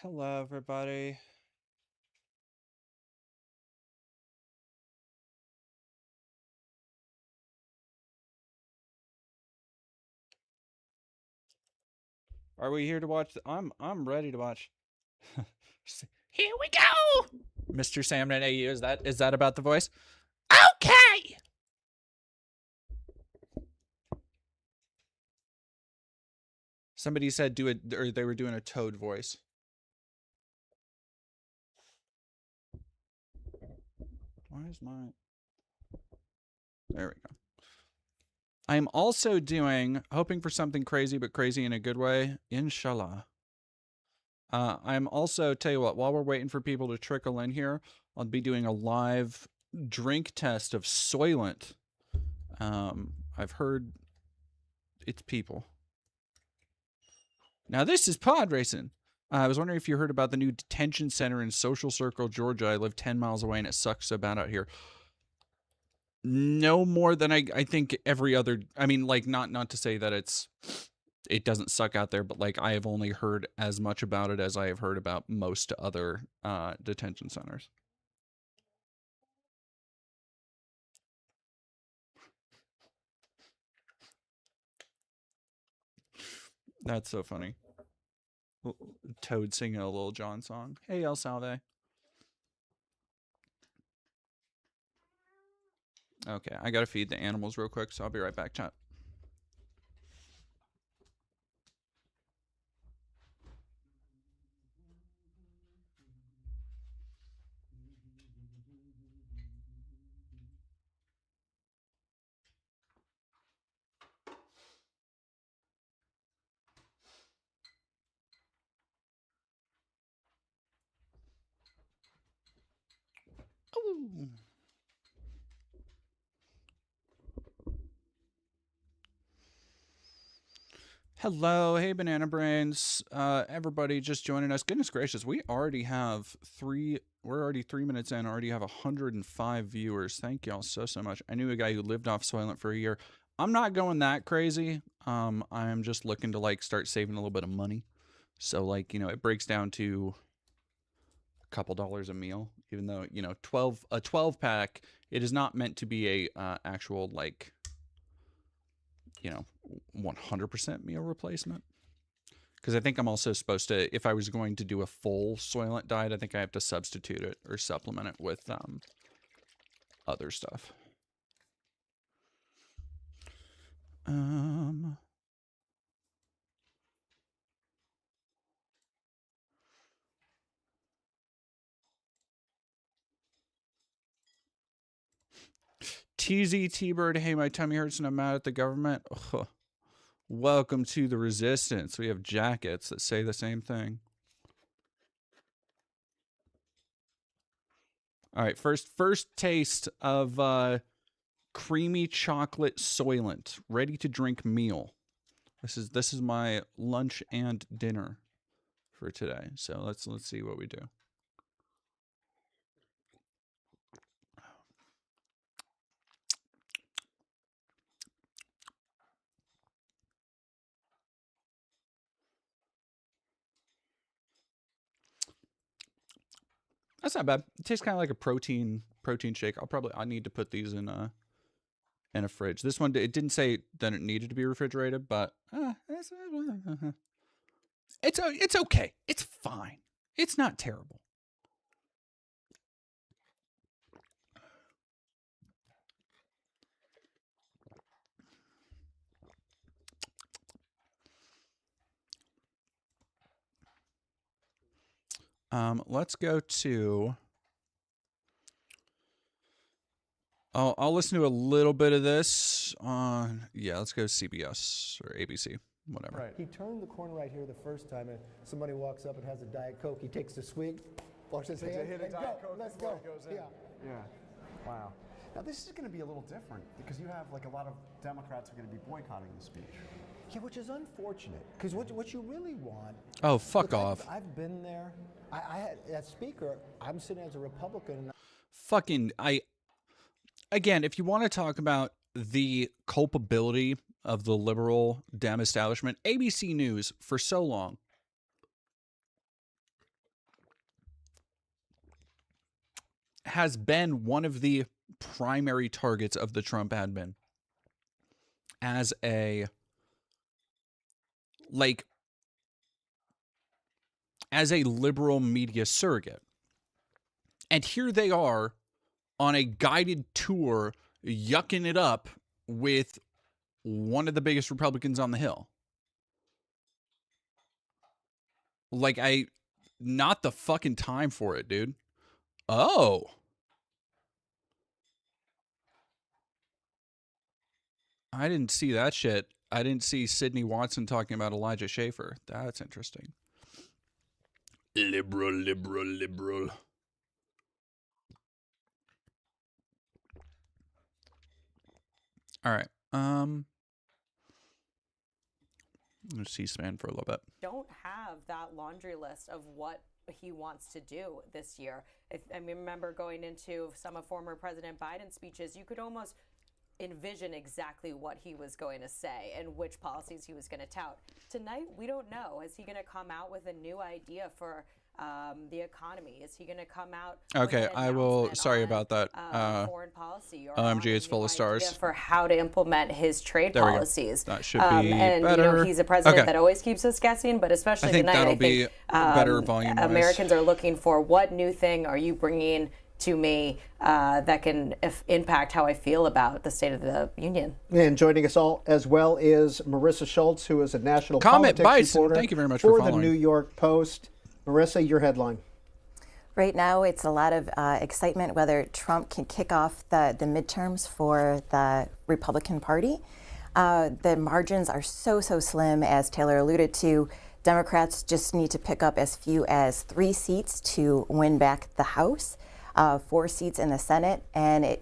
Hello, everybody. Are we here to watch? I'm ready to watch. Here we go, Mr. Salmon AU. Is that about the voice? Okay. Somebody said do it, or they were doing a Toad voice. Why is my? There we go. I'm also hoping for something crazy, but crazy in a good way. Inshallah. I'm also, tell you what, while we're waiting for people to trickle in here, I'll be doing a live drink test of Soylent. I've heard it's people. Now this is pod racing. I was wondering if you heard about the new detention center in Social Circle, Georgia. I live 10 miles away and it sucks so bad out here. No more than I think every other, I mean, like, not to say that it doesn't suck out there, but like I have only heard as much about it as I have heard about most other detention centers. That's so funny. Toad singing a Lil Jon song. Hey, El Salve. Okay, I gotta feed the animals real quick, so I'll be right back, chat. Ooh. Hello, hey Banana Brains. Everybody just joining us. Goodness gracious, we're already 3 minutes in, already have 105 viewers. Thank y'all so much. I knew a guy who lived off Soylent for a year. I'm not going that crazy. I am just looking to like start saving a little bit of money. So like, it breaks down to a couple dollars a meal, even though, 12 pack, it is not meant to be a actual like 100% meal replacement. Because I think I'm also supposed to, if I was going to do a full Soylent diet, I think I have to substitute it or supplement it with other stuff. TZ T-Bird, hey, my tummy hurts and I'm mad at the government. Ugh. Welcome to the resistance. We have jackets that say the same thing. All right, first taste of creamy chocolate Soylent, ready to drink meal. This is my lunch and dinner for today. So let's see what we do. That's not bad. It tastes kind of like a protein shake. I need to put these in a fridge. This one, it didn't say that it needed to be refrigerated, but it's okay. It's fine. It's not terrible. Let's go to. I'll listen to a little bit of this on. Yeah, let's go CBS or ABC, whatever. Right. He turned the corner right here the first time, and somebody walks up and has a Diet Coke. He takes the swig, washes his hands, and go. Let's go. Yeah. Wow. Now this is going to be a little different because you have like a lot of Democrats are going to be boycotting the speech. Yeah, which is unfortunate because what you really want. Oh, fuck off. I've been there. I had that speaker. I'm sitting as a Republican. Again, if you want to talk about the culpability of the liberal Dem establishment, ABC News for so long has been one of the primary targets of the Trump admin as a liberal media surrogate. And here they are on a guided tour yucking it up with one of the biggest Republicans on the Hill. Not the fucking time for it, dude. Oh. I didn't see that shit. I didn't see Sidney Watson talking about Elijah Schaffer. That's interesting. Liberal. All right. Let's C-SPAN for a little bit. Don't have that laundry list of what he wants to do this year. I remember going into some of former President Biden's speeches, you could almost envision exactly what he was going to say and which policies he was going to tout. Tonight, we don't know. Is he going to come out with a new idea for the economy? Is he going to come out? Okay, I will. Sorry about that. Foreign policy, or OMG, it's full of stars. For how to implement his trade there policies. That should be and better. He's a president that always keeps us guessing, but especially tonight, I think better volume. Americans are looking for what new thing are you bringing to me that can impact how I feel about the State of the Union. And joining us all as well is Marissa Schultz, who is a national Comment politics Bison. reporter Thank you very much for for the New York Post. Marissa, your headline. Right now, it's a lot of excitement whether Trump can kick off the midterms for the Republican Party. The margins are so slim, as Taylor alluded to. Democrats just need to pick up as few as 3 seats to win back the House. 4 seats in the Senate, and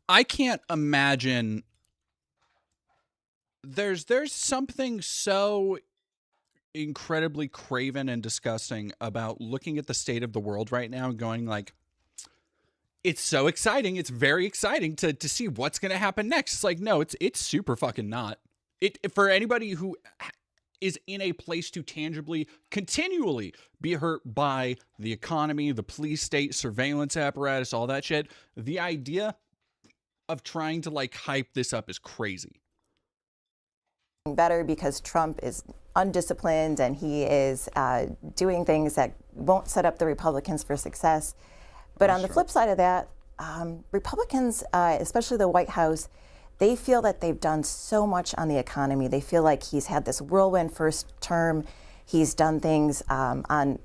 I can't imagine. There's something so incredibly craven and disgusting about looking at the state of the world right now and going it's so exciting. It's very exciting to see what's going to happen next. It's no, it's super fucking not. For anybody who is in a place to tangibly, continually be hurt by the economy, the police state, surveillance apparatus, all that shit. The idea of trying to hype this up is crazy. Better because Trump is undisciplined and he is doing things that won't set up the Republicans for success. But on the flip side of that, Republicans, especially the White House, they feel that they've done so much on the economy. They feel like he's had this whirlwind first term. He's done things on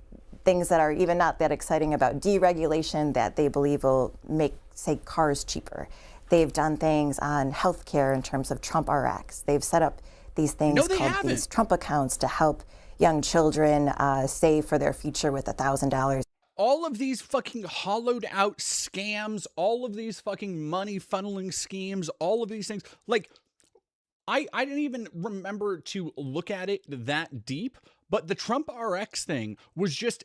things that are even not that exciting about deregulation that they believe will make, say, cars cheaper. They've done things on healthcare in terms of Trump RX. They've set up these things called these Trump accounts to help young children save for their future with $1,000. All of these fucking hollowed out scams, all of these fucking money funneling schemes, all of these things. I didn't even remember to look at it that deep, but the Trump RX thing was just,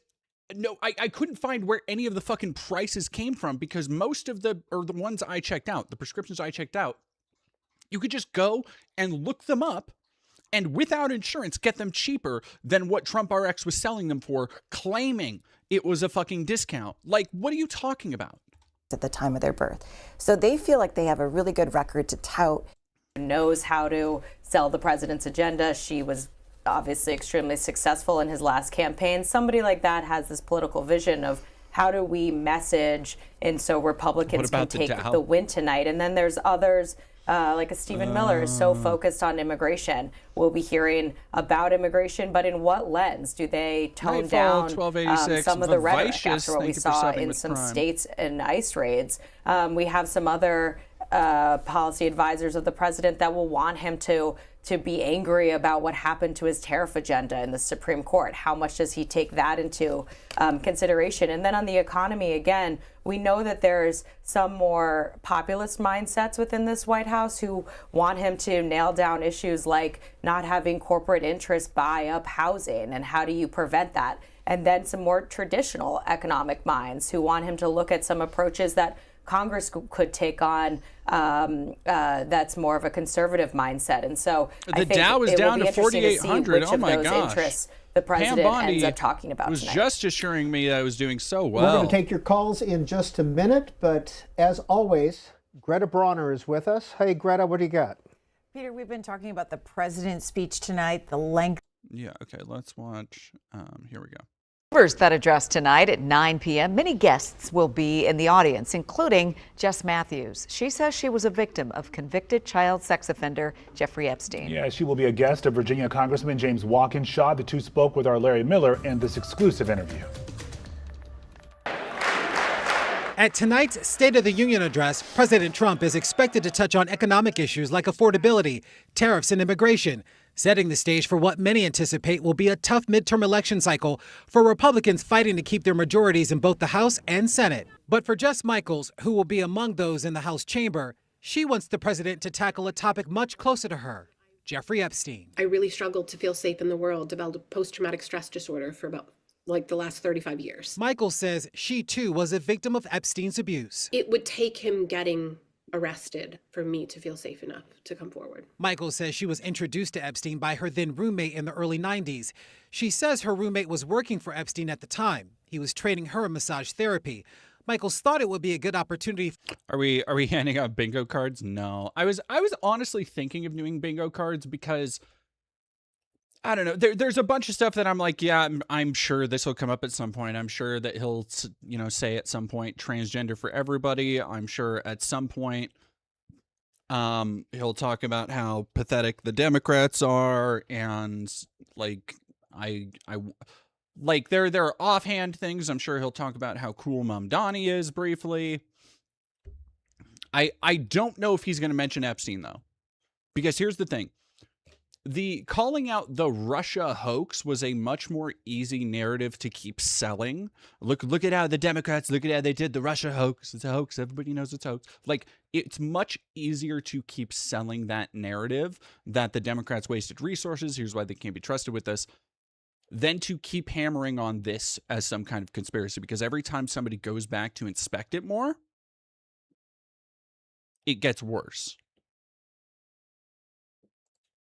no, I couldn't find where any of the fucking prices came from because most of the ones I checked out, the prescriptions I checked out, you could just go and look them up and without insurance get them cheaper than what Trump RX was selling them for, claiming it was a fucking discount. What are you talking about? At the time of their birth. So they feel like they have a really good record to tout. Knows how to sell the president's agenda. She was obviously extremely successful in his last campaign. Somebody like that has this political vision of how do we message and so Republicans can take the win tonight. And then there's others like a Stephen Miller is so focused on immigration. We'll be hearing about immigration, but in what lens? Do they tone down some of the rhetoric after what we saw in some states and ICE raids? We have some other policy advisors of the president that will want him to be angry about what happened to his tariff agenda in the Supreme Court. How much does he take that into consideration? And then on the economy, again, we know that there's some more populist mindsets within this White House who want him to nail down issues like not having corporate interests buy up housing, and how do you prevent that? And then some more traditional economic minds who want him to look at some approaches that Congress could take on that's more of a conservative mindset. And so the Dow is down to 4,800. Oh my gosh. Interests the president Bondi ends up talking about was tonight. just assuring me that I was doing so well. We're going to take your calls in just a minute, but as always, Greta Bronner is with us. Hey, Greta, what do you got? Peter, we've been talking about the president's speech tonight, the length. Yeah, okay, let's watch. Here we go. That address tonight at 9 p.m. Many guests will be in the audience, including Jess Matthews. She says she was a victim of convicted child sex offender Jeffrey Epstein. Yeah, she will be a guest of Virginia Congressman James Walkinshaw. The two spoke with our Larry Miller in this exclusive interview. At tonight's State of the Union address, President Trump is expected to touch on economic issues like affordability, tariffs, and immigration, setting the stage for what many anticipate will be a tough midterm election cycle for Republicans fighting to keep their majorities in both the House and Senate. But for Jess Michaels, who will be among those in the House chamber, she wants the president to tackle a topic much closer to her, Jeffrey Epstein. I really struggled to feel safe in the world, developed post-traumatic stress disorder for about the last 35 years. Michaels says she too was a victim of Epstein's abuse. It would take him getting arrested for me to feel safe enough to come forward. Michaels says she was introduced to Epstein by her then roommate in the early 90s. She says her roommate was working for Epstein at the time. He was training her in massage therapy. Michaels thought it would be a good opportunity. Are we handing out bingo cards? No. I was honestly thinking of doing bingo cards because I don't know. There's a bunch of stuff that I'm like, yeah, I'm sure this will come up at some point. I'm sure that he'll, say at some point, transgender for everybody. I'm sure at some point, he'll talk about how pathetic the Democrats are, and there are offhand things. I'm sure he'll talk about how cool Mom Donnie is briefly. I don't know if he's going to mention Epstein though, because here's the thing. The calling out the Russia hoax was a much more easy narrative to keep selling. Look at how the Democrats, look at how they did the Russia hoax. It's a hoax. Everybody knows it's a hoax. It's much easier to keep selling that narrative that the Democrats wasted resources. Here's why they can't be trusted with this. Than to keep hammering on this as some kind of conspiracy. Because every time somebody goes back to inspect it more, it gets worse.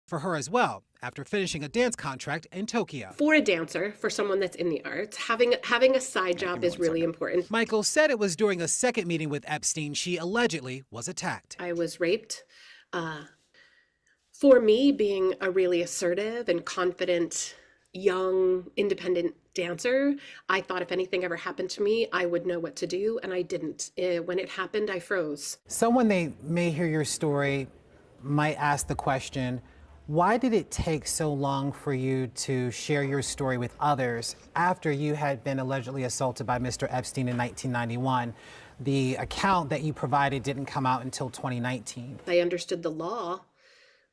For her as well, after finishing a dance contract in Tokyo. For a dancer, for someone that's in the arts, having a side job is really important. Michaels said it was during a second meeting with Epstein she allegedly was attacked. I was raped. For me, being a really assertive and confident, young, independent dancer, I thought if anything ever happened to me, I would know what to do, and I didn't. When it happened, I froze. Someone they may hear your story might ask the question, why did it take so long for you to share your story with others after you had been allegedly assaulted by Mr. Epstein in 1991? The account that you provided didn't come out until 2019. I understood the law.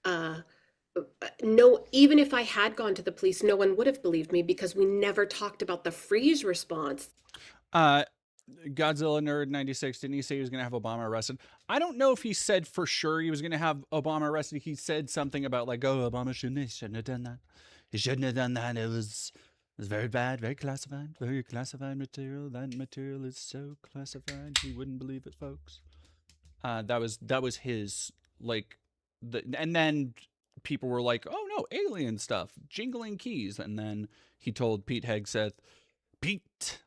No, even if I had gone to the police, no one would have believed me because we never talked about the freeze response. Godzilla Nerd 96, didn't he say he was going to have Obama arrested? I don't know if he said for sure he was going to have Obama arrested. He said something about Obama shouldn't have done that. He shouldn't have done that. It was very bad, very classified material. That material is so classified. You wouldn't believe it, folks. That was his, and then people were like, oh no, alien stuff, jingling keys. And then he told Pete Hegseth, Pete,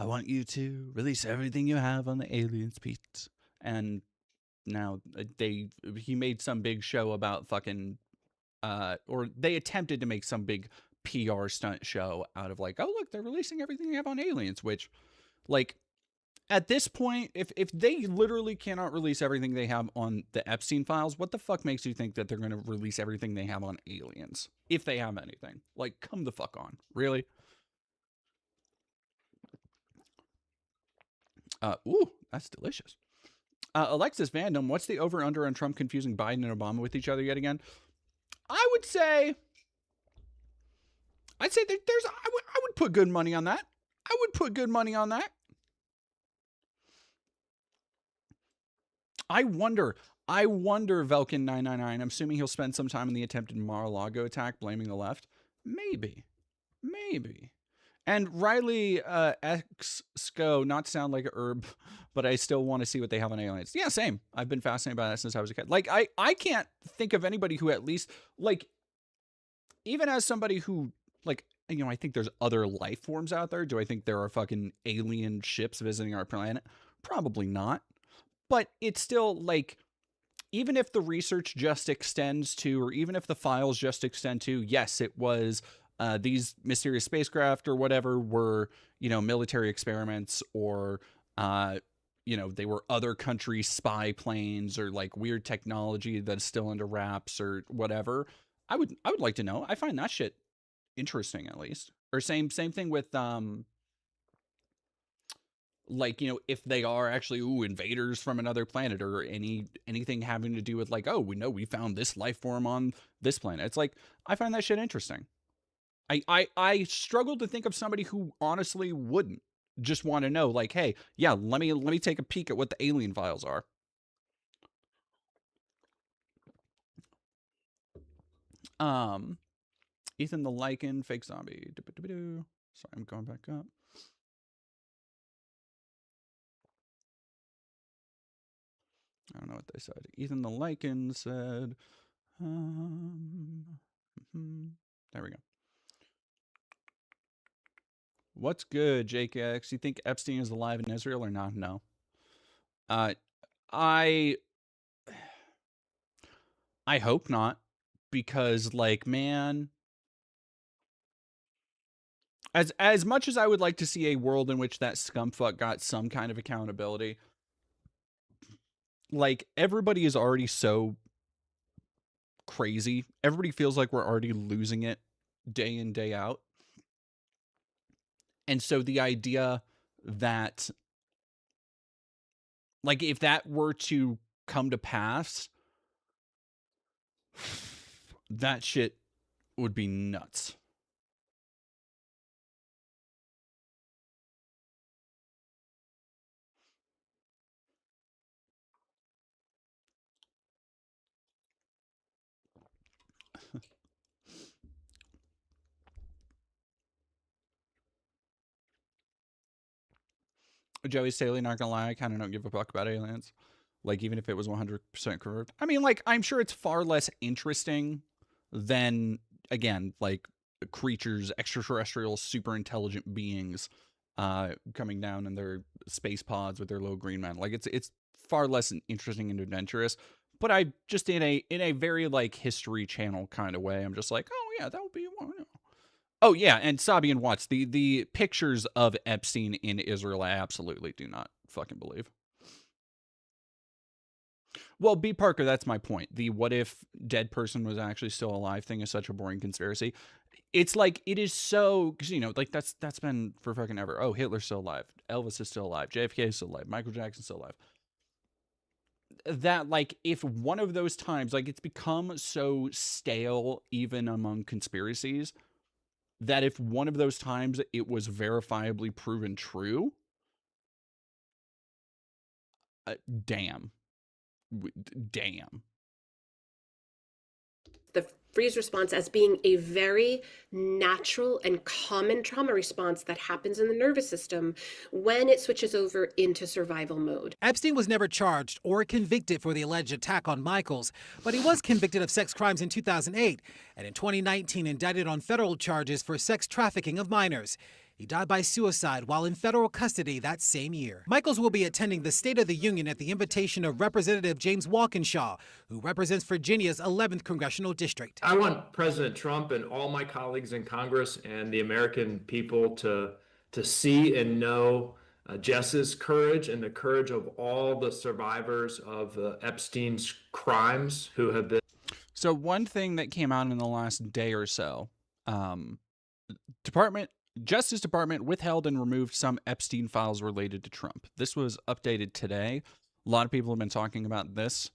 I want you to release everything you have on the aliens, Pete. And now he made some big show about fucking, or they attempted to make some big PR stunt show out of oh, look, they're releasing everything they have on aliens, which, at this point, if they literally cannot release everything they have on the Epstein files, what the fuck makes you think that they're going to release everything they have on aliens? If they have anything. Come the fuck on. Really? Ooh, that's delicious. Alexis Vandom, what's the over-under on Trump confusing Biden and Obama with each other yet again? I'd say that I would put good money on that. I would put good money on that. I wonder, Velkin999, I'm assuming he'll spend some time in the attempted Mar-a-Lago attack blaming the left. Maybe. And Riley X-Sco, not to sound like a herb, but I still want to see what they have on aliens. Yeah, same. I've been fascinated by that since I was a kid. I can't think of anybody who at least, even as somebody who like, you know, I think there's other life forms out there. Do I think there are fucking alien ships visiting our planet? Probably not. But it's still like, even if the research just extends to, or even if the files just extend to, yes, it was these mysterious spacecraft or whatever were, you know, military experiments, or, you know, they were other countries' spy planes, or like weird technology that's still under wraps or whatever. I would like to know. I find that shit interesting, at least. Or same thing with like, you know, if they are actually invaders from another planet, or anything having to do with like, oh, we know we found this life form on this planet. It's like, I find that shit interesting. I struggle to think of somebody who honestly wouldn't just want to know, like, hey, yeah, let me take a peek at what the alien files are. Ethan the Lycan, fake zombie. Sorry, I'm going back up. I don't know what they said. Ethan the Lycan said, there we go. What's good, JKX? You think Epstein is alive in Israel or not? No. I hope not, because, like, man, as much as I would like to see a world in which that scumfuck got some kind of accountability, like, everybody is already so crazy. Everybody feels like we're already losing it day in, day out. And so the idea that, like, if that were to come to pass, that shit would be nuts. Joey Staley, not gonna lie, I kind of don't give a fuck about aliens. Like, even if it was 100% correct. I mean, like, I'm sure it's far less interesting than, again, like, creatures, extraterrestrial, super intelligent beings coming down in their space pods with their little green men. Like, it's far less interesting and adventurous. But I just, in a very, like, History Channel kind of way, I'm just like, oh yeah, that would be one. Oh yeah, and Sabian Watts, the pictures of Epstein in Israel, I absolutely do not fucking believe. Well, B. Parker, that's my point. The what if dead person was actually still alive thing is such a boring conspiracy. It's like, it is so, because, you know, like, that's been for fucking ever. Oh, Hitler's still alive. Elvis is still alive. JFK is still alive. Michael Jackson's still alive. That, like, if one of those times, like, it's become so stale even among conspiracies, that if one of those times it was verifiably proven true, damn. Damn. The freeze response as being a very natural and common trauma response that happens in the nervous system when it switches over into survival mode. Epstein was never charged or convicted for the alleged attack on Michaels, but he was convicted of sex crimes in 2008 and in 2019 indicted on federal charges for sex trafficking of minors. He died by suicide while in federal custody that same year. Michaels will be attending the State of the Union at the invitation of Representative James Walkinshaw, who represents Virginia's 11th congressional district. I want President Trump and all my colleagues in Congress and the American people to see and know Jess's courage and the courage of all the survivors of Epstein's crimes who have been. So one thing that came out in the last day or so, Justice Department withheld and removed some Epstein files related to Trump. This was updated today. A lot of people have been talking about this,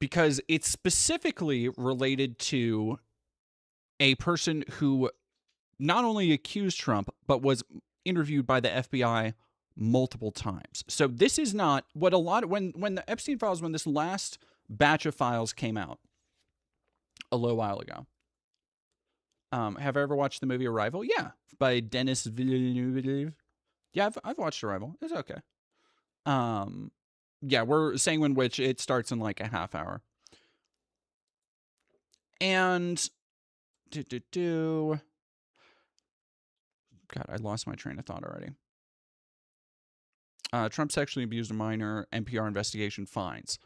because it's specifically related to a person who not only accused Trump, but was interviewed by the FBI multiple times. So this is not what a lot of, when the Epstein files, when this last batch of files came out a little while ago. Have I ever watched the movie Arrival? Yeah, by Denis Villeneuve. Yeah, I've watched Arrival. It's okay. Yeah, we're Sanguine Witch. It starts in like a half hour. And God, I lost my train of thought already. Trump sexually abused a minor. NPR investigation finds.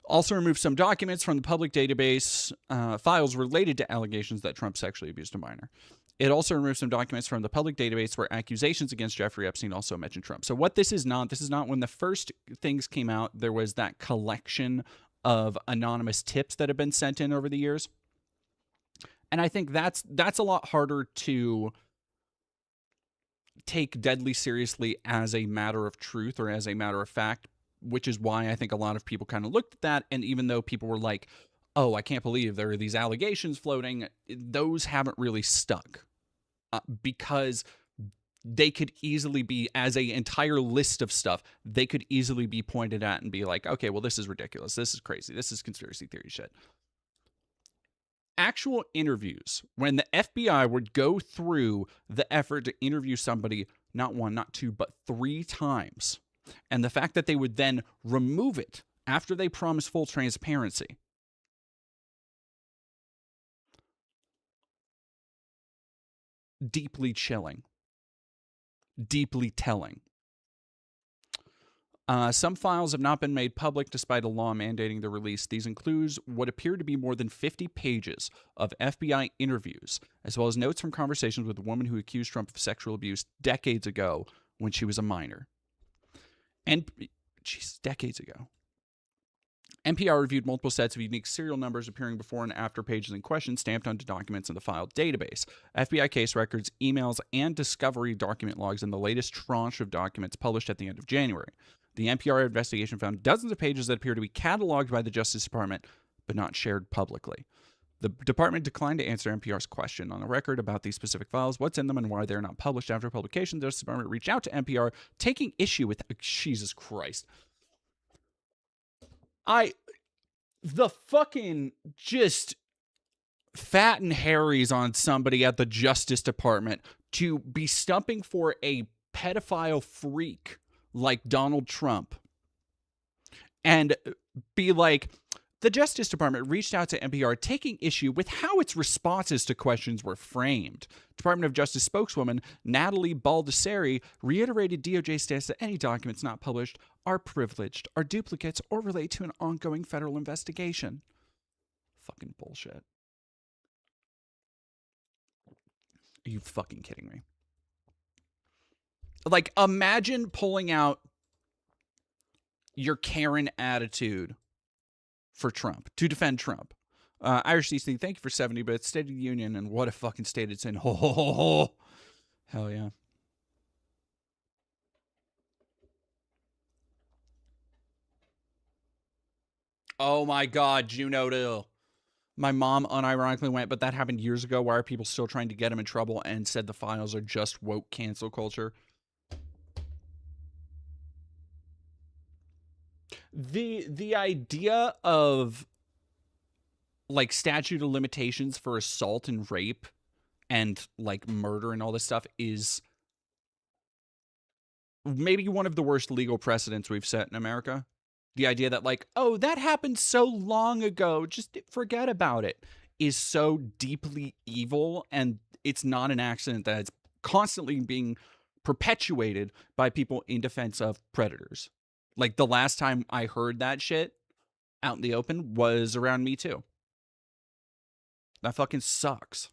Also removed some documents from the public database, files related to allegations that Trump sexually abused a minor. It also removed some documents from the public database where accusations against Jeffrey Epstein also mentioned Trump. So what this is not when the first things came out, there was that collection of anonymous tips that have been sent in over the years. And I think that's a lot harder to take deadly seriously as a matter of truth or as a matter of fact, which is why I think a lot of people kind of looked at that. And even though people were like, oh, I can't believe there are these allegations floating, those haven't really stuck because they could easily be, as an entire list of stuff, they could easily be pointed at and be like, okay, well, this is ridiculous. This is crazy. This is conspiracy theory shit. Actual interviews, when the FBI would go through the effort to interview somebody, not one, not two, but 3 times, and the fact that they would then remove it after they promised full transparency, deeply chilling, deeply telling. Some files have not been made public despite a law mandating their release. These include what appear to be more than 50 pages of FBI interviews, as well as notes from conversations with a woman who accused Trump of sexual abuse decades ago when she was a minor. And, decades ago. NPR reviewed multiple sets of unique serial numbers appearing before and after pages in question stamped onto documents in the file database. FBI case records, emails, and discovery document logs in the latest tranche of documents published at the end of January. The NPR investigation found dozens of pages that appear to be cataloged by the Justice Department, but not shared publicly. The department declined to answer NPR's question on the record about these specific files, what's in them, and why they're not published after publication. The Justice Department reached out to NPR, taking issue with Jesus Christ. The fucking just fat and Harry's on somebody at the Justice Department to be stumping for a pedophile freak like Donald Trump and be like, the Justice Department reached out to NPR taking issue with how its responses to questions were framed. Department of Justice spokeswoman Natalie Baldessari reiterated DOJ stance that any documents not published are privileged, are duplicates, or relate to an ongoing federal investigation. Fucking bullshit. Are you fucking kidding me? Like, imagine pulling out your Karen attitude for Trump, to defend Trump. Irish DC, thank you for 70 bits. State of the Union, and what a fucking state it's in. Ho, ho, ho, ho. Hell yeah. Oh my God, Juno Dill. My mom unironically went, but that happened years ago. Why are people still trying to get him in trouble? And said the files are just woke cancel culture. The idea of like statute of limitations for assault and rape and like murder and all this stuff is maybe one of the worst legal precedents we've set in America. The idea that like, oh, that happened so long ago, just forget about it, is so deeply evil, and it's not an accident that it's constantly being perpetuated by people in defense of predators. Like, the last time I heard that shit out in the open was around Me Too. That fucking sucks.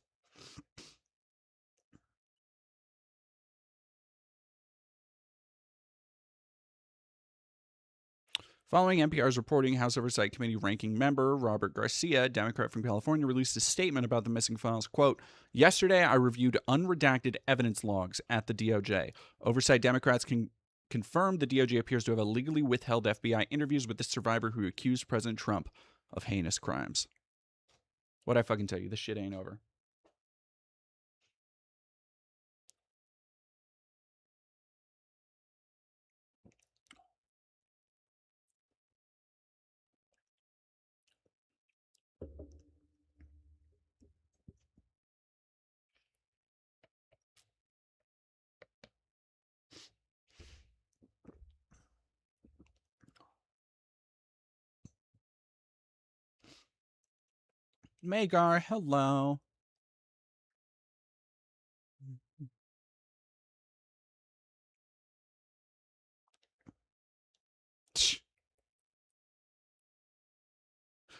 Following NPR's reporting, House Oversight Committee ranking member Robert Garcia, Democrat from California, released a statement about the missing files. Quote, yesterday I reviewed unredacted evidence logs at the DOJ. Oversight Democrats confirmed the DOJ appears to have illegally withheld FBI interviews with the survivor who accused President Trump of heinous crimes. What'd I fucking tell you? This shit ain't over. Magar, hello.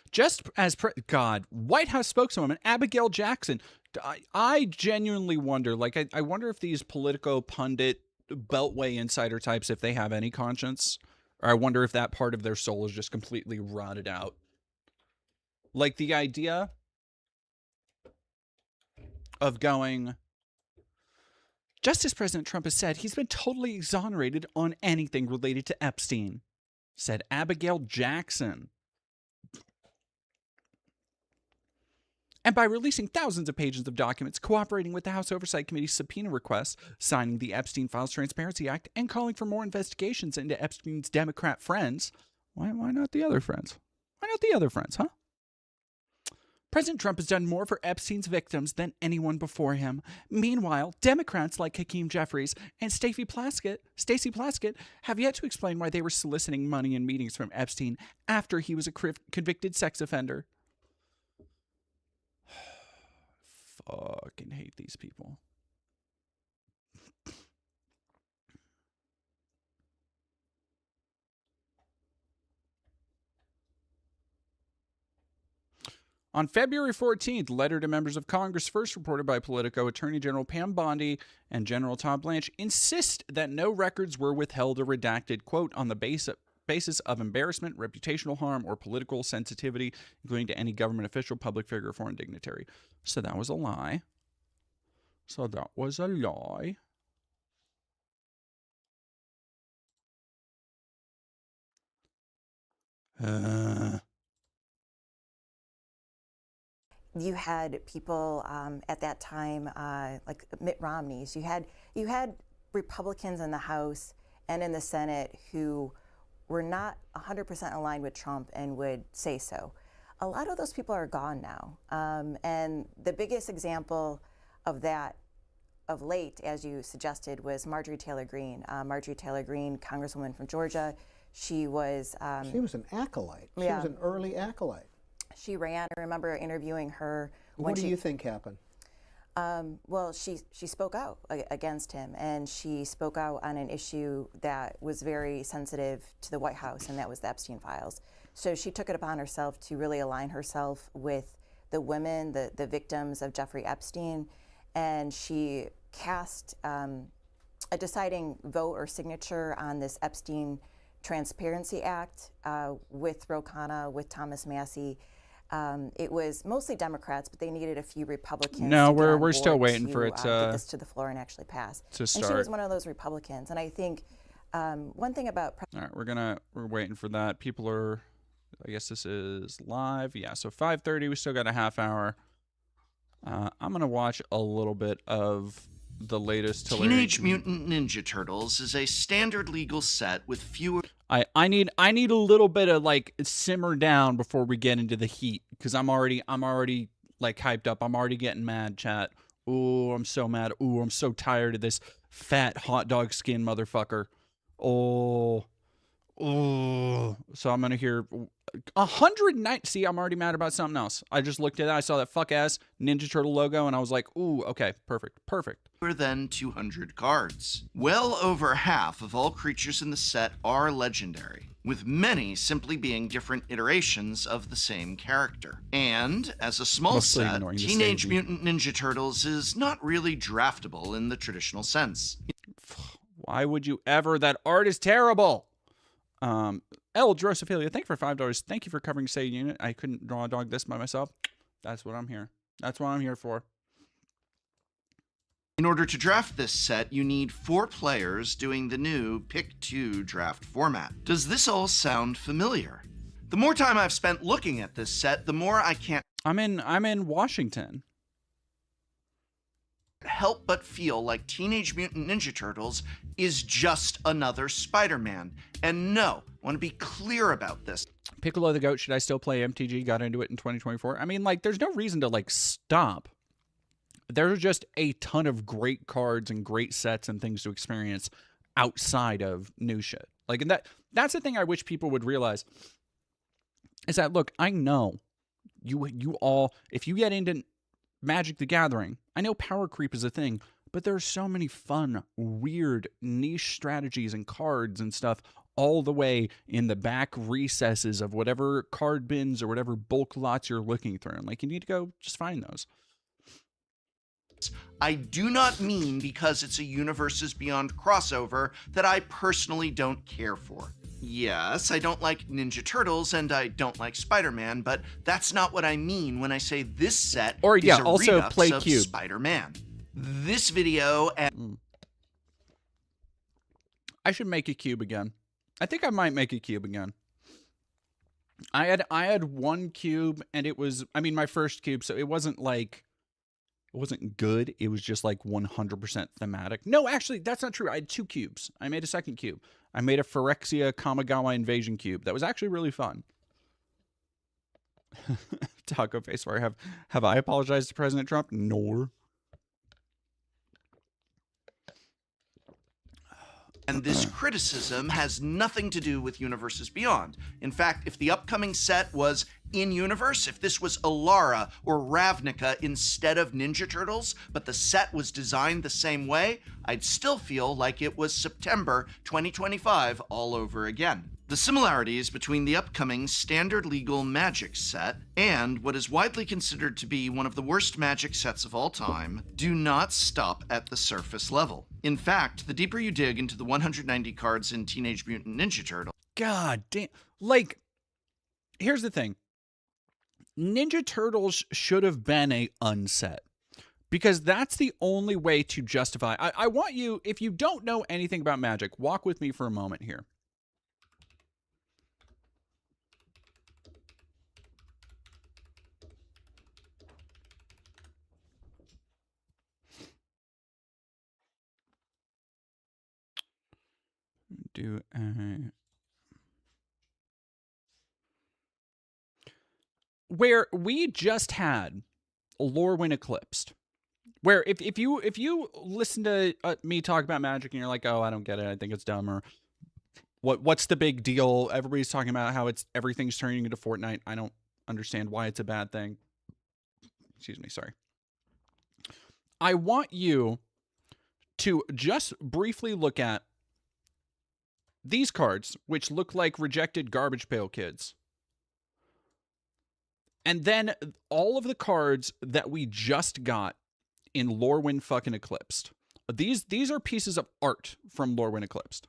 Just as God, White House spokeswoman Abigail Jackson. I genuinely wonder. Like, I wonder if these Politico pundit Beltway insider types, if they have any conscience, or I wonder if that part of their soul is just completely rotted out. Like the idea of going, just as President Trump has said, he's been totally exonerated on anything related to Epstein, said Abigail Jackson. And by releasing thousands of pages of documents, cooperating with the House Oversight Committee's subpoena requests, signing the Epstein Files Transparency Act, and calling for more investigations into Epstein's Democrat friends. Why not the other friends? Why not the other friends, huh? President Trump has done more for Epstein's victims than anyone before him. Meanwhile, Democrats like Hakeem Jeffries and Stacey Plaskett have yet to explain why they were soliciting money in meetings from Epstein after he was a convicted sex offender. Fucking hate these people. On February 14th, letter to members of Congress first reported by Politico, Attorney General Pam Bondi and General Todd Blanche insist that no records were withheld or redacted, quote, on the basis of embarrassment, reputational harm, or political sensitivity, including to any government official, public figure, or foreign dignitary. So that was a lie. You had people at that time, like Mitt Romney's. You had Republicans in the House and in the Senate who were not 100% aligned with Trump and would say so. A lot of those people are gone now. And the biggest example of that of late, as you suggested, was Marjorie Taylor Greene. Marjorie Taylor Greene, Congresswoman from Georgia. She was an acolyte. She was an early acolyte. She ran. I remember interviewing her. What do you think happened? Well, she spoke out against him, and she spoke out on an issue that was very sensitive to the White House, and that was the Epstein files. So she took it upon herself to really align herself with the women, the victims of Jeffrey Epstein, and she cast a deciding vote or signature on this Epstein Transparency Act with Ro Khanna, with Thomas Massie. It was mostly Democrats, but they needed a few Republicans. No, we're still waiting for it to get this to the floor and actually pass. To start. And she was one of those Republicans. And I think one thing about all right, we're waiting for that. People are, I guess this is live. Yeah, so 5:30. We still got a half hour. I'm gonna watch a little bit of the latest Teenage Mutant Ninja Turtles is a standard legal set with fewer. I need a little bit of like simmer down before we get into the heat, because I'm already like hyped up. I'm already getting mad, chat. Ooh, I'm so mad. Ooh, I'm so tired of this fat hot dog skin motherfucker. Oh. So I'm gonna hear 109. See, I'm already mad about something else. I just looked at it. I saw that fuck ass Ninja Turtle logo, and I was like, ooh, okay, perfect. Than 200 cards. Well over half of all creatures in the set are legendary, with many simply being different iterations of the same character. And, as a small set, Teenage Mutant Ninja Turtles is not really draftable in the traditional sense. Why would you ever? That art is terrible. L. Drosophilia, thank you for $5. Thank you for covering Say Unit. I couldn't draw a dog this by myself. That's what I'm here. That's what I'm here for. In order to draft this set, you need 4 players doing the new Pick 2 draft format. Does this all sound familiar? The more time I've spent looking at this set, the more I can't I'm in Washington. help but feel like Teenage Mutant Ninja Turtles is just another Spider-Man. And no, I want to be clear about this. Piccolo the Goat, should I still play MTG? Got into it in 2024. I mean, like, there's no reason to like stop. There's just a ton of great cards and great sets and things to experience outside of new shit. Like, and that's the thing I wish people would realize is that, look, I know you all, if you get into Magic the Gathering, I know power creep is a thing, But there's so many fun, weird, niche strategies and cards and stuff all the way in the back recesses of whatever card bins or whatever bulk lots you're looking through. And like, you need to go just find those. I do not mean because it's a Universes Beyond crossover that I personally don't care for. Yes, I don't like Ninja Turtles and I don't like Spider-Man, but that's not what I mean when I say this set Or yeah, is a also redux play of Cube. Spider-Man. This video I should make a cube again. I think I might make a cube again. I had one cube and it was, I mean, my first cube, so it wasn't like, it wasn't good. It was just like 100% thematic. No, actually, that's not true. I had 2 cubes. I made a second cube. I made a Phyrexia Kamigawa invasion cube. That was actually really fun. Taco face where have I apologized to President Trump? Nor. And this criticism has nothing to do with Universes Beyond. In fact, if the upcoming set was in-universe, if this was Alara or Ravnica instead of Ninja Turtles, but the set was designed the same way, I'd still feel like it was September 2025 all over again. The similarities between the upcoming standard legal Magic set and what is widely considered to be one of the worst Magic sets of all time do not stop at the surface level. In fact, the deeper you dig into the 190 cards in Teenage Mutant Ninja Turtles... God damn. Like, here's the thing. Ninja Turtles should have been a unset. Because that's the only way to justify... I want you, if you don't know anything about Magic, walk with me for a moment here. Do a... Where we just had Lorwyn Eclipsed. Where if you listen to me talk about Magic and you're like, oh, I don't get it, I think it's dumb, or what's the big deal? Everybody's talking about how everything's turning into Fortnite. I don't understand why it's a bad thing. Excuse me, sorry. I want you to just briefly look at these cards, which look like rejected Garbage Pail Kids. And then all of the cards that we just got in Lorwyn fucking Eclipsed. These are pieces of art from Lorwyn Eclipsed.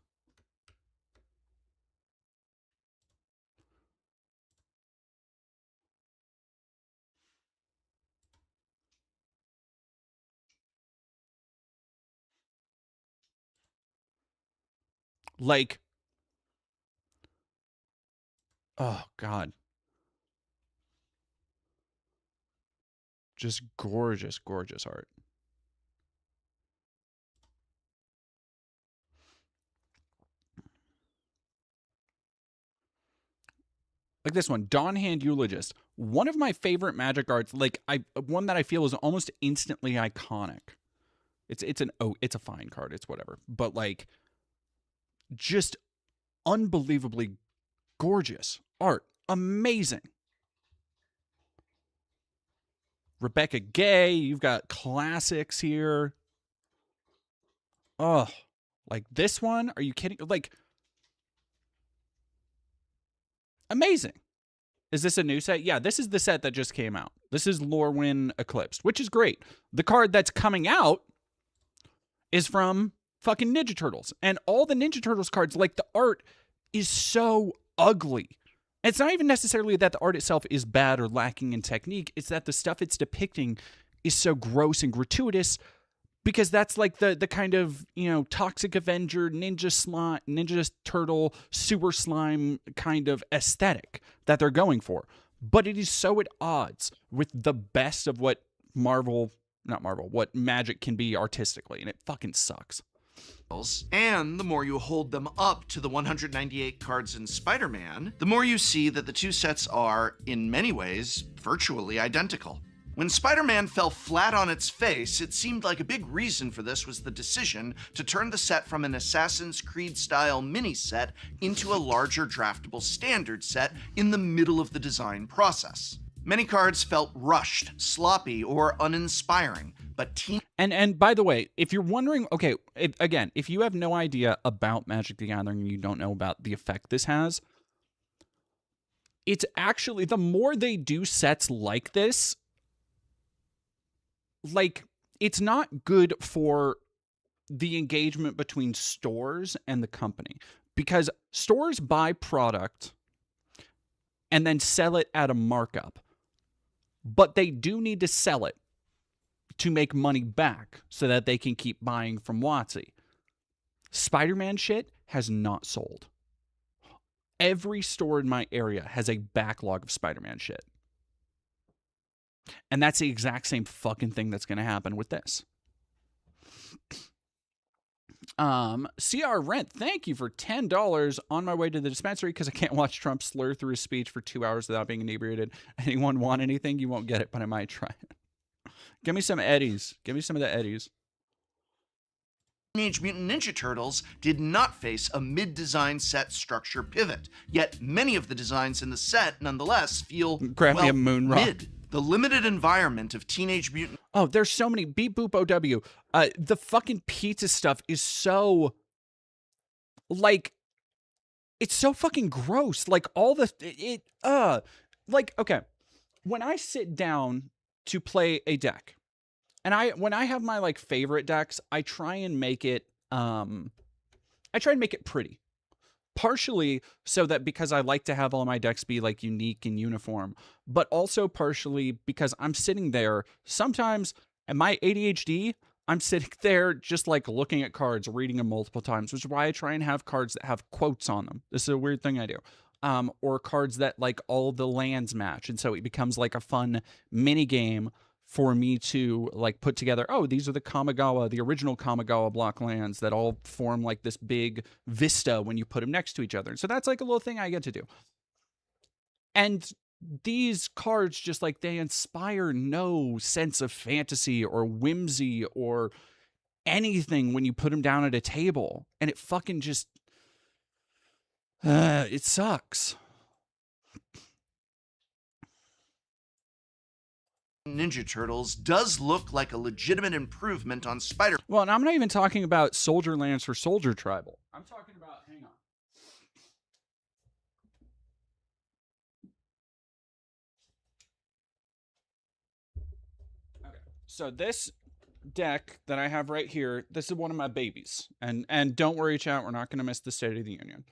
Like, oh God. Just gorgeous, gorgeous art. Like this one, Dawn Hand Eulogist. One of my favorite Magic arts, like one that I feel is almost instantly iconic. It's a fine card, it's whatever. But like just unbelievably gorgeous art. Amazing. Rebecca Gay, you've got classics here. Oh, like this one? Are you kidding? Like, amazing. Is this a new set? Yeah, this is the set that just came out. This is Lorwyn Eclipsed, which is great. The card that's coming out is from fucking Ninja Turtles. And all the Ninja Turtles cards, like the art is so ugly. It's not even necessarily that the art itself is bad or lacking in technique. It's that the stuff it's depicting is so gross and gratuitous because that's like the kind of, you know, Toxic Avenger, Ninja Turtle, sewer slime kind of aesthetic that they're going for. But it is so at odds with the best of what what Magic can be artistically, and it fucking sucks. And the more you hold them up to the 198 cards in Spider-Man, the more you see that the two sets are, in many ways, virtually identical. When Spider-Man fell flat on its face, it seemed like a big reason for this was the decision to turn the set from an Assassin's Creed-style mini-set into a larger draftable standard set in the middle of the design process. Many cards felt rushed, sloppy, or uninspiring, but And by the way, if you're wondering, okay, if you have no idea about Magic the Gathering and you don't know about the effect this has, it's actually, the more they do sets like this, like, it's not good for the engagement between stores and the company, because stores buy product and then sell it at a markup, but they do need to sell it to make money back so that they can keep buying from WotC. Spider-Man shit has not sold. Every store in my area has a backlog of Spider-Man shit. And that's the exact same fucking thing that's going to happen with this. CR Rent, thank you for $10 on my way to the dispensary because I can't watch Trump slur through his speech for 2 hours without being inebriated. Anyone want anything? You won't get it, but I might try it. Give me some Eddies. Give me some of the Eddies. Teenage Mutant Ninja Turtles did not face a mid-design set structure pivot, yet many of the designs in the set nonetheless feel, Grab me a moon rock. mid. The limited environment of Teenage Mutant... Oh, there's so many. Beep Boop OW. The fucking pizza stuff is so... Like, it's so fucking gross. Like, all the... Like, okay. When I sit down to play a deck, and when I have my, like, favorite decks, I try and make it... pretty. Partially so that because I like to have all my decks be like unique and uniform, but also partially because I'm sitting there sometimes, and my ADHD, I'm sitting there just like looking at cards, reading them multiple times, which is why I try and have cards that have quotes on them. This is a weird thing I do. Or cards that like all the lands match. And so it becomes like a fun mini game for me to like put together, oh, these are the original Kamigawa block lands that all form like this big vista when you put them next to each other. So that's like a little thing I get to do. And these cards just like, they inspire no sense of fantasy or whimsy or anything when you put them down at a table. And it fucking just, it sucks. Ninja Turtles does look like a legitimate improvement on Spider... Well, and I'm not even talking about Soldier Lands for Soldier Tribal. I'm talking about, hang on. Okay, so this deck that I have right here, this is one of my babies. And don't worry, chat, we're not going to miss the State of the Union.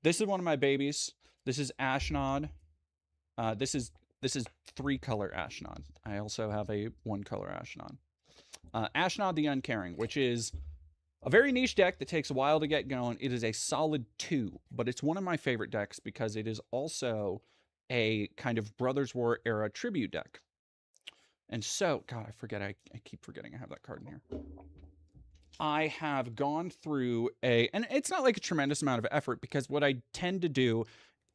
This is one of my babies. This is Ashnod. This is 3-color Ashnod. I also have a 1-color Ashnod. Ashnod the Uncaring, which is a very niche deck that takes a while to get going. It is a solid 2, but it's one of my favorite decks because it is also a kind of Brothers War era tribute deck. And so, God, I keep forgetting I have that card in here. I have gone through and it's not like a tremendous amount of effort because what I tend to do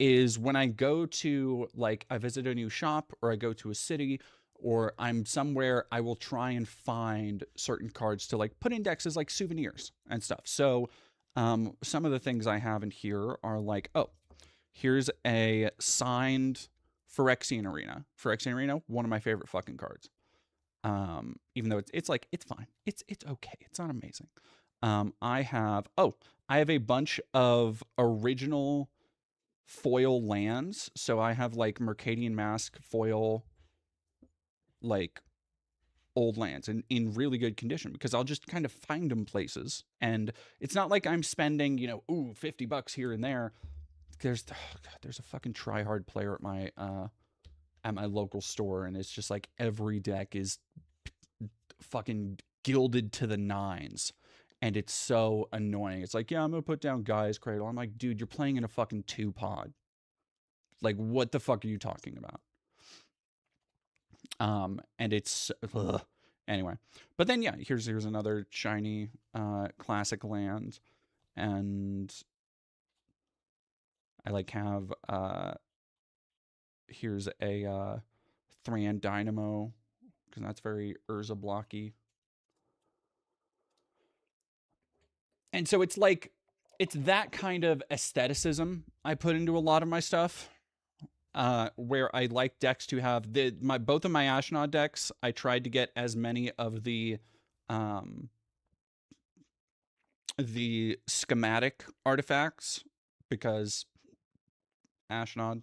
is when I go to, like, I visit a new shop or I go to a city or I'm somewhere, I will try and find certain cards to, like, put in decks as, like, souvenirs and stuff. So some of the things I have in here are like, oh, here's a signed Phyrexian Arena. Phyrexian Arena, one of my favorite fucking cards. Even though it's like, it's fine. It's okay. It's not amazing. I have a bunch of original foil lands. So I have like Mercadian Mask foil, like old lands in really good condition because I'll just kind of find them places. And it's not like I'm spending, $50 here and there. There's a fucking try-hard player at my local store, and it's just like every deck is fucking gilded to the nines. And it's so annoying. It's like, yeah, I'm going to put down Gaia's Cradle. I'm like, dude, you're playing in a fucking 2-pod. Like, what the fuck are you talking about? And it's... Ugh. Anyway. But then, yeah, here's another shiny classic land. And I, like, have... here's a Thran Dynamo, because that's very Urza blocky. And so it's like, it's that kind of aestheticism I put into a lot of my stuff. where I like decks to have both of my Ashnod decks. I tried to get as many of the schematic artifacts because Ashnod,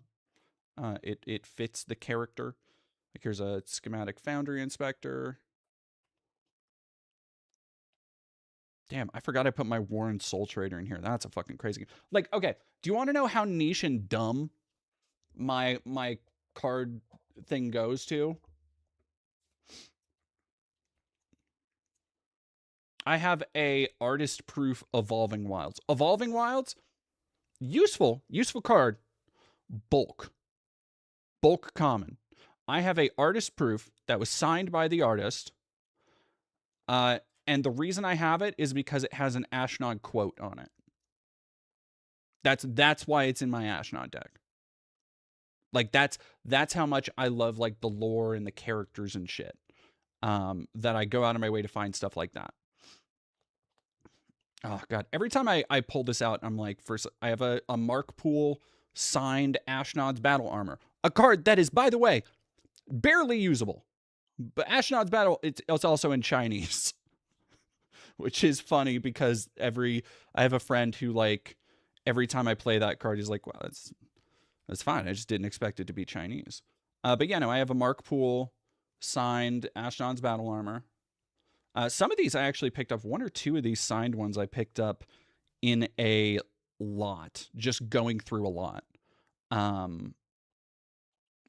it fits the character. Like here's a schematic Foundry Inspector. Damn, I forgot I put my Warren Soul Trader in here. That's a fucking crazy. Like, okay, do you want to know how niche and dumb my card thing goes to? I have a artist proof Evolving Wilds. Evolving Wilds, useful card. Bulk common. I have a artist proof that was signed by the artist. And the reason I have it is because it has an Ashnod quote on it. That's why it's in my Ashnod deck. Like that's how much I love like the lore and the characters and shit. That I go out of my way to find stuff like that. Oh god, every time I pull this out, I'm like, first I have a Mark Poole signed Ashnod's Battle Armor. A card that is, by the way, barely usable. But Ashnod's Battle, it's also in Chinese. Which is funny because I have a friend who like every time I play that card, he's like, well, that's fine. I just didn't expect it to be Chinese. But yeah, no, I have a Mark Poole signed Ashnod's Battle Armor. Some of these I actually picked up. 1 or 2 of these signed ones I picked up in a lot, just going through a lot.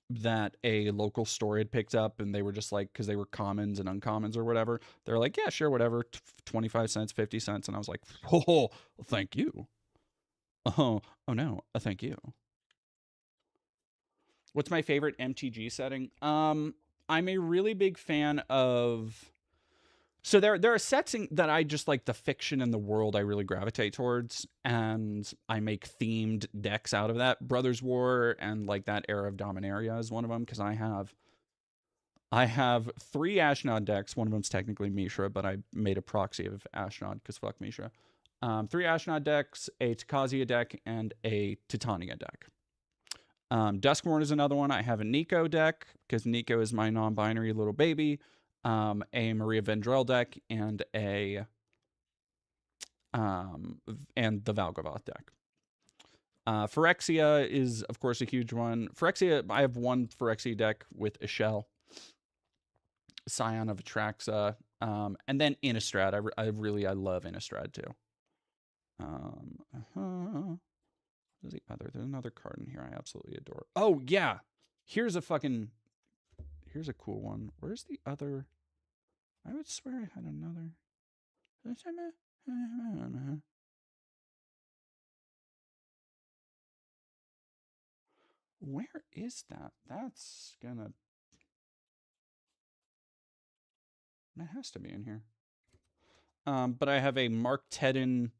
That a local store had picked up, and they were just like, because they were commons and uncommons or whatever, they're like, yeah, sure, whatever, 25 cents, 50 cents. And I was like, oh, thank you. Oh no, thank you. What's my favorite MTG setting? I'm a really big fan of... So there are sets that I just like, the fiction and the world I really gravitate towards, and I make themed decks out of that. Brothers War and like that era of Dominaria is one of them, because I have 3 Ashnod decks. One of them's technically Mishra, but I made a proxy of Ashnod because fuck Mishra. 3 Ashnod decks, a Takazia deck, and a Titania deck. Duskmourn is another one. I have a Nico deck because Nico is my non-binary little baby. A Maria Vendrell deck, and and the Valgavoth deck. Phyrexia is, of course, a huge one. Phyrexia, I have 1 Phyrexia deck with Ishel, Scion of Atraxa, and then Innistrad. I love Innistrad too. What's the other? There's another card in here I absolutely adore. Oh yeah, here's a cool one. Where's the other? I would swear I had another. Where is that? That's gonna... That has to be in here. But I have a Mark Tedden.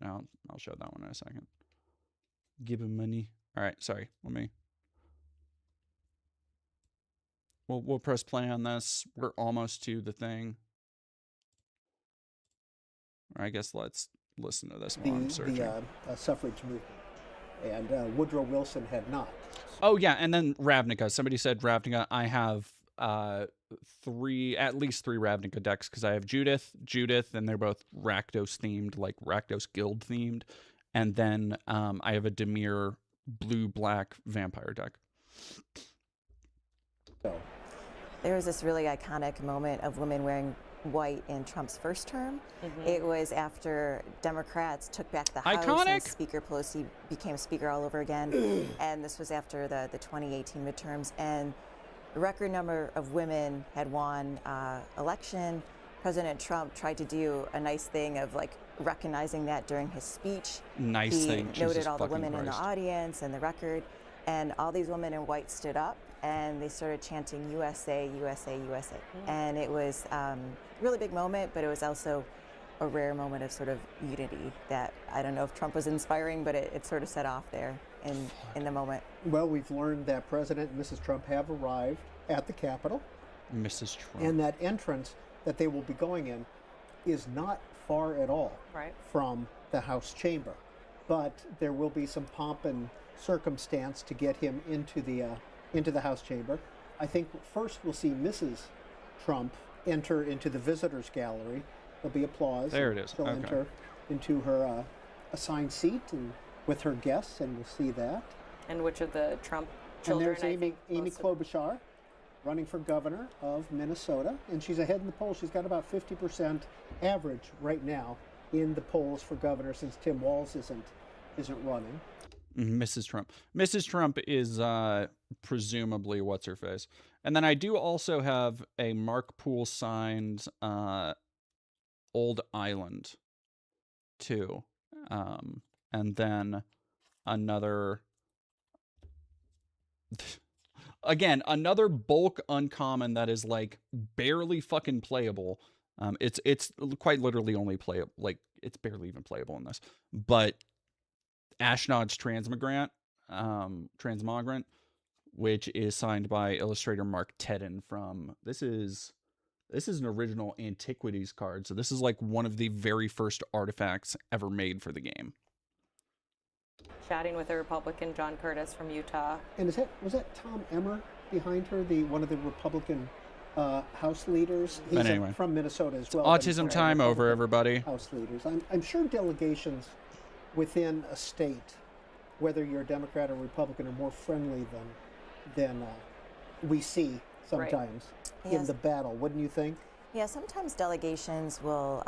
No, I'll show that one in a second. Give him money. All right, sorry. Let me... We'll press play on this. We're almost to the thing. I guess let's listen to this while I'm searching. The suffrage movement. And Woodrow Wilson had not. Oh, yeah, and then Ravnica. Somebody said Ravnica. I have at least 3 Ravnica decks, because I have Judith, and they're both Rakdos themed, like Rakdos Guild themed. And then I have a Dimir blue-black vampire deck. There was this really iconic moment of women wearing white in Trump's first term. It was after Democrats took back the House and Speaker Pelosi became Speaker all over again. And this was after the 2018 midterms. And a record number of women had won election. President Trump tried to do a nice thing of like recognizing that during his speech. He noted all the women in the audience and the record. And all these women in white stood up and they started chanting USA, USA, USA. And it was a really big moment, but it was also a rare moment of sort of unity that I don't know if Trump was inspiring, but it sort of set off there in the moment. Well, we've learned that President and Mrs. Trump have arrived at the Capitol. Mrs. Trump. And that entrance that they will be going in is not far at all from the House chamber. but there will be some pomp and circumstance to get him into the House chamber. I think first we'll see Mrs. Trump enter into the visitors gallery. There'll be applause. There it is. She'll Okay. enter into her assigned seat and with her guests, and we'll see that. And which of the Trump children? And there's Amy Klobuchar, running for governor of Minnesota, and she's ahead in the polls. She's got about 50% average right now in the polls for governor, since Tim Walz isn't running. Mrs. Trump. Mrs. Trump is presumably what's her face. And then I do also have a Mark Poole signed Old Island too. And then another again, another bulk uncommon that is like barely fucking playable. It's quite literally only playable, like it's barely even playable in this. But Ashnod's Transmogrant, which is signed by illustrator Mark Tedden from this is an original Antiquities card. So this is like one of the very first artifacts ever made for the game. Chatting with a Republican, John Curtis from Utah. And was that Tom Emmer behind her, one of the Republican House leaders? He's anyway, from Minnesota as well. Autism time over, everybody. House leaders. I'm sure delegations within a state, whether you're a Democrat or Republican, are more friendly than we see sometimes in the battle. Wouldn't you think? Yeah, sometimes delegations will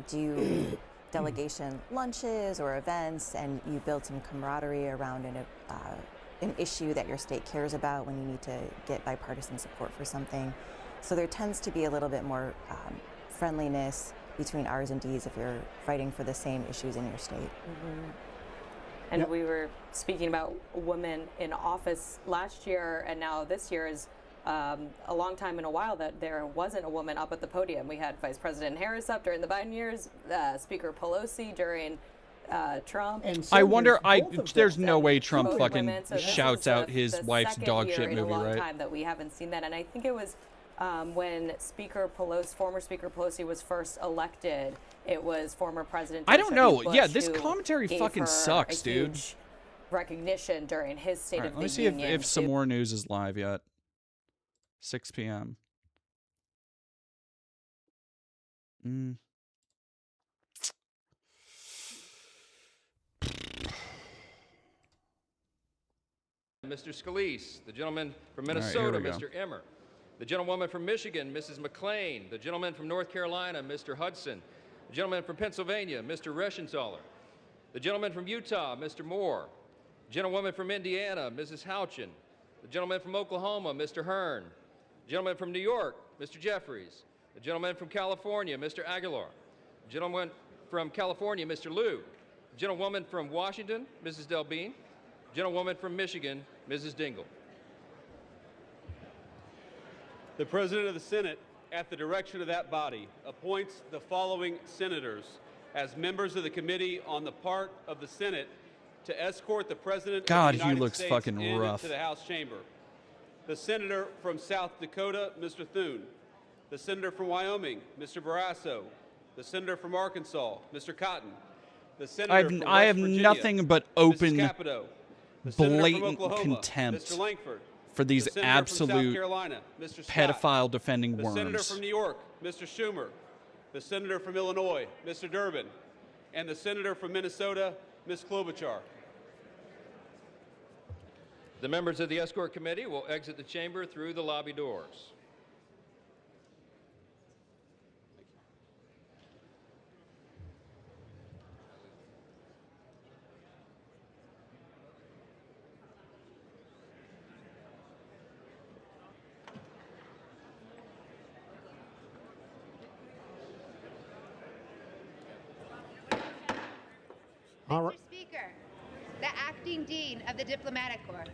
do delegation lunches or events, and you build some camaraderie around an issue that your state cares about when you need to get bipartisan support for something. So there tends to be a little bit more friendliness between R's and D's if you're fighting for the same issues in your state. Mm-hmm. And we were speaking about women in office last year, and now this year is a long time in a while that there wasn't a woman up at the podium. We had Vice President Harris up during the Biden years, Speaker Pelosi during Trump. And I wonder, there's no way Trump fucking shouts out his wife's dog shit movie, in a long right? time that we haven't seen that, and I think it was when former Speaker Pelosi was first elected. It was former President I don't know. Bush Yeah, this who commentary gave fucking her sucks, a dude. huge recognition during his State All right, of let the me see Union. if some more news is live yet. 6 p.m. Mr. Scalise, the gentleman from Minnesota, Mr. Emmer, the gentlewoman from Michigan, Mrs. McClain, the gentleman from North Carolina, Mr. Hudson, the gentleman from Pennsylvania, Mr. Reschenthaler, the gentleman from Utah, Mr. Moore, the gentlewoman from Indiana, Mrs. Houchin, the gentleman from Oklahoma, Mr. Hearn, the gentleman from New York, Mr. Jeffries, the gentleman from California, Mr. Aguilar, the gentleman from California, Mr. Liu, the gentlewoman from Washington, Mrs. Delbene, gentlewoman from Michigan, Mrs. Dingell. The President of the Senate, at the direction of that body, appoints the following senators as members of the Committee on the part of the Senate to escort the President God, of the he United looks States fucking rough. into the House chamber. The Senator from South Dakota, Mr. Thune. The Senator from Wyoming, Mr. Barrasso. The Senator from Arkansas, Mr. Cotton. The Senator from I have West Virginia, nothing but open, Mrs. Capito. The Senator from blatant Oklahoma, contempt Mr. Langford. for these The Senator from South absolute Carolina, Mr. Scott. pedophile defending The Senator worms. from New York, Mr. Schumer. The Senator from Illinois, Mr. Durbin. And the Senator from Minnesota, Ms. Klobuchar. The members of the Escort Committee will exit the chamber through the lobby doors. Mr. Speaker, the Acting Dean of the Diplomatic Corps.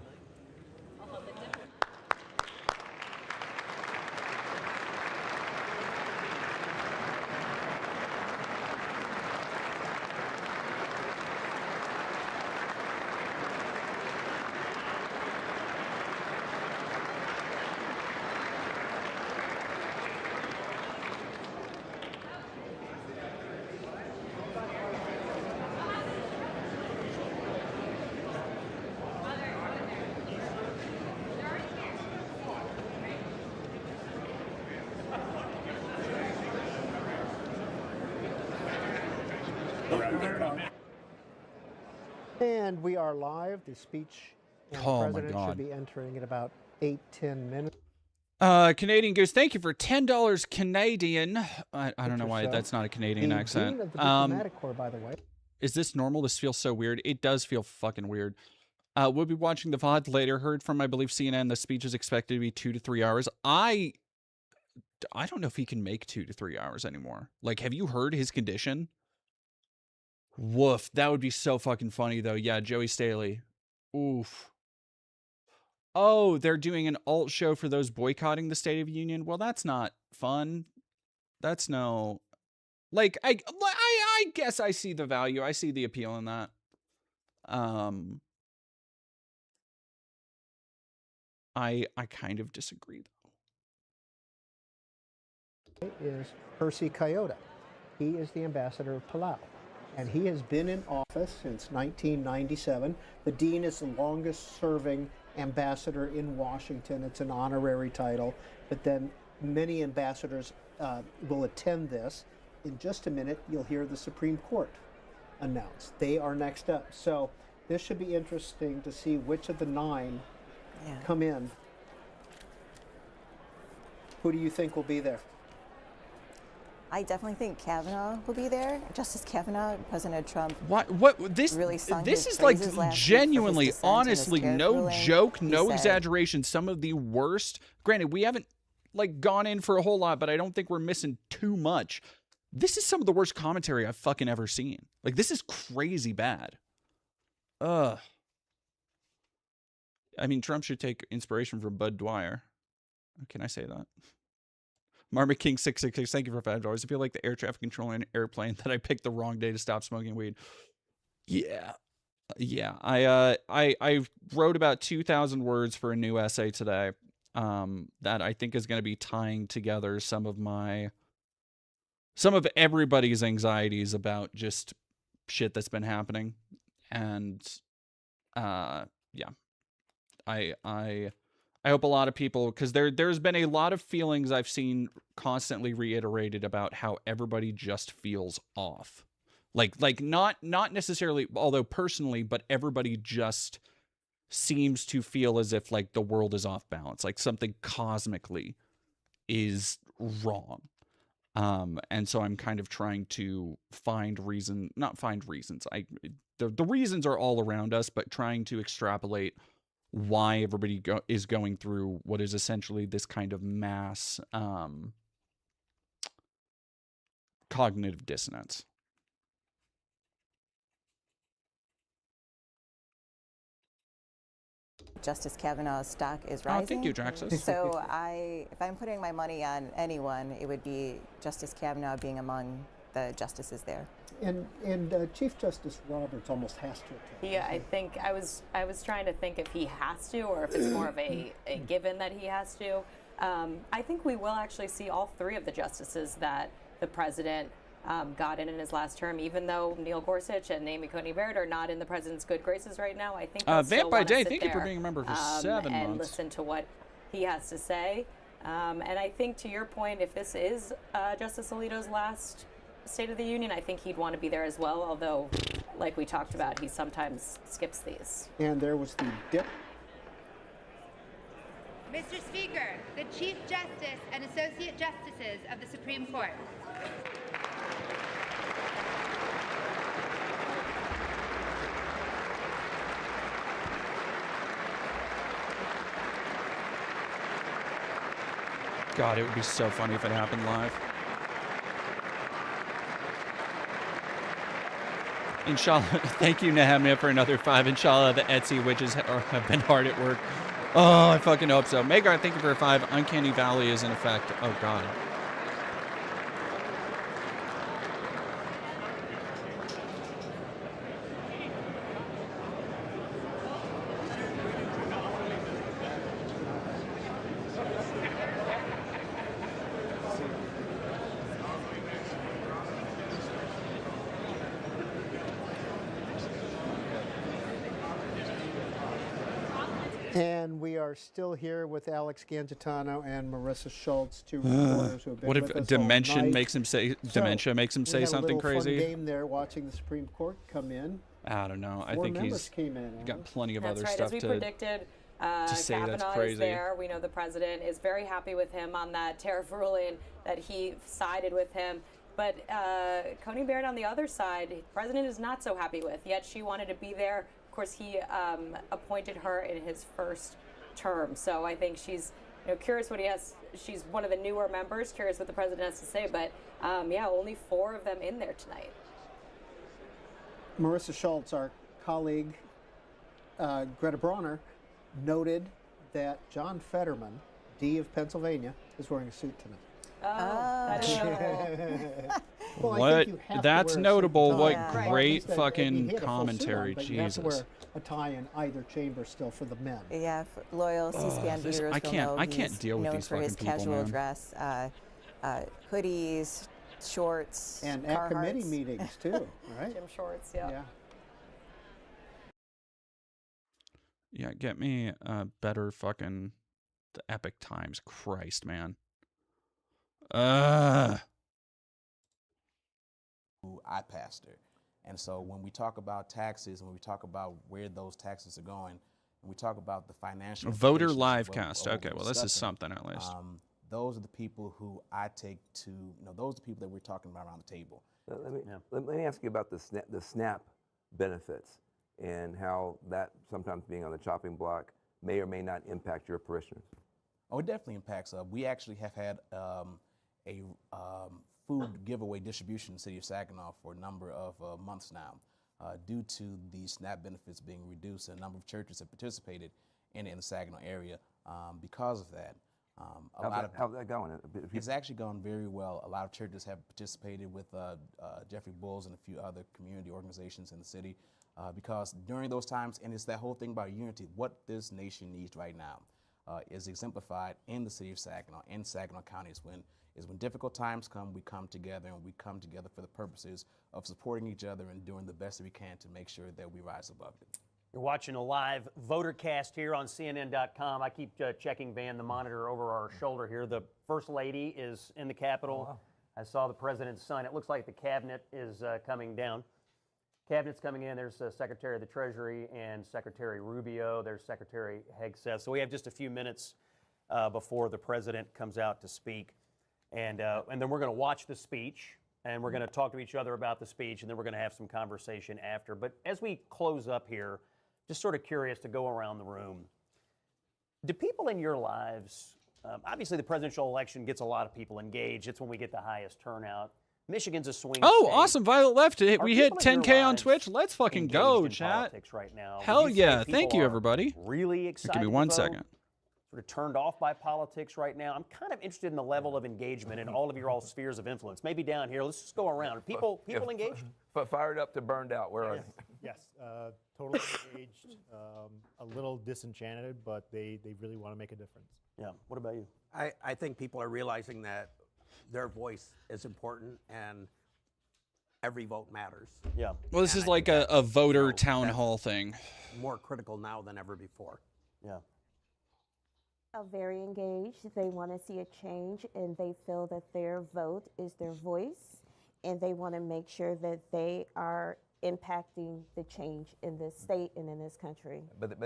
And we are live. The speech and Oh, the my president God. should be entering in about 8-10 minutes. Canadian Goose, thank you for $10 Canadian. I don't know why that's not a Canadian the accent. Dean of the Diplomatic Corps, by the way. Is this normal? This feels so weird. It does feel fucking weird. We'll be watching the VOD later. Heard from, I believe, CNN, the speech is expected to be 2 to 3 hours. I don't know if he can make 2 to 3 hours anymore. Like, have you heard his condition? Woof. That would be so fucking funny, though. Yeah, Joey Staley. Oof. Oh, they're doing an alt show for those boycotting the State of the Union? Well, that's not fun. That's no... Like, I guess I see the value. I see the appeal in that. I kind of disagree, though. Is Percy Kayota. He is the ambassador of Palau, and he has been in office since 1997. The dean is the longest-serving ambassador in Washington. It's an honorary title, but then many ambassadors will attend this. In just a minute, you'll hear the Supreme Court announced. They are next up. So this should be interesting to see which of the 9 come in. Who do you think will be there? I definitely think Kavanaugh will be there. Justice Kavanaugh, President Trump. What this really sung this his is like praises last week for his genuinely, dissent and his honestly, tariff no ruling. joke, He no said- exaggeration. Some of the worst. Granted, we haven't like gone in for a whole lot, but I don't think we're missing too much. This is some of the worst commentary I've fucking ever seen. Like, this is crazy bad. Ugh. I mean, Trump should take inspiration from Bud Dwyer. Can I say that? Marmot King 666, thank you for $5. I feel like the air traffic controller in an airplane that I picked the wrong day to stop smoking weed. Yeah. Yeah. I wrote about 2,000 words for a new essay today that I think is going to be tying together some of everybody's anxieties about just shit that's been happening. And yeah. I hope a lot of people, because there's been a lot of feelings I've seen constantly reiterated about how everybody just feels off. Like not necessarily, although personally, but everybody just seems to feel as if like the world is off balance, like something cosmically is wrong. And so I'm kind of trying to not find reasons. The reasons are all around us, but trying to extrapolate why everybody is going through what is essentially this kind of mass cognitive dissonance. Justice Kavanaugh's stock is rising. Thank you, Draxus. So if I'm putting my money on anyone, it would be Justice Kavanaugh being among the justices there. And Chief Justice Roberts almost has to attend. Yeah, I think I was trying to think if he has to or if it's more of a given that he has to. I think we will actually see all 3 of the justices that the president got in his last term, even though Neil Gorsuch and Amy Coney Barrett are not in the president's good graces right now. I think Vamp by Day, thank you for being a member for 7 months. And listen to what he has to say. And I think to your point, if this is Justice Alito's last State of the Union, I think he'd want to be there as well, although, like we talked about, he sometimes skips these. And there was the dip. Mr. Speaker, the Chief Justice and Associate Justices of the Supreme Court. God, it would be so funny if it happened live. Inshallah, thank you, Nehemiah, for another 5. Inshallah, the Etsy witches have been hard at work. Oh, I fucking hope so. Megar, thank you for a 5. Uncanny Valley is in effect. Oh, God. And we are still here with Alex Gangitano and Marissa Schultz, two reporters who have been What with if us dementia all night. makes him say dementia makes him say something We had a little crazy? fun game there watching the Supreme Court come in. I don't know. I 4 think members he's came in, got plenty of That's other right. stuff As we to predicted, say that's Kavanaugh crazy. is there. We know the president is very happy with him on that tariff ruling, that he sided with him. But Coney Barrett on the other side, the president is not so happy with, yet she wanted to be there. Of course, he appointed her in his first term. So I think she's curious what he has. She's one of the newer members, curious what the president has to say. But yeah, only 4 of them in there tonight. Marissa Schultz, our colleague, Greta Bronner, noted that John Fetterman, D of Pennsylvania, is wearing a suit tonight. That is notable. Well, I What? think you have That's to wear a notable. suit and What tie. Well, at great least fucking he had a full suit on, commentary. but you have to wear Jesus. a tie in either chamber still for the men. Yeah, loyal C-SPAN this- viewers I will can't- know I can't he's deal with known these for his fucking people, casual man. dress, hoodies, shorts, And at committee Carhartts. meetings too, right? Gym shorts, yeah. Yeah, get me better fucking the Epic Times. Christ, man. I pastor. And so when we talk about taxes and when we talk about where those taxes are going, and we talk about the financial Voter implications of live what- cast. of what Okay, we're well, this is discussing, something at least. Those are the people who I take to, those are the people that we're talking about around the table. Let me ask you about the SNAP benefits and how that sometimes being on the chopping block may or may not impact your parishioners. Oh, it definitely impacts. We actually have had a food giveaway distribution in the city of Saginaw for a number of months now. Due to the SNAP benefits being reduced, a number of churches have participated in the Saginaw area because of that. How's that going? It's actually gone very well. A lot of churches have participated with Jeffrey Bulls and a few other community organizations in the city because during those times, and it's that whole thing about unity, what this nation needs right now is exemplified in the city of Saginaw, in Saginaw County, is when difficult times come, we come together, and we come together for the purposes of supporting each other and doing the best that we can to make sure that we rise above it. You're watching a live VoterCast here on CNN.com. I keep checking Van, the monitor over our shoulder here. The First Lady is in the Capitol. Oh, wow. I saw the President's son. It looks like the Cabinet is coming down. Cabinet's coming in. There's Secretary of the Treasury and Secretary Rubio. There's Secretary Hegseth. So we have just a few minutes before the President comes out to speak. And then we're going to watch the speech, and we're going to talk to each other about the speech, and then we're going to have some conversation after. But as we close up here, just sort of curious to go around the room. Do people in your lives, obviously the presidential election gets a lot of people engaged. It's when we get the highest turnout. Michigan's a swing Oh, state. awesome. Violet left. We Are hit people in your 10K on lives Twitch. Let's fucking engaged go, in chat. politics right now? Would Hell you say yeah. people Thank you, are everybody. Really excited Give me to one vote? second. Sort of turned off by politics right now. I'm kind of interested in the level of engagement in all of your all spheres of influence. Maybe down here. Let's just go around. Are people engaged? Fired up to burned out. Where are they? Yes, totally engaged, a little disenchanted, but they really want to make a difference. Yeah. What about you? I think people are realizing that their voice is important and every vote matters. Yeah. Well, this is like a voter town hall thing. More critical now than ever before. Yeah. Are very engaged. They want to see a change, and they feel that their vote is their voice, and they want to make sure that they are impacting the change in this state and in this country. But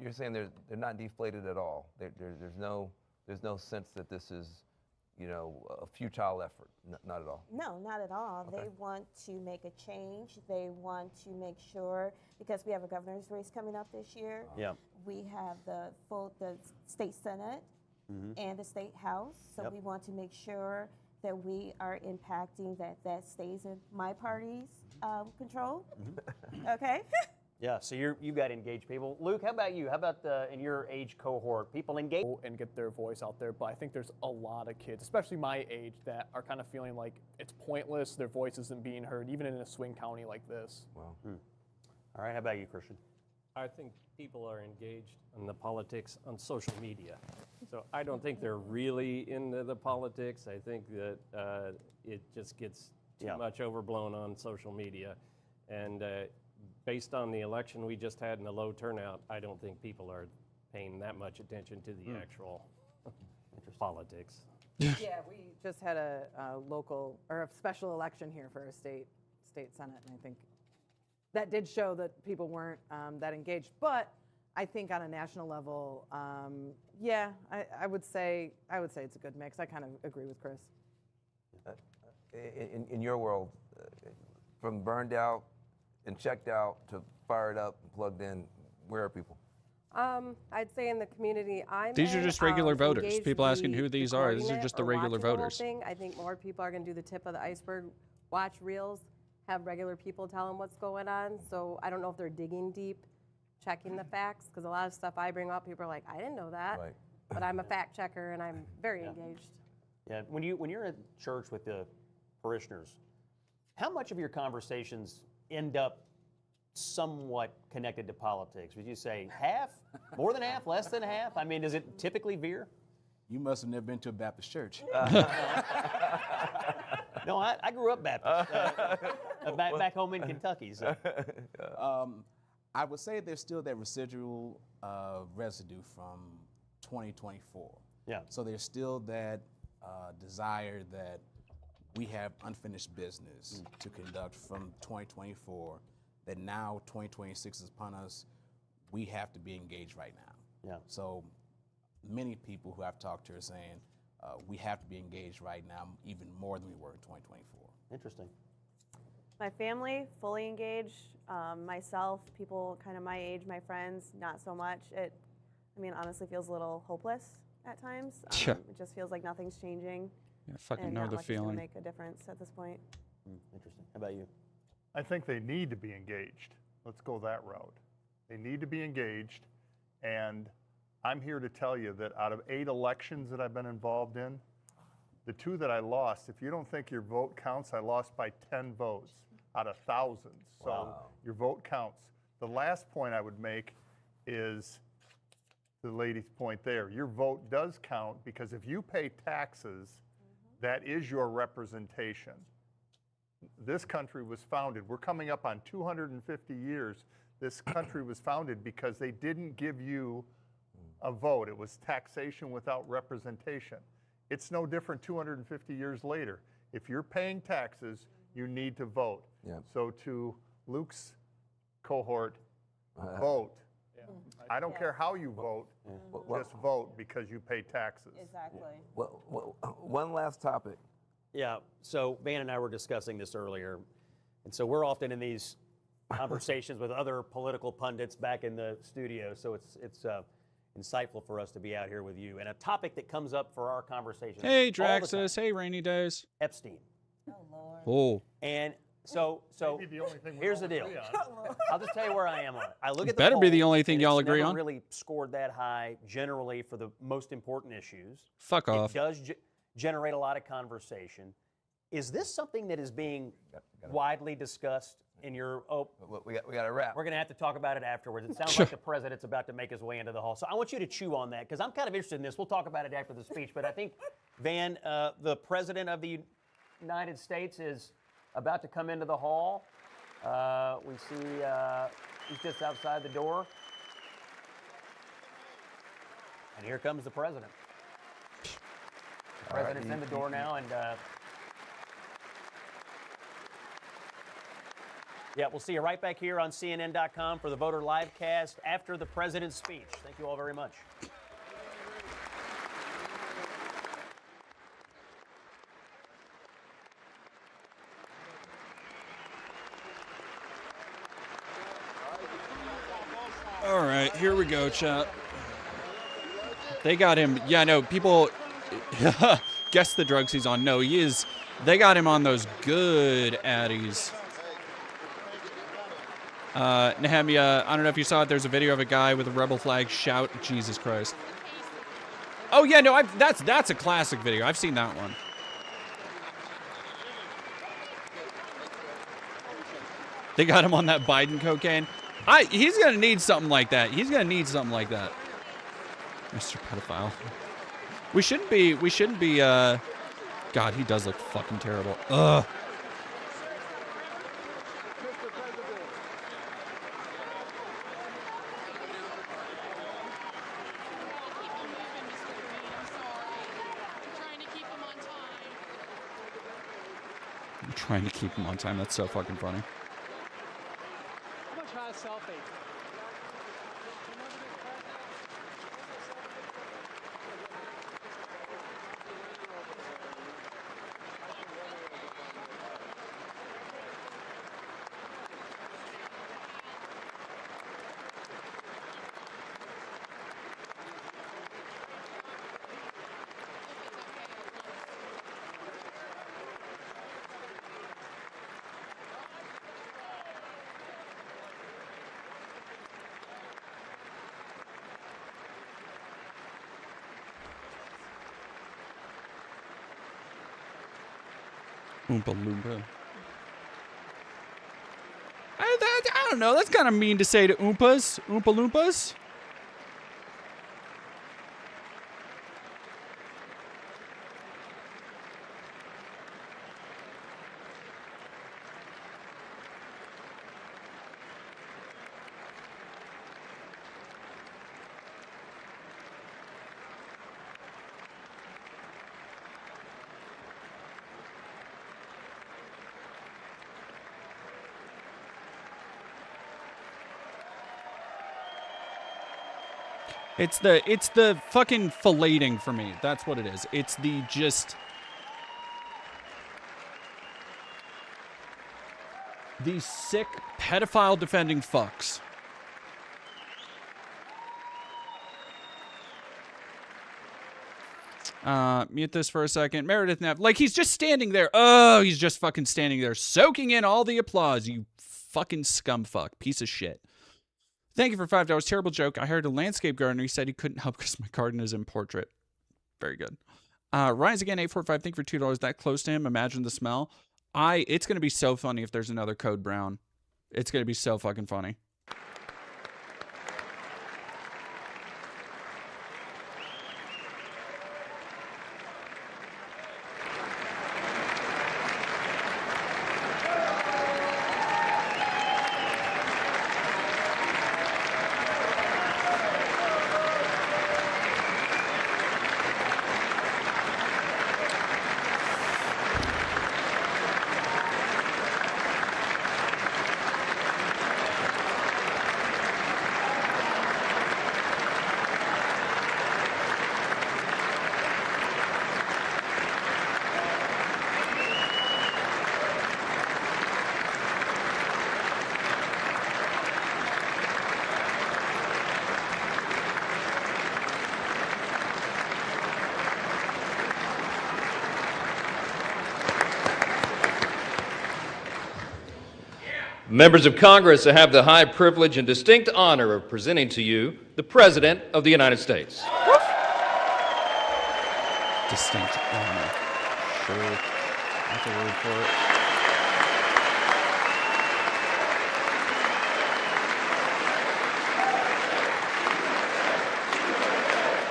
you're saying they're not deflated at all. There's no sense that this is, a futile effort. Not at all. No, not at all. Okay. They want to make a change. They want to make sure, because we have a governor's race coming up this year. Yeah. We have the state senate and the state house. So Yep. we want to make sure that we are impacting that stays in my party's control. Okay. Yeah, so you've got engaged people. Luke, how about you? How about in your age cohort, people engaged? And get their voice out there, but I think there's a lot of kids, especially my age, that are kind of feeling like it's pointless, their voice isn't being heard, even in a swing county like this. Wow. All right, how about you, Christian? I think people are engaged in the politics on social media. So I don't think they're really into the politics. I think that it just gets too much overblown on social media. And based on the election we just had and the low turnout, I don't think people are paying that much attention to the actual politics. Yeah, we just had a local or a special election here for a state senate, and I think that did show that people weren't that engaged. But I think on a national level, yeah, I would say it's a good mix. I kind of agree with Chris. In your world, from burned out and checked out to fired up and plugged in, where are people? I'd say in the community I'm These are in, just regular voters. engaged People asking who the these are. These are coordinate just the or regular watching the whole voters. thing. I think more people are going to do the tip of the iceberg, watch reels, have regular people tell them what's going on. So I don't know if they're digging deep, checking the facts, because a lot of stuff I bring up, people are like, I didn't know that. Right. But I'm a fact checker and I'm very engaged. Yeah, when you're at church with the parishioners, how much of your conversations end up somewhat connected to politics? Would you say half, more than half, less than half? I mean, does it typically veer? You must have never been to a Baptist church. No, I grew up Baptist, back home in Kentucky. So. I would say there's still that residual residue from 2024. Yeah. So there's still that desire that we have unfinished business to conduct from 2024, that now 2026 is upon us. We have to be engaged right now. Yeah. So many people who I've talked to are saying we have to be engaged right now even more than we were in 2024. Interesting. My family, fully engaged. Myself, people kind of my age, my friends, not so much. Honestly feels a little hopeless at times. It just feels like nothing's changing. Yeah, I fucking and know not the much is gonna feeling. make a difference at this point. Interesting. How about you? I think they need to be engaged. Let's go that route. They need to be engaged, and I'm here to tell you that out of 8 elections that I've been involved in, the 2 that I lost, if you don't think your vote counts, I lost by 10 votes out of thousands. So Wow. your vote counts. The last point I would make is the lady's point there. Your vote does count because if you pay taxes, that is your representation. This country was founded, we're coming up on 250 years. This country was founded because they didn't give you a vote. It was taxation without representation. It's no different 250 years later. If you're paying taxes, you need to vote. Yep. So to Luke's cohort, vote. I don't care how you vote, just vote because you pay taxes. Exactly. Well, one last topic. Yeah, so Van and I were discussing this earlier, and so we're often in these conversations with other political pundits back in the studio, so it's insightful for us to be out here with you. And a topic that comes up for our conversation. Hey, all the Draxus. time, Hey, Rainy Days. Epstein. Oh. And so Maybe the only thing we here's all the deal. agree on. I'll just tell you where I am on it. I look It at the better be the polls, only thing and y'all it's agree never on. really scored that high generally for the most important issues. Fuck off. It does generate a lot of conversation. Is this something that is being widely discussed in your? Oh, we got to wrap. We're going to have to talk about it afterwards. It sounds like the president's about to make his way into the hall. So I want you to chew on that because I'm kind of interested in this. We'll talk about it after the speech. But I think, Van, the president of the United States is about to come into the hall. We see he's just outside the door. And here comes the president. The president's in the door now, and yeah, we'll see you right back here on CNN.com for the Voter Livecast after the president's speech. Thank you all very much. All right, here we go, chat. They got him. Yeah, no, people guess the drugs he's on. No, he is. They got him on those good addies. Nehemiah, I don't know if you saw it. There's a video of a guy with a rebel flag shout, Jesus Christ. Oh, yeah, no, that's a classic video. I've seen that one. They got him on that Biden cocaine. He's going to need something like that. He's going to need something like that. Mr. Pedophile. We shouldn't be, God, he does look fucking terrible. Ugh. trying to keep him on time. That's so fucking funny. How much hot selfie? Oompa Loompa. I don't know. That's kind of mean to say to Oompas. Oompa Loompas. It's the fucking filleting for me. That's what it is. It's the just these sick pedophile defending fucks. Mute this for a second. Meredith Knapp, like he's just standing there. Oh, he's just fucking standing there, soaking in all the applause. You fucking scumfuck, piece of shit. Thank you for $5. Terrible joke. I hired a landscape gardener. He said he couldn't help because my garden is in portrait. Very good. Rise again 845. Thank you for $2. That close to him. Imagine the smell. It's gonna be so funny if there's another Code Brown. It's gonna be so fucking funny. Members of Congress, I have the high privilege and distinct honor of presenting to you the President of the United States. Distinct honor. Sure. That's a word for it.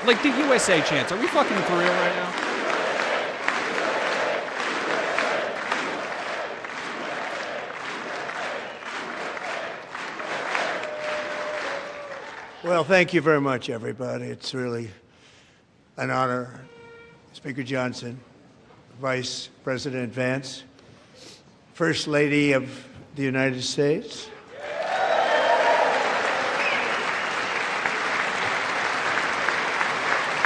Like the USA chants. Are we fucking for real right now? Well, thank you very much, everybody. It's really an honor. Speaker Johnson, Vice President Vance, First Lady of the United States.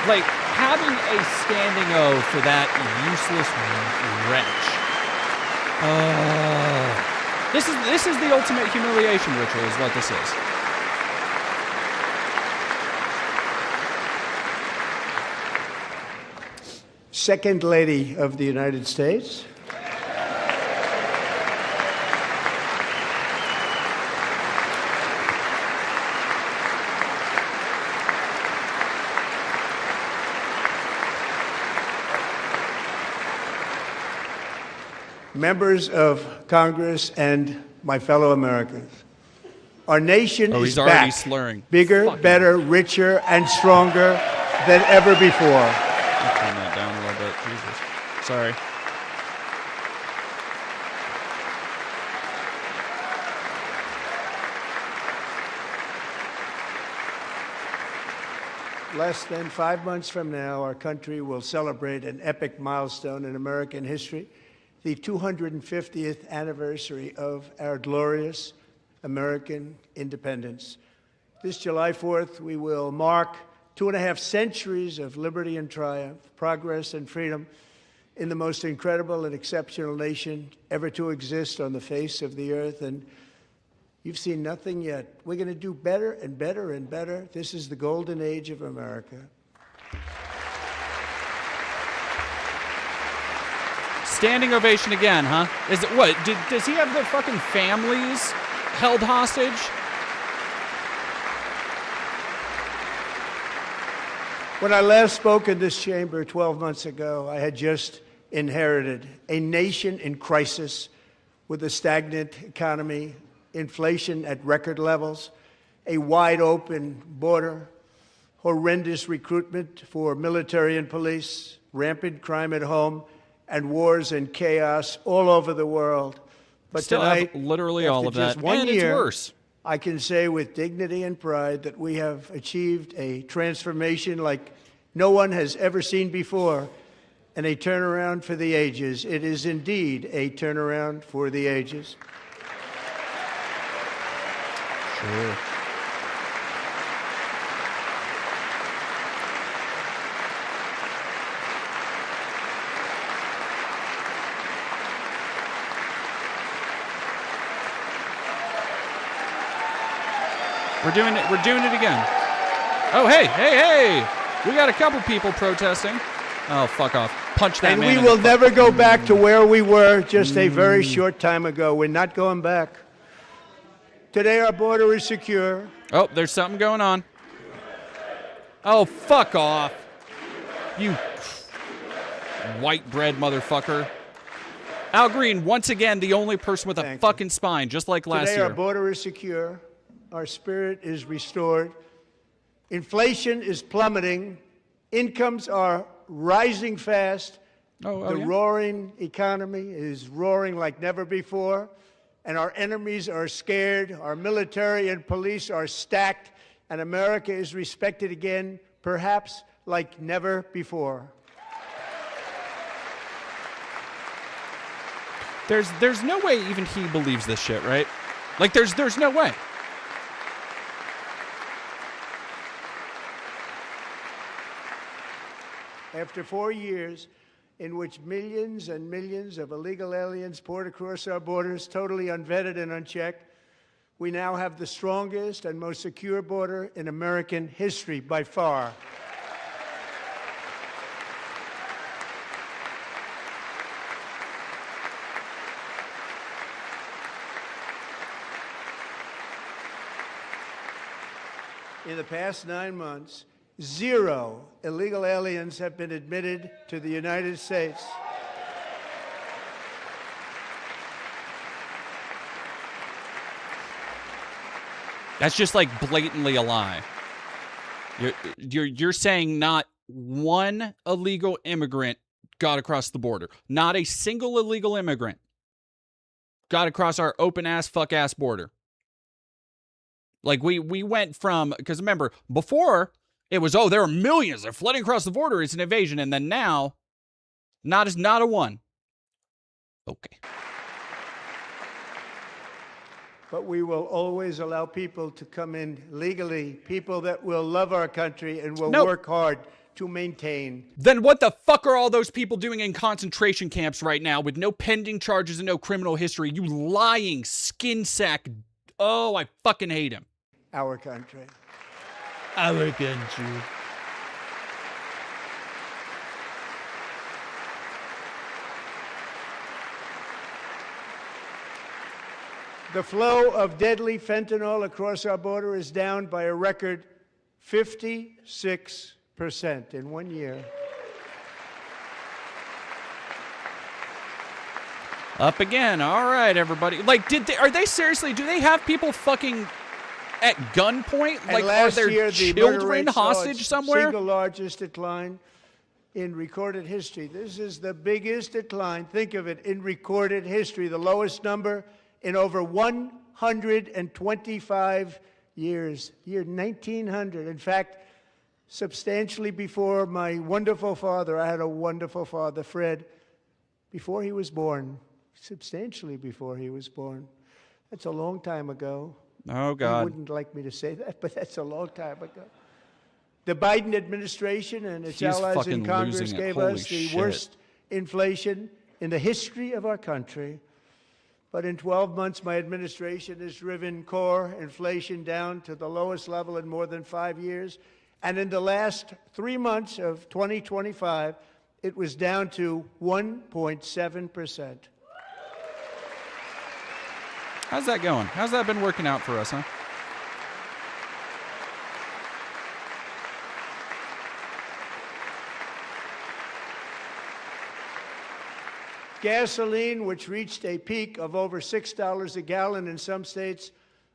Like, having a standing O for that useless wretch. This is the ultimate humiliation ritual is what this is. Second Lady of the United States. Members of Congress and my fellow Americans. Our nation is back, slurring. bigger, better, richer, and stronger than ever before. Turn that down a little bit. Jesus. Sorry. Less than 5 months from now, our country will celebrate an epic milestone in American history the 250th anniversary of our glorious American independence. This July 4th, we will mark 2.5 centuries of liberty and triumph, progress and freedom in the most incredible and exceptional nation ever to exist on the face of the earth. And you've seen nothing yet. We're going to do better and better and better. This is the golden age of America. Standing ovation again, huh? Is it what? Does he have the fucking families held hostage? When I last spoke in this chamber 12 months ago, I had just inherited a nation in crisis with a stagnant economy, inflation at record levels, a wide open border, horrendous recruitment for military and police, rampant crime at home, and wars and chaos all over the world. But Still tonight, have literally all of just that, 1 and year, it's worse. I can say with dignity and pride that we have achieved a transformation like no one has ever seen before, and a turnaround for the ages. It is indeed a turnaround for the ages. Sure. We're doing it again. Oh, hey. We got a couple people protesting. Oh, fuck off. Punch that and man. And we will never go back to where we were just a very short time ago. We're not going back. Today our border is secure. Oh, there's something going on. Oh, fuck off. You white bread motherfucker. Al Green, once again, the only person with a fucking spine, just like last year. Today our border is secure. Our spirit is restored. Inflation is plummeting. Incomes are rising fast. The roaring economy is roaring like never before. And our enemies are scared. Our military and police are stacked. And America is respected again, perhaps like never before. There's no way even he believes this shit, right? Like, there's no way. After 4 years in which millions and millions of illegal aliens poured across our borders, totally unvetted and unchecked, we now have the strongest and most secure border in American history by far. In the past 9 months, 0 illegal aliens have been admitted to the United States. That's just like blatantly a lie. You're saying not one illegal immigrant got across the border. Not a single illegal immigrant got across our open-ass, fuck-ass border. Like, we went from, because remember, before, it was, there are millions. They're flooding across the border. It's an invasion. And then now, not a one. Okay. But we will always allow people to come in legally, people that will love our country and will work hard to maintain. Then what the fuck are all those people doing in concentration camps right now with no pending charges and no criminal history? You lying skin sack. Oh, I fucking hate him. Our country. Our country. The flow of deadly fentanyl across our border is down by a record 56% in 1 year. Up again. All right, everybody. Like, are they seriously, do they have people fucking at gunpoint? And like, last are there year, the murder children rate saw hostage its somewhere? Single largest decline in recorded history. This is the biggest decline, think of it, in recorded history, the lowest number in over 125 years, year 1900. In fact, substantially before my wonderful father, I had a wonderful father, Fred, before he was born, substantially before he was born. That's a long time ago. Oh, You God. wouldn't like me to say that, but that's a long time ago. The Biden administration and its He's allies fucking in Congress losing it. gave Holy us the shit. worst inflation in the history of our country. But in 12 months, my administration has driven core inflation down to the lowest level in more than 5 years. And in the last 3 months of 2025, it was down to 1.7%. How's that going? How's that been working out for us, huh? Gasoline, which reached a peak of over $6 a gallon in some states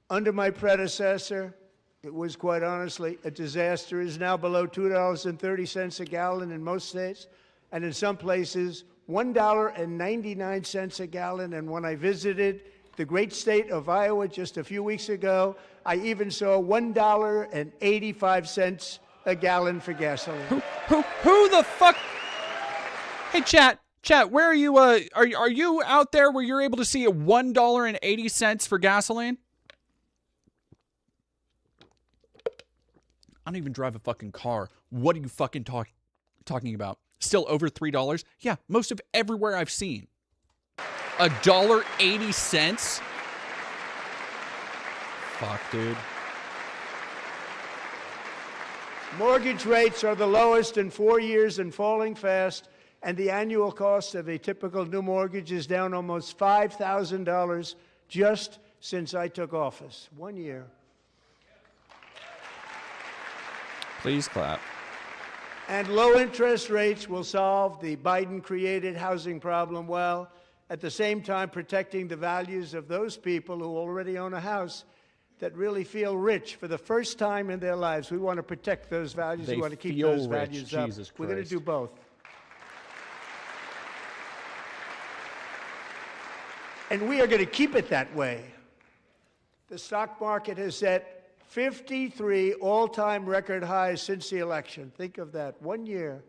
under my predecessor, it was quite honestly a disaster, is now below $2.30 a gallon in most states, and in some places, $1.99 a gallon. And when I visited the great state of Iowa just a few weeks ago, I even saw $1.85 a gallon for gasoline. Who the fuck? Hey, chat, where are you? Are you out there where you're able to see a $1.80 for gasoline? I don't even drive a fucking car. What are you fucking talking about? Still over $3? Yeah, most of everywhere I've seen. $1.80? Fuck, dude. Mortgage rates are the lowest in 4 years and falling fast, and the annual cost of a typical new mortgage is down almost $5,000 just since I took office. 1 year. Please clap. And low interest rates will solve the Biden-created housing problem well, at the same time protecting the values of those people who already own a house that really feel rich for the first time in their lives. We want to protect those values. They We want to keep feel those rich. values up. Jesus We're going to Christ. do both. And we are going to keep it that way. The stock market has set 53 all-time record highs since the election. Think of that, 1 year.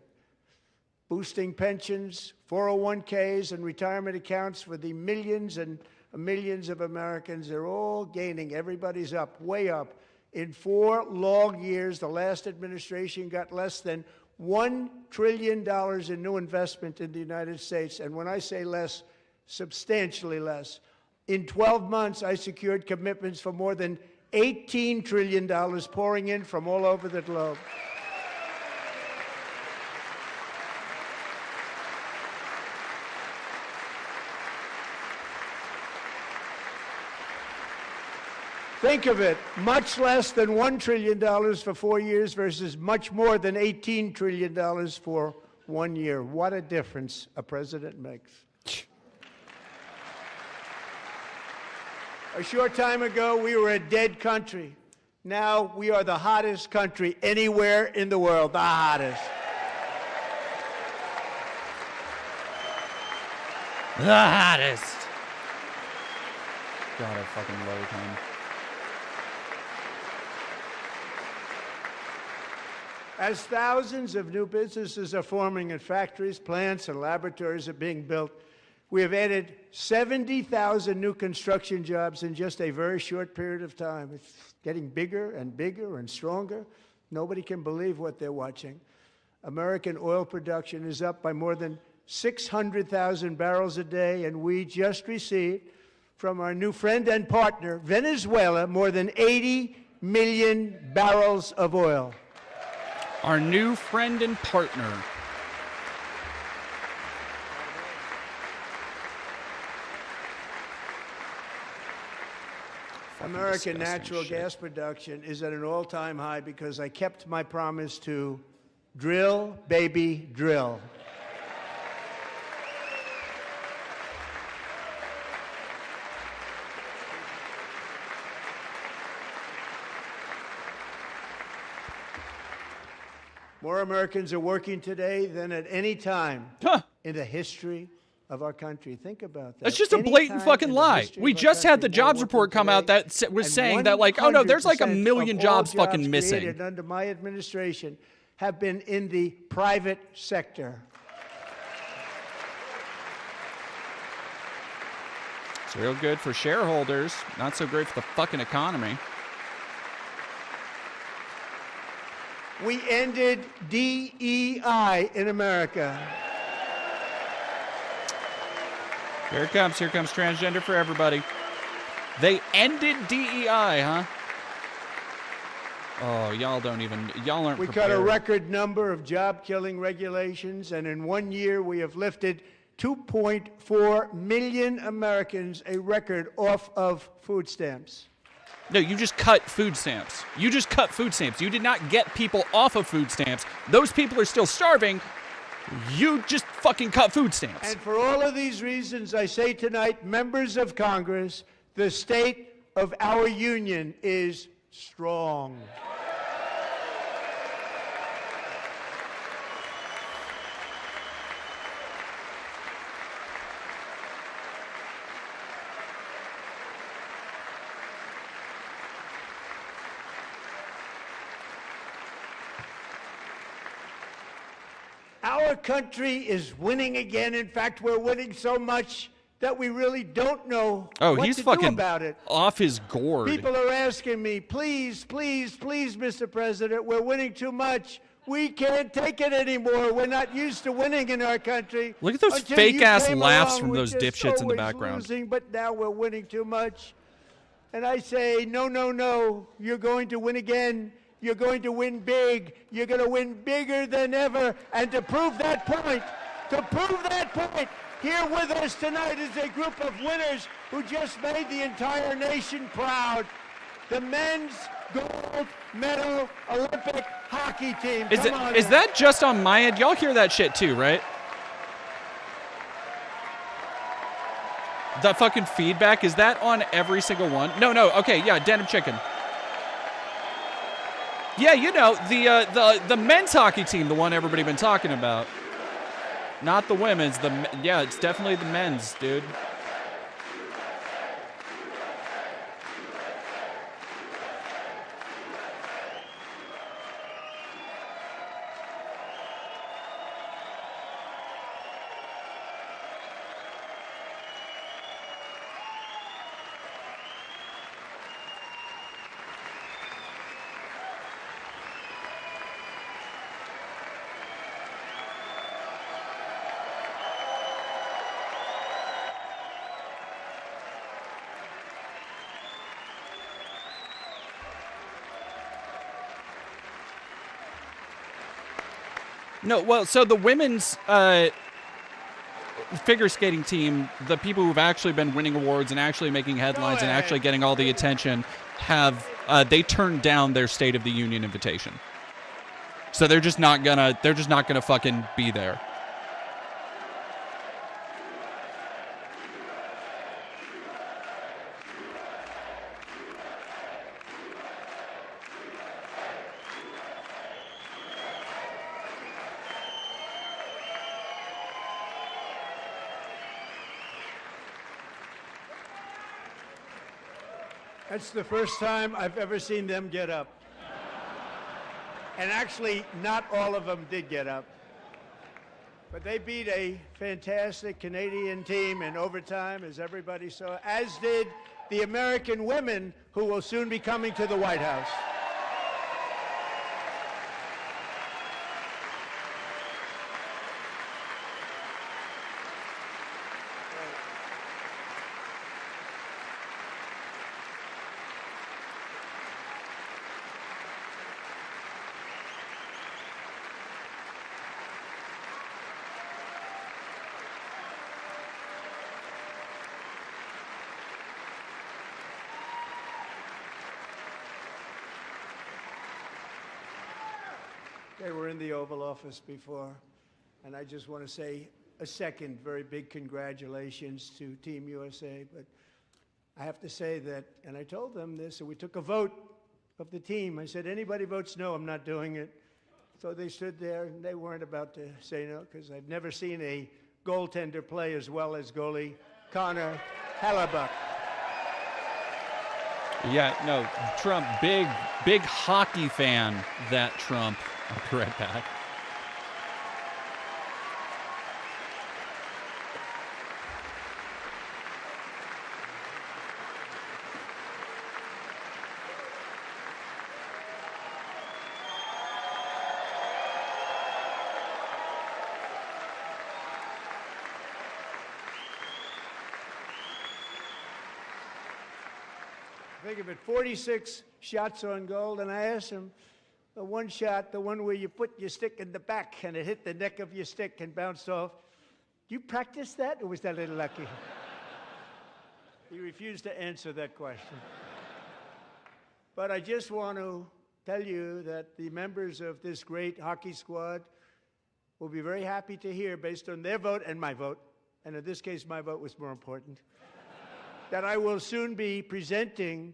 Boosting pensions, 401ks, and retirement accounts for the millions and millions of Americans. They're all gaining. Everybody's up, way up. In 4 long years, the last administration got less than $1 trillion in new investment in the United States. And when I say less, substantially less. In 12 months, I secured commitments for more than $18 trillion pouring in from all over the globe. Think of it, much less than $1 trillion for 4 years versus much more than $18 trillion for 1 year. What a difference a president makes. A short time ago, we were a dead country. Now we are the hottest country anywhere in the world, the hottest. The hottest. God, I fucking love him. As thousands of new businesses are forming in factories, plants, and laboratories are being built, we have added 70,000 new construction jobs in just a very short period of time. It's getting bigger and bigger and stronger. Nobody can believe what they're watching. American oil production is up by more than 600,000 barrels a day, and we just received from our new friend and partner, Venezuela, more than 80 million barrels of oil. Our new friend and partner. American natural gas production is at an all-time high because I kept my promise to drill, baby, drill. More Americans are working today than at any time in the history of our country. Think about that. That's just a blatant fucking lie. We just had the jobs report come out that was saying that, like, oh no, there's like 1 million jobs fucking missing. Created under my administration have been in the private sector. It's real good for shareholders. Not so great for the fucking economy. We ended DEI in America. Here it comes. Here comes transgender for everybody. They ended DEI, huh? Oh, y'all aren't We prepared. cut a record number of job-killing regulations, and in 1 year we have lifted 2.4 million Americans, a record, off of food stamps. No, you just cut food stamps. You just cut food stamps. You did not get people off of food stamps. Those people are still starving. You just fucking cut food stamps. And for all of these reasons, I say tonight, members of Congress, the state of our union is strong. Our country is winning again. In fact, we're winning so much that we really don't know what he's to fucking do about it. off his gourd. People are asking me, please, please, please, Mr. President, we're winning too much. We can't take it anymore. We're not used to winning in our country. Look at those Until fake-ass you came laughs along, from we're those just dipshits in the always background. Losing, but now we're winning too much. And I say, no, no, no. You're going to win again. You're going to win big. You're going to win bigger than ever. And to prove that point, here with us tonight is a group of winners who just made the entire nation proud. The men's gold medal Olympic hockey team. Is that just on my end? Y'all hear that shit too, right? That fucking feedback, is that on every single one? No, okay, yeah, denim chicken. Yeah, you know, the men's hockey team, the one everybody been talking about. Not the women's, yeah, it's definitely the men's, dude. No, well, so the women's figure skating team, the people who've actually been winning awards and actually making headlines and actually getting all the attention, have they turned down their State of the Union invitation. So they're just not gonna fucking be there. That's the first time I've ever seen them get up. And actually, not all of them did get up. But they beat a fantastic Canadian team in overtime, as everybody saw, as did the American women who will soon be coming to the White House. They were in the Oval Office before, and I just want to say a second very big congratulations to Team USA. But I have to say that, and I told them this, and we took a vote of the team. I said, anybody votes no, I'm not doing it. So they stood there, and they weren't about to say no, because I've never seen a goaltender play as well as goalie Connor Hellebuck. Yeah, no, Trump, big hockey fan, that Trump. I'll be right back. Think of it, 46 shots on goal, and I asked him, the one shot, the one where you put your stick in the back and it hit the neck of your stick and bounced off, do you practice that, or was that a little lucky? He refused to answer that question. But I just want to tell you that the members of this great hockey squad will be very happy to hear, based on their vote and my vote, and in this case my vote was more important, that I will soon be presenting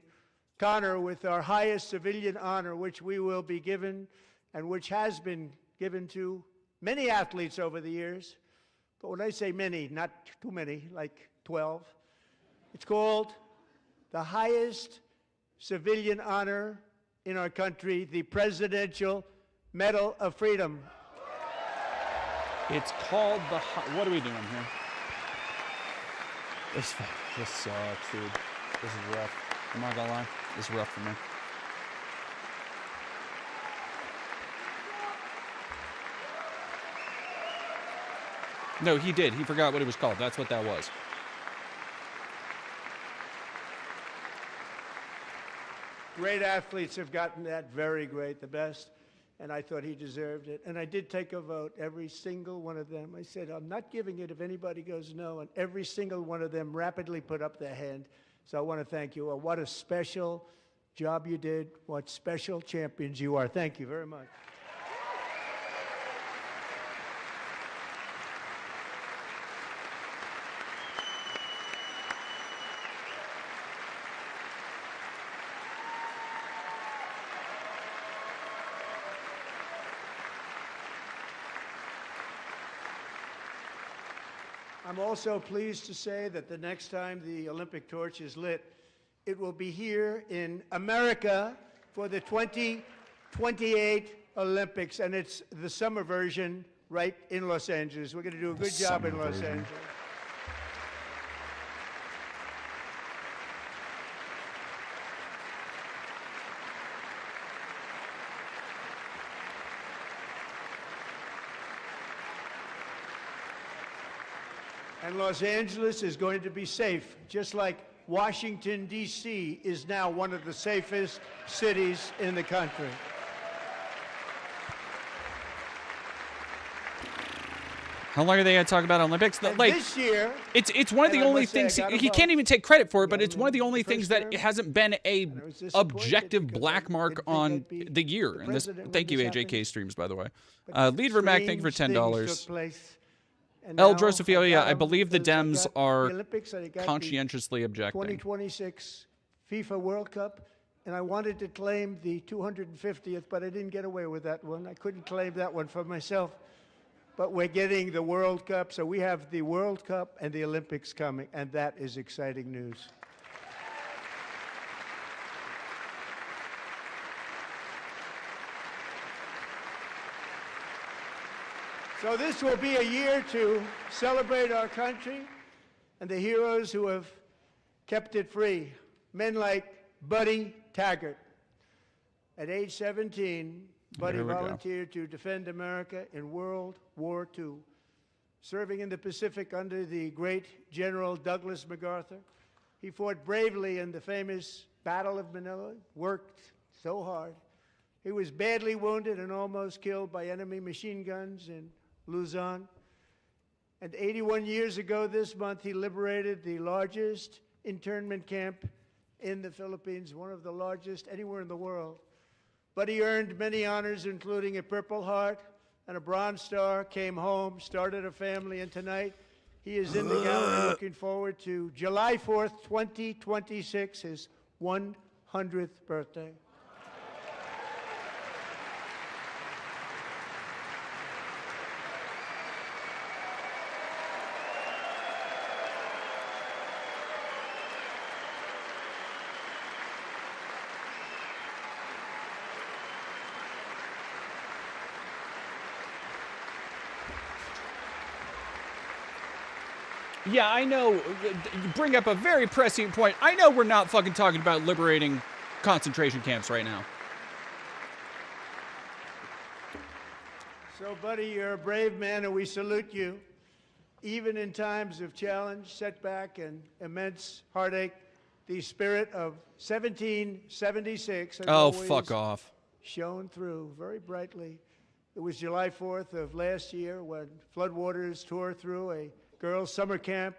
Connor with our highest civilian honor, which we will be given and which has been given to many athletes over the years. But when I say many, not too many, like 12, it's called the highest civilian honor in our country, the Presidential Medal of Freedom. It's called the... What are we doing here? This sucks, dude. This is rough. I'm not gonna lie. This is rough for me. No, he did. He forgot what it was called. That's what that was. Great athletes have gotten that, very great, the best, and I thought he deserved it. And I did take a vote, every single one of them. I said, I'm not giving it if anybody goes no, and every single one of them rapidly put up their hand. So I want to thank you all. What a special job you did. What special champions you are. Thank you very much. I'm also pleased to say that the next time the Olympic torch is lit, it will be here in America for the 2028 Olympics, and it's the summer version right in Los Angeles. We're going to do a good job in Los Angeles. And Los Angeles is going to be safe, just like Washington, D.C. is now one of the safest cities in the country. How long are they going to talk about Olympics? And like this year, it's one of the only things he can't even take credit for it, but it's one of the only things that hasn't been a objective black mark on the year. And this, thank you, AJK Streams, by the way. Lead Vermac, thank you for $10. El Drosophila, yeah, I believe the Dems are conscientiously objecting. 2026 FIFA World Cup, and I wanted to claim the 250th, but I didn't get away with that one. I couldn't claim that one for myself. But we're getting the World Cup, so we have the World Cup and the Olympics coming, and that is exciting news. So this will be a year to celebrate our country and the heroes who have kept it free. Men like Buddy Taggart. At age 17, Buddy volunteered to defend America in World War II, serving in the Pacific under the great General Douglas MacArthur. He fought bravely in the famous Battle of Manila, worked so hard. He was badly wounded and almost killed by enemy machine guns in Luzon. And 81 years ago this month, he liberated the largest internment camp in the Philippines, one of the largest anywhere in the world. But he earned many honors, including a Purple Heart and a Bronze Star, came home, started a family, and tonight he is in the gallery looking forward to July 4th, 2026, his 100th birthday. Yeah, I know. You bring up a very prescient point. I know we're not fucking talking about liberating concentration camps right now. So, Buddy, you're a brave man, and we salute you. Even in times of challenge, setback, and immense heartache, The spirit of 1776 has Oh, always fuck off. shone through very brightly. It was July 4th of last year when floodwaters tore through a girls' summer camp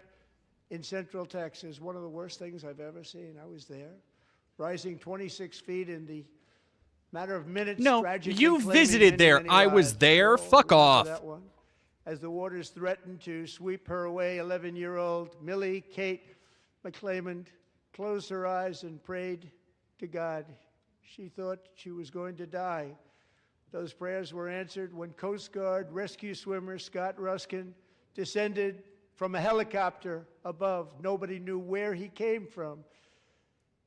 in Central Texas. One of the worst things I've ever seen. I was there, rising 26 feet in the matter of minutes. No, tragically you claiming visited many, there. many I was lives. there. We'll Fuck remember off. that one. As the waters threatened to sweep her away, 11-year-old Millie Kate McClelland closed her eyes and prayed to God. She thought she was going to die. Those prayers were answered when Coast Guard rescue swimmer Scott Ruskin descended from a helicopter above. Nobody knew where he came from.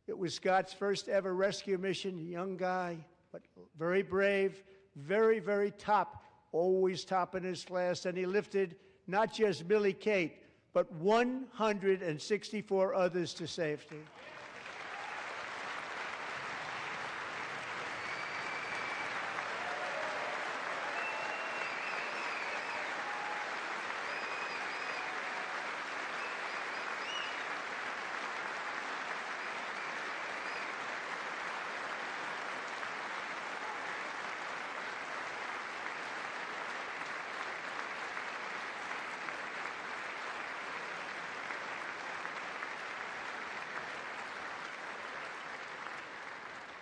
It was Scott's first ever rescue mission. A young guy, but very brave, very, very top, always top in his class. And he lifted not just Millie Kate, but 164 others to safety.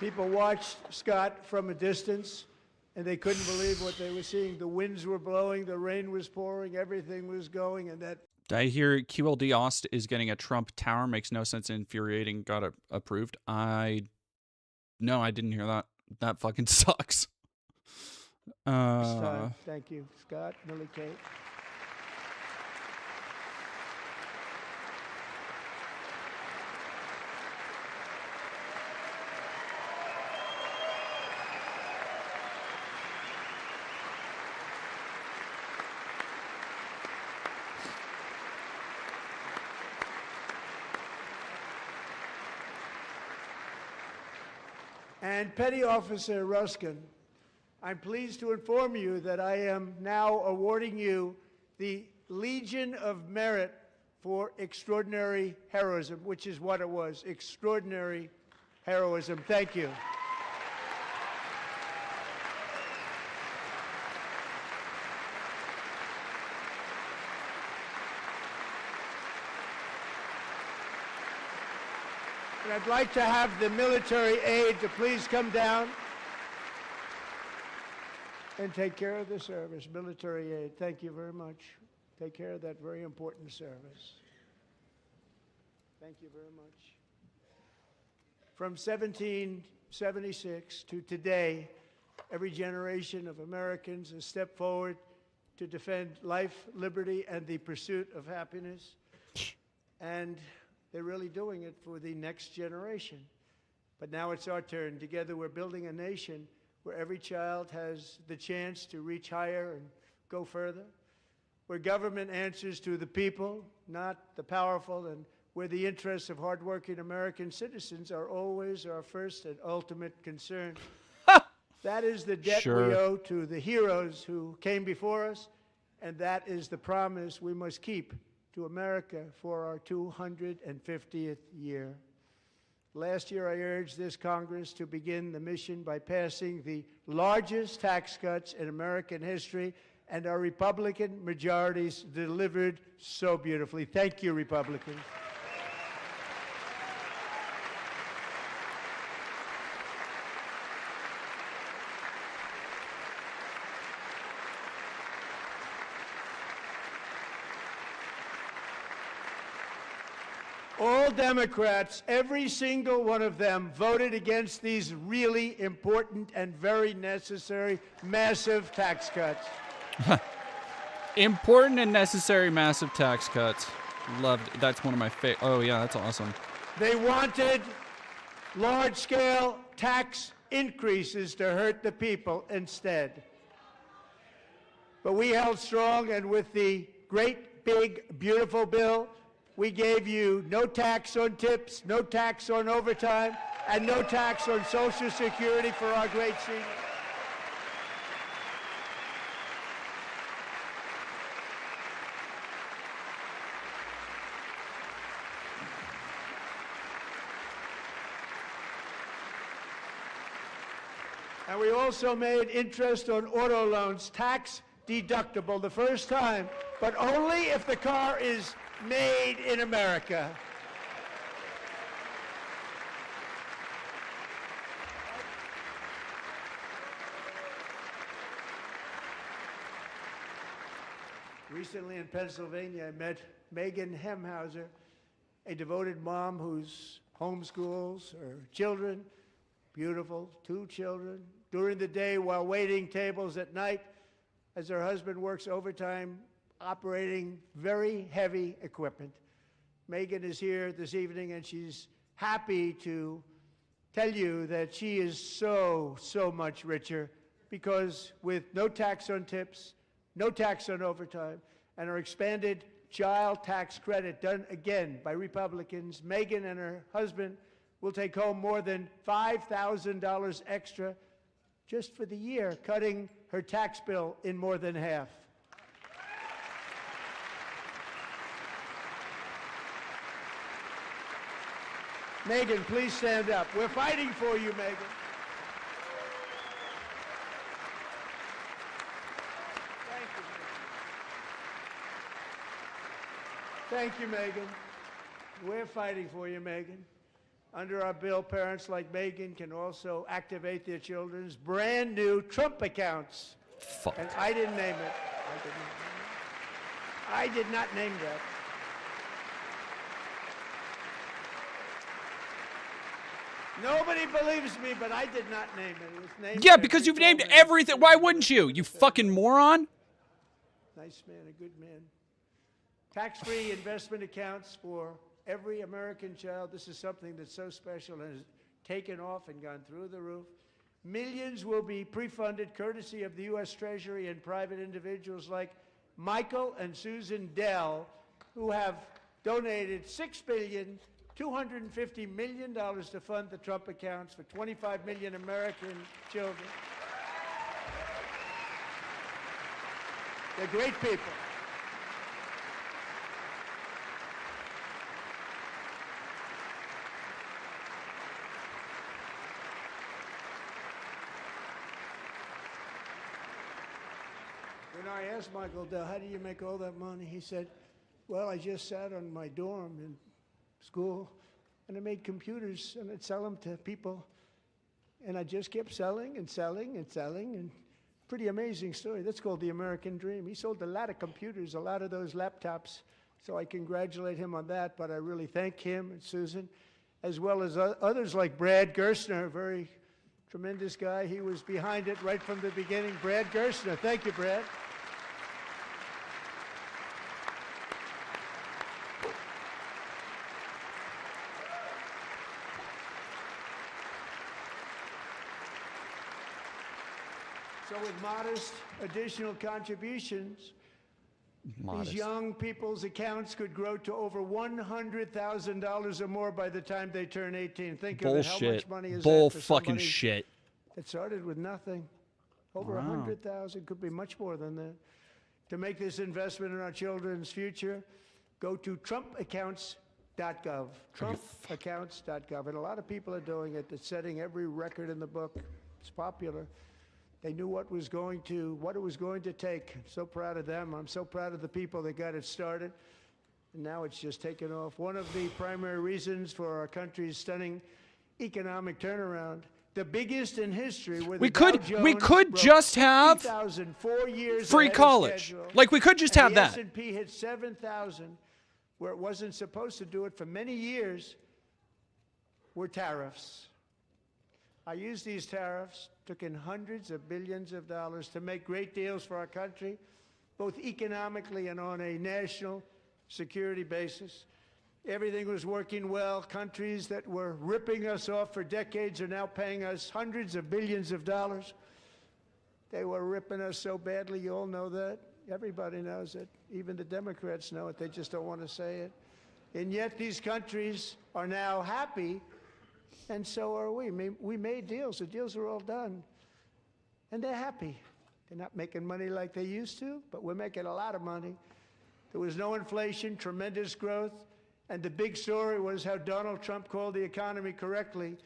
People watched Scott from a distance, and they couldn't believe what they were seeing. The winds were blowing, the rain was pouring, everything was going, and that... I hear QLD Ost is getting a Trump tower. Makes no sense. Infuriating. Got approved. No, I didn't hear that. That fucking sucks. Thank you, Scott, Millie Kate. And Petty Officer Ruskin, I'm pleased to inform you that I am now awarding you the Legion of Merit for extraordinary heroism, which is what it was, extraordinary heroism. Thank you. And I'd like to have the military aide to please come down and take care of the service. Military aid, thank you very much. Take care of that very important service. Thank you very much. From 1776 to today, every generation of Americans has stepped forward to defend life, liberty, and the pursuit of happiness. And they're really doing it for the next generation. But now it's our turn. Together we're building a nation where every child has the chance to reach higher and go further, where government answers to the people, not the powerful, and where the interests of hardworking American citizens are always our first and ultimate concern. That is the debt we owe to the heroes who came before us, and that is the promise we must keep to America for our 250th year. Last year, I urged this Congress to begin the mission by passing the largest tax cuts in American history, and our Republican majorities delivered so beautifully. Thank you, Republicans. All Democrats, every single one of them, voted against these really important and very necessary massive tax cuts. Important and necessary massive tax cuts. Loved it. That's one of my favorite. Oh, yeah, that's awesome. They wanted large-scale tax increases to hurt the people instead. But we held strong, and with the great, big, beautiful bill, we gave you no tax on tips, no tax on overtime, and no tax on Social Security for our great seniors. And we also made interest on auto loans tax deductible the first time, but only if the car is made in America. Recently in Pennsylvania, I met Megan Hemhauser, a devoted mom who's homeschools her children, beautiful, 2 children, during the day while waiting tables at night as her husband works overtime operating very heavy equipment. Megan is here this evening and she's happy to tell you that she is so much richer because with no tax on tips, no tax on overtime, and our expanded child tax credit done again by Republicans, Megan and her husband will take home more than $5,000 extra just for the year, cutting her tax bill in more than half. Megan, please stand up. We're fighting for you, Megan. Thank you, Megan. We're fighting for you, Megan. Under our bill, parents like Megan can also activate their children's brand new Trump accounts. Fuck. And I didn't name it. I did not name that. Nobody believes me, but I did not name it. It was named Yeah, by because you've Rico named Man. everything. Why wouldn't you? You fucking moron. Nice man, a good man. Tax-free investment accounts for every American child. This is something that's so special and has taken off and gone through the roof. Millions will be pre-funded courtesy of the U.S. Treasury and private individuals like Michael and Susan Dell, who have donated $6.25 billion to fund the Trump accounts for 25 million American children. They're great people. When I asked Michael Dell, how do you make all that money? He said, well, I just sat on my dorm in school and I made computers and I'd sell them to people. And I just kept selling and selling and selling. And pretty amazing story. That's called the American dream. He sold a lot of computers, a lot of those laptops. So I congratulate him on that, but I really thank him and Susan, as well as others like Brad Gerstner, a very tremendous guy. He was behind it right from the beginning. Brad Gerstner. Thank you, Brad. So with modest additional contributions, these young people's accounts could grow to over $100,000 or more by the time they turn 18. Think of it, how much money is that for fucking somebody shit. that started with nothing? Over Wow. 100,000, could be much more than that. To make this investment in our children's future, go to trumpaccounts.gov. Trumpaccounts.gov. And a lot of people are doing it. It's setting every record in the book. It's popular. They knew what it was going to take. So proud of them. I'm so proud of the people that got it started. And now it's just taken off. One of the primary reasons for our country's stunning economic turnaround, the biggest in history, where We the Dow could Jones just broke have 50,000 4 years free ahead of college. schedule, Like, we could just and have the that. S&P hit 7,000, where it wasn't supposed to do it for many years, were tariffs. I used these tariffs, took in hundreds of billions of dollars to make great deals for our country, both economically and on a national security basis. Everything was working well. Countries that were ripping us off for decades are now paying us hundreds of billions of dollars. They were ripping us so badly, you all know that. Everybody knows it. Even the Democrats know it. They just don't want to say it. And yet these countries are now happy, and so are we. We made deals. The deals are all done. And they're happy. They're not making money like they used to, but we're making a lot of money. There was no inflation, tremendous growth, and the big story was how Donald Trump called the economy correctly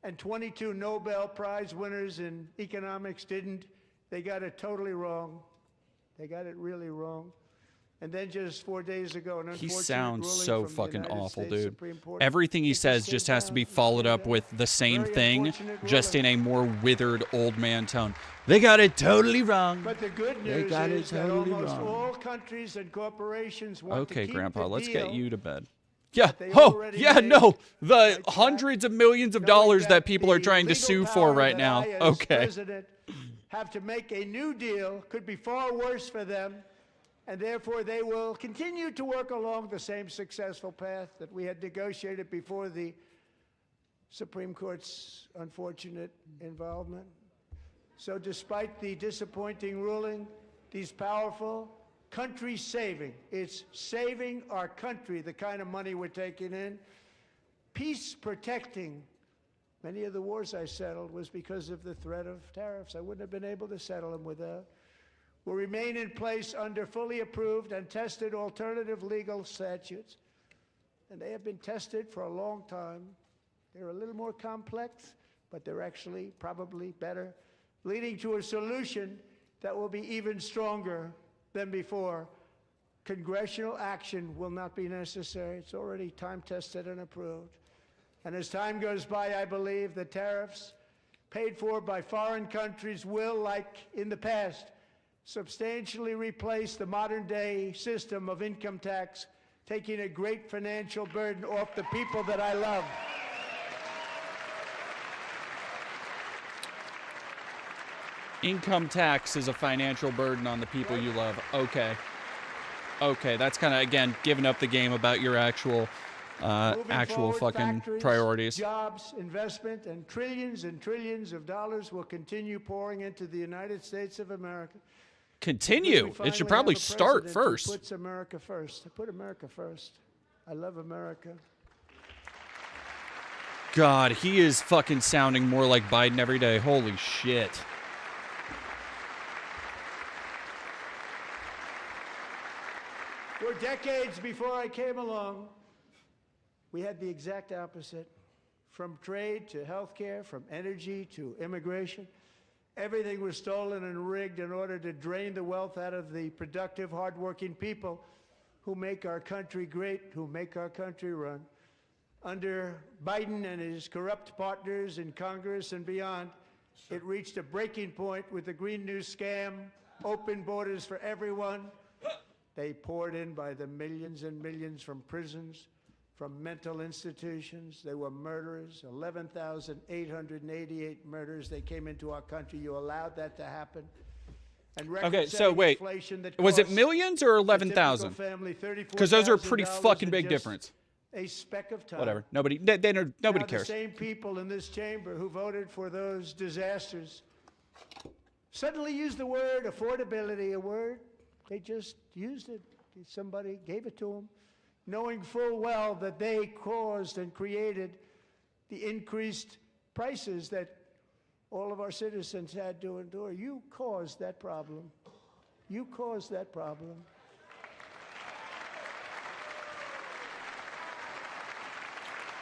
and 22 Nobel Prize winners in economics didn't. They got it totally wrong. They got it really wrong. And then just 4 days ago, an He unfortunate sounds ruling so from the fucking United awful, States dude. Supreme Court. Everything he It's a says sit just has to be down, followed up with the same thing, just in a more withered old man tone. They got it totally wrong. But the good They news got it is that totally almost wrong. all countries and corporations want to Okay, keep Grandpa, the let's deal. get you to bed. Yeah. they Oh, already yeah, made, no. The hundreds of millions of dollars that people are trying to legal sue for power right that now. I, as Okay. president, have to make a new deal could be far worse for them, and therefore they will continue to work along the same successful path that we had negotiated before the Supreme Court's unfortunate involvement. So despite the disappointing ruling, these powerful, country-saving, it's saving our country, the kind of money we're taking in, peace-protecting. Many of the wars I settled was because of the threat of tariffs. I wouldn't have been able to settle them without. Will remain in place under fully approved and tested alternative legal statutes. And they have been tested for a long time. They're a little more complex, but they're actually probably better, leading to a solution that will be even stronger than before. Congressional action will not be necessary. It's already time-tested and approved. And as time goes by, I believe the tariffs paid for by foreign countries will, like in the past, substantially replace the modern-day system of income tax, taking a great financial burden off the people that I love. Income tax is a financial burden on the people you love. Okay. Okay, that's kind of, again, giving up the game about your actual Forward, fucking factories, priorities. Jobs, investment, and trillions of dollars will continue pouring into the United States of America. Continue. It should probably start first. Puts America first. I put America first. I love America. God, he is fucking sounding more like Biden every day. Holy shit. For decades before I came along, we had the exact opposite. From trade to healthcare, from energy to immigration, everything was stolen and rigged in order to drain the wealth out of the productive, hardworking people who make our country great, who make our country run. Under Biden and his corrupt partners in Congress and beyond, it reached a breaking point with the Green New scam, open borders for everyone. They poured in by the millions and millions from prisons, from mental institutions. They were murderers, 11,888 murders. They came into our country. You allowed that to happen. And Okay, so wait, that was it costs millions or a 11,000? typical family Because those are a pretty $34,000 fucking in big just difference. A speck of time. Whatever. Nobody Now, cares. The same people in this chamber who voted for those disasters suddenly used the word affordability, a word. They just used it. Somebody gave it to them, knowing full well that they caused and created the increased prices that all of our citizens had to endure. You caused that problem. You caused that problem.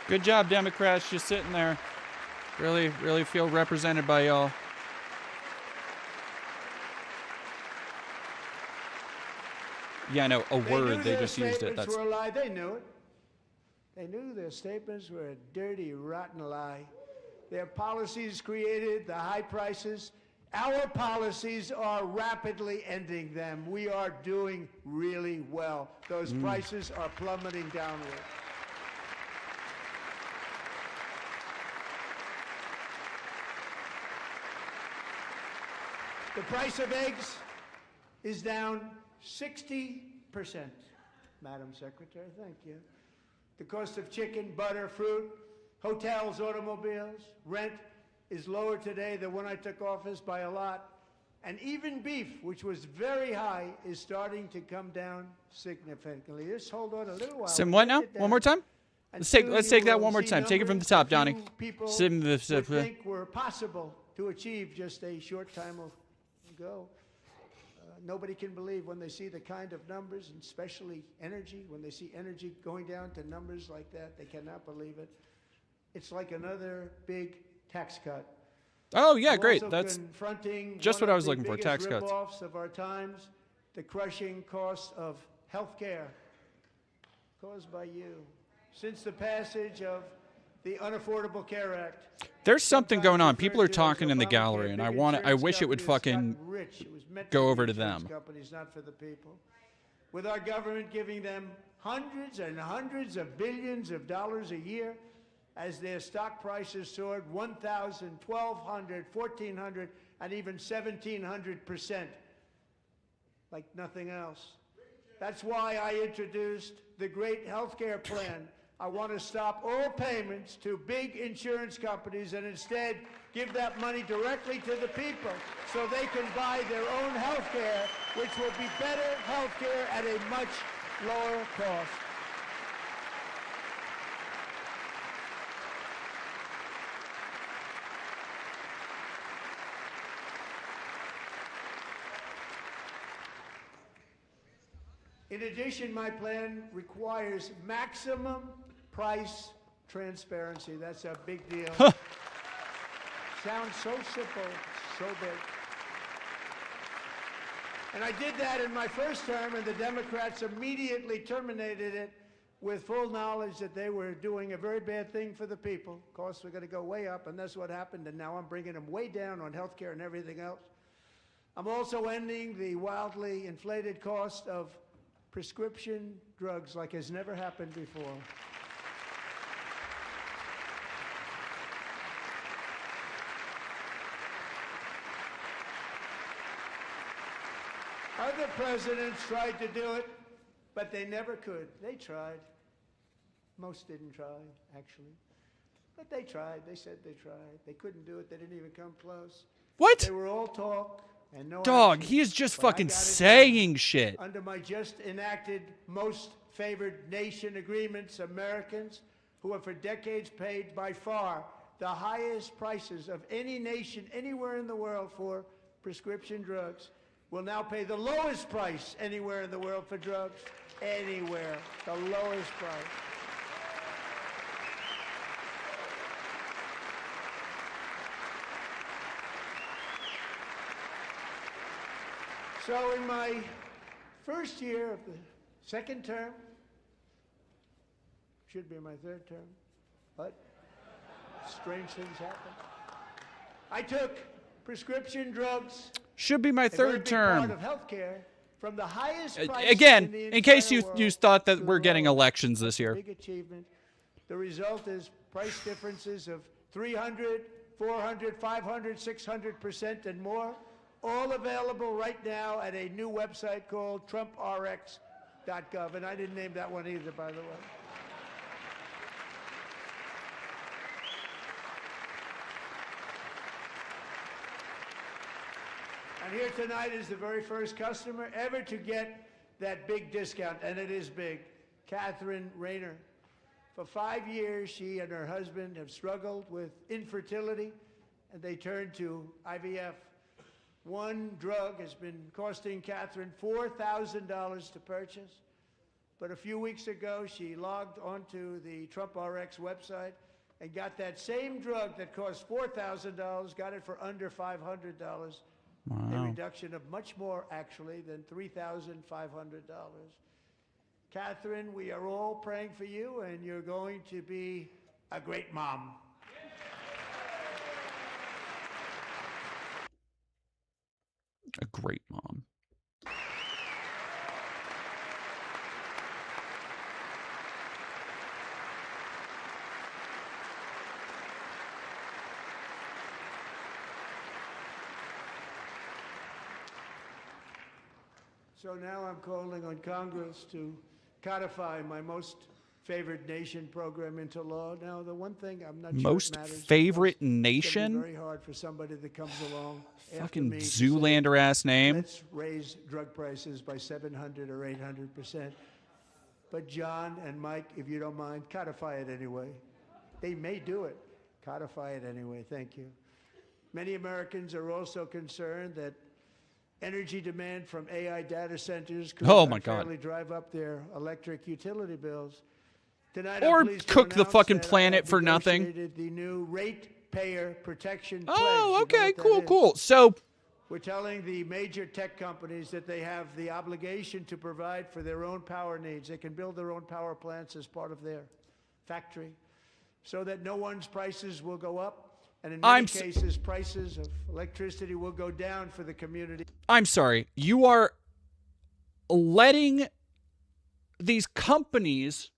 Good job, Democrats, just sitting there. Really feel represented by y'all. Yeah, I know, a word, they just used it. That's Were a lie. They knew it. They knew their statements were a dirty, rotten lie. Their policies created the high prices. Our policies are rapidly ending them. We are doing really well. Those prices are plummeting downward. The price of eggs is down 60%, Madam Secretary, thank you. The cost of chicken, butter, fruit, hotels, automobiles, rent is lower today than when I took office by a lot. And even beef, which was very high, is starting to come down significantly. Just hold on a little while. Sim, what now? One more time? Let's take that one more time. Take it from the top, Donnie. Sim would think were possible to achieve just a short time ago. Nobody can believe when they see the kind of numbers, and especially energy, when they see energy going down to numbers like that, they cannot believe it. It's like another big tax cut. Oh yeah, I'm great. also That's confronting just one what I of was the looking for. biggest Tax cuts. rip-offs of our times, the crushing cost of health care caused by you. Since the passage of the Unaffordable Care Act, There's something going on. People are referred to as talking in the Obamacare, gallery, and big I insurance wish it would companies fucking got rich. It was meant go for over the to insurance them. companies, not for the people. With our government giving them hundreds and hundreds of billions of dollars a year as their stock prices soared 1,000, 1,200, 1,400, and even 1,700%, like nothing else. That's why I introduced the great health care plan. I want to stop all payments to big insurance companies and instead give that money directly to the people so they can buy their own health care, which will be better health care at a much lower cost. In addition, my plan requires maximum price transparency. That's a big deal. Sounds so simple, so big. And I did that in my first term, and the Democrats immediately terminated it with full knowledge that they were doing a very bad thing for the people. Costs were going to go way up, and that's what happened, and now I'm bringing them way down on health care and everything else. I'm also ending the wildly inflated cost of prescription drugs like has never happened before. Other presidents tried to do it, but they never could. They tried. Most didn't try, actually. But they tried. They said they tried. They couldn't do it. They didn't even come close. What? They were all talk and no Dog, action. he is just But I fucking got it saying done. shit. Under my just enacted most favored nation agreements, Americans who have for decades paid by far the highest prices of any nation anywhere in the world for prescription drugs will now pay the lowest price anywhere in the world for drugs. Anywhere. The lowest price. So in my first year of the second term, should be my third term, but strange things happen. I took prescription drugs. Should be my a very third big part term. of healthcare from the highest price Again, in the in case entire you world thought that to we're the getting lowest. elections this That's a year. big achievement. The result is price differences of 300, 400, 500, 600% and more, all available right now at a new website called TrumpRx.gov. And I didn't name that one either, by the way. And here tonight is the very first customer ever to get that big discount, and it is big, Catherine Rayner. For 5 years, she and her husband have struggled with infertility, and they turned to IVF. One drug has been costing Catherine $4,000 to purchase, but a few weeks ago, she logged onto the Trump RX website and got that same drug that cost $4,000, got it for under $500. A Wow. reduction of much more, actually, than $3,500. Catherine, we are all praying for you, and you're going to be a great mom. A great mom. So now I'm calling on Congress to codify my most favored nation program into law. Now, the one thing I'm not Most sure it matters. favorite It's gonna be nation? very hard for somebody that comes along after Fucking me to Zoolander say, ass name. Let's raise drug prices by 700 or 800%. But John and Mike, if you don't mind, codify it anyway. They may do it. Codify it anyway. Thank you. Many Americans are also concerned that energy demand from AI data centers could Oh, my God. unfairly drive up their electric utility bills. Tonight, Or I'm pleased to cook the announce fucking that I planet have for nothing. negotiated the new rate Payer Protection Oh, Pledge. You know okay, what that cool, is? cool. So We're telling the major tech companies that they have the obligation to provide for their own power needs. They can build their own power plants as part of their factory so that no one's prices will go up. And in many cases, prices of electricity will go down for the community. I'm sorry. You are letting these companies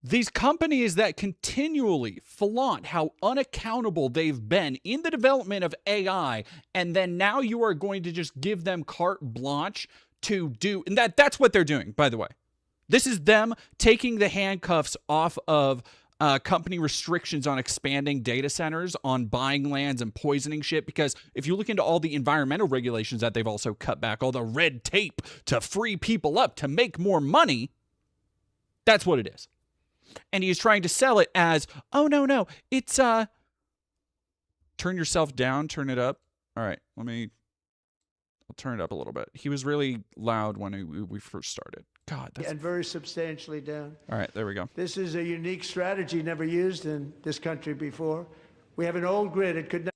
that continually flaunt how unaccountable they've been in the development of AI, and then now you are going to just give them carte blanche to do, and that's what they're doing, by the way. This is them taking the handcuffs off of company restrictions on expanding data centers, on buying lands and poisoning shit, because if you look into all the environmental regulations that they've also cut back, all the red tape to free people up to make more money, that's what it is. And he's trying to sell it as, oh, no, it's, turn yourself down, turn it up. All right, I'll turn it up a little bit. He was really loud when we first started. God, that's... And very substantially down. All right, there we go. This is a unique strategy never used in this country before. We have an old grid. It could not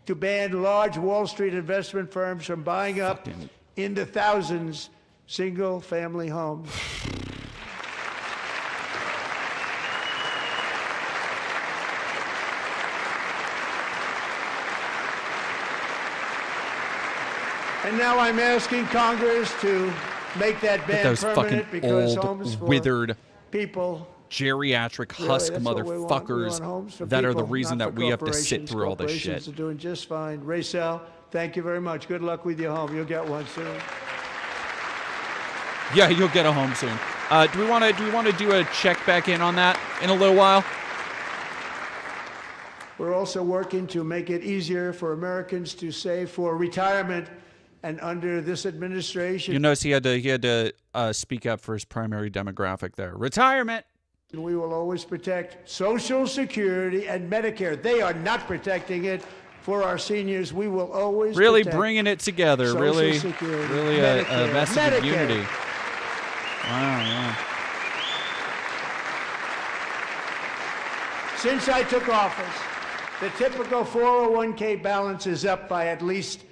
to ban large Wall Street investment firms from buying up in the thousands single-family homes. And now I'm asking Congress to make that ban those permanent fucking because old, homes for withered, people, geriatric husk motherfuckers that are the reason that we have to sit through all this shit. Corporations are doing just fine. Raysel, thank you very much. Good luck with your home. You'll get one soon. Yeah, you'll get a home soon. Do we want to do a check back in on that in a little while? We're also working to make it easier for Americans to save for retirement. And under this administration, You notice he had to speak up for his primary demographic there. Retirement. We will always protect Social Security and Medicare. They are not protecting it for our seniors. We will always Really protect bringing it together. Social Really, Security, really Medicare, a message of Medicare. unity. Wow. Since I took office, the typical 401k balance is up by at least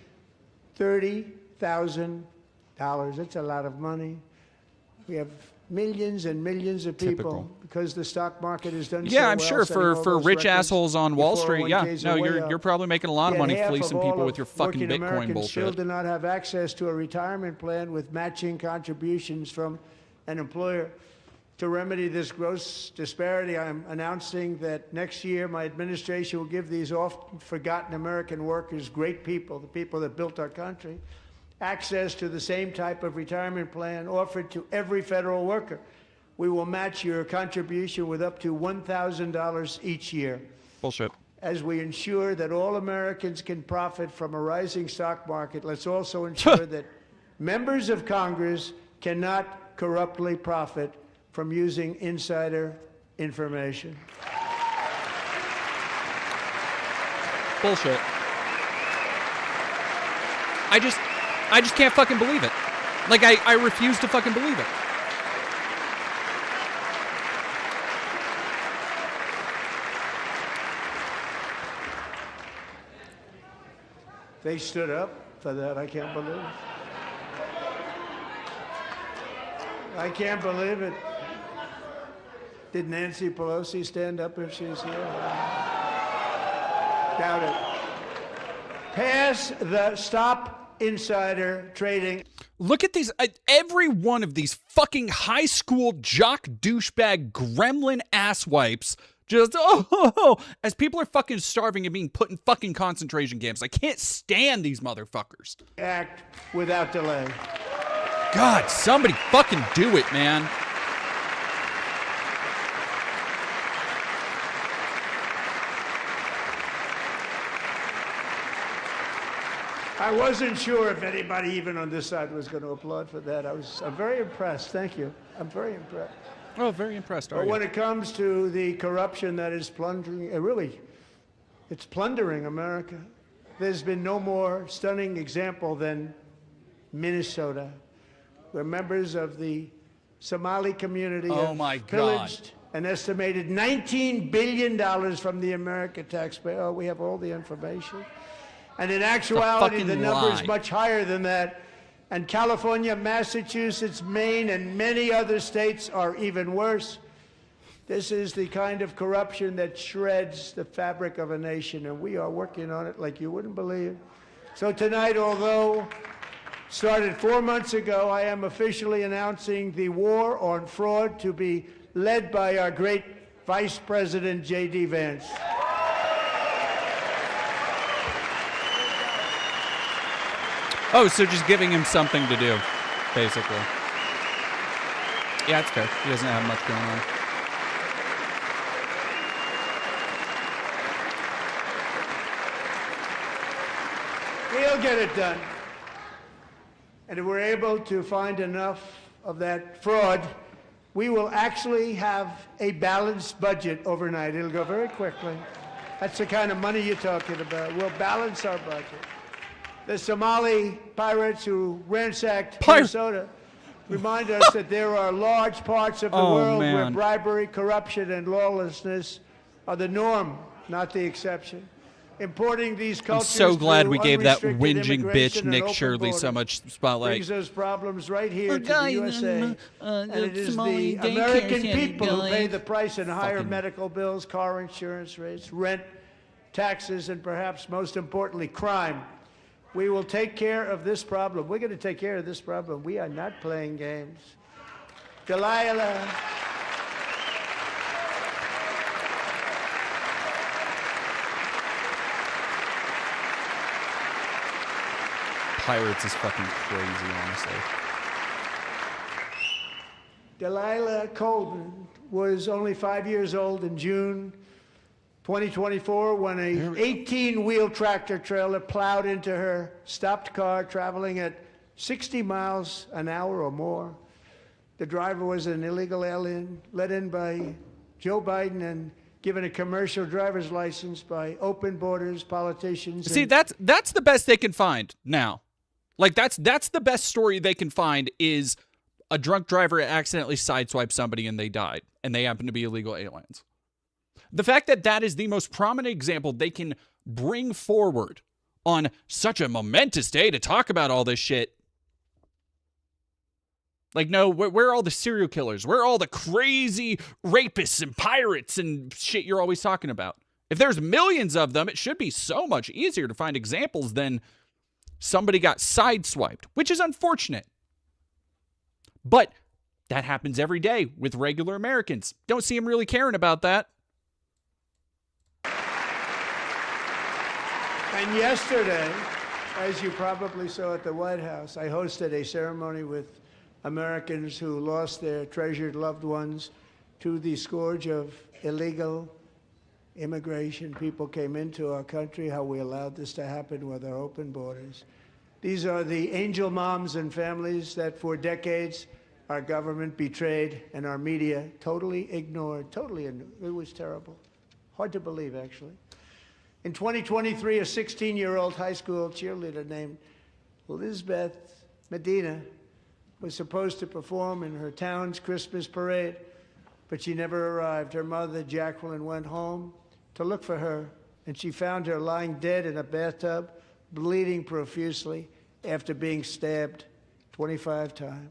$30,000. That's a lot of money. We have millions and millions of people because the stock market has done so well. Yeah, I'm sure setting all for those rich records. assholes on Wall The Street. Yeah, 401ks no, are way up. you're probably making a lot of Yet money half fleecing of people all with your of fucking working Bitcoin Americans still bullshit. do not have access to a retirement plan with matching contributions from an employer. To remedy this gross disparity, I'm announcing that next year my administration will give these often forgotten American workers, great people, the people that built our country, access to the same type of retirement plan offered to every federal worker. We will match your contribution with up to $1,000 each year. Bullshit. As we ensure that all Americans can profit from a rising stock market, let's also ensure that members of Congress cannot corruptly profit from using insider information. Bullshit. I just can't fucking believe it. Like, I refuse to fucking believe it. They stood up for that. I can't believe it. I can't believe it. Did Nancy Pelosi stand up if she's here? Doubt it. Pass the Stop Insider Trading. Look at these, every one of these fucking high school jock douchebag gremlin asswipes just, as people are fucking starving and being put in fucking concentration camps. I can't stand these motherfuckers. Act without delay. God, somebody fucking do it, man. I wasn't sure if anybody even on this side was going to applaud for that. I'm very impressed. Thank you. I'm very impressed. Oh, very impressed, But when it comes to the corruption that is plundering, it's plundering America. There's been no more stunning example than Minnesota. where members of the Somali community Oh have my God. pillaged an estimated $19 billion from the American taxpayer. Oh, we have all the information. And in actuality, the number is much higher than that. And California, Massachusetts, Maine, and many other states are even worse. This is the kind of corruption that shreds the fabric of a nation, and we are working on it like you wouldn't believe. So tonight, although started 4 months ago, I am officially announcing the war on fraud to be led by our great Vice President J.D. Vance. Oh, so just giving him something to do, basically. Yeah, it's fair. He doesn't have much going on. We'll get it done. And if we're able to find enough of that fraud, we will actually have a balanced budget overnight. It'll go very quickly. That's the kind of money you're talking about. We'll balance our budget. The Somali pirates who ransacked Minnesota remind us that there are large parts of the world where bribery, corruption, and lawlessness are the norm, not the exception. Importing these I'm cultures so glad we through gave that unrestricted whinging bitch immigration and Nick open Shirley so borders much spotlight. brings those problems right here to guy the USA. And it is the American people who pay the price in higher medical bills, car insurance rates, rent, taxes, and perhaps most importantly, crime. We will take care of this problem. We're going to take care of this problem. We are not playing games. Delilah. Pirates is fucking crazy, honestly. Delilah Colvin was only 5 years old in June 2024 when a 18-wheel tractor trailer plowed into her stopped car traveling at 60 miles an hour or more. The driver was an illegal alien let in by Joe Biden and given a commercial driver's license by open borders politicians. See, that's the best they can find now. Like that's the best story they can find is a drunk driver accidentally sideswiped somebody and they died and they happen to be illegal aliens. The fact that that is the most prominent example they can bring forward on such a momentous day to talk about all this shit. Like, no, where are all the serial killers? Where are all the crazy rapists and pirates and shit you're always talking about? If there's millions of them, it should be so much easier to find examples than somebody got sideswiped, which is unfortunate. But that happens every day with regular Americans. Don't see them really caring about that. And yesterday, as you probably saw at the White House, I hosted a ceremony with Americans who lost their treasured loved ones to the scourge of illegal immigration. People came into our country, how we allowed this to happen with our open borders. These are the angel moms and families that for decades our government betrayed and our media totally ignored. It was terrible. Hard to believe, actually. In 2023, a 16-year-old high school cheerleader named Elizabeth Medina was supposed to perform in her town's Christmas parade, but she never arrived. Her mother, Jacqueline, went home to look for her, and she found her lying dead in a bathtub, bleeding profusely after being stabbed 25 times.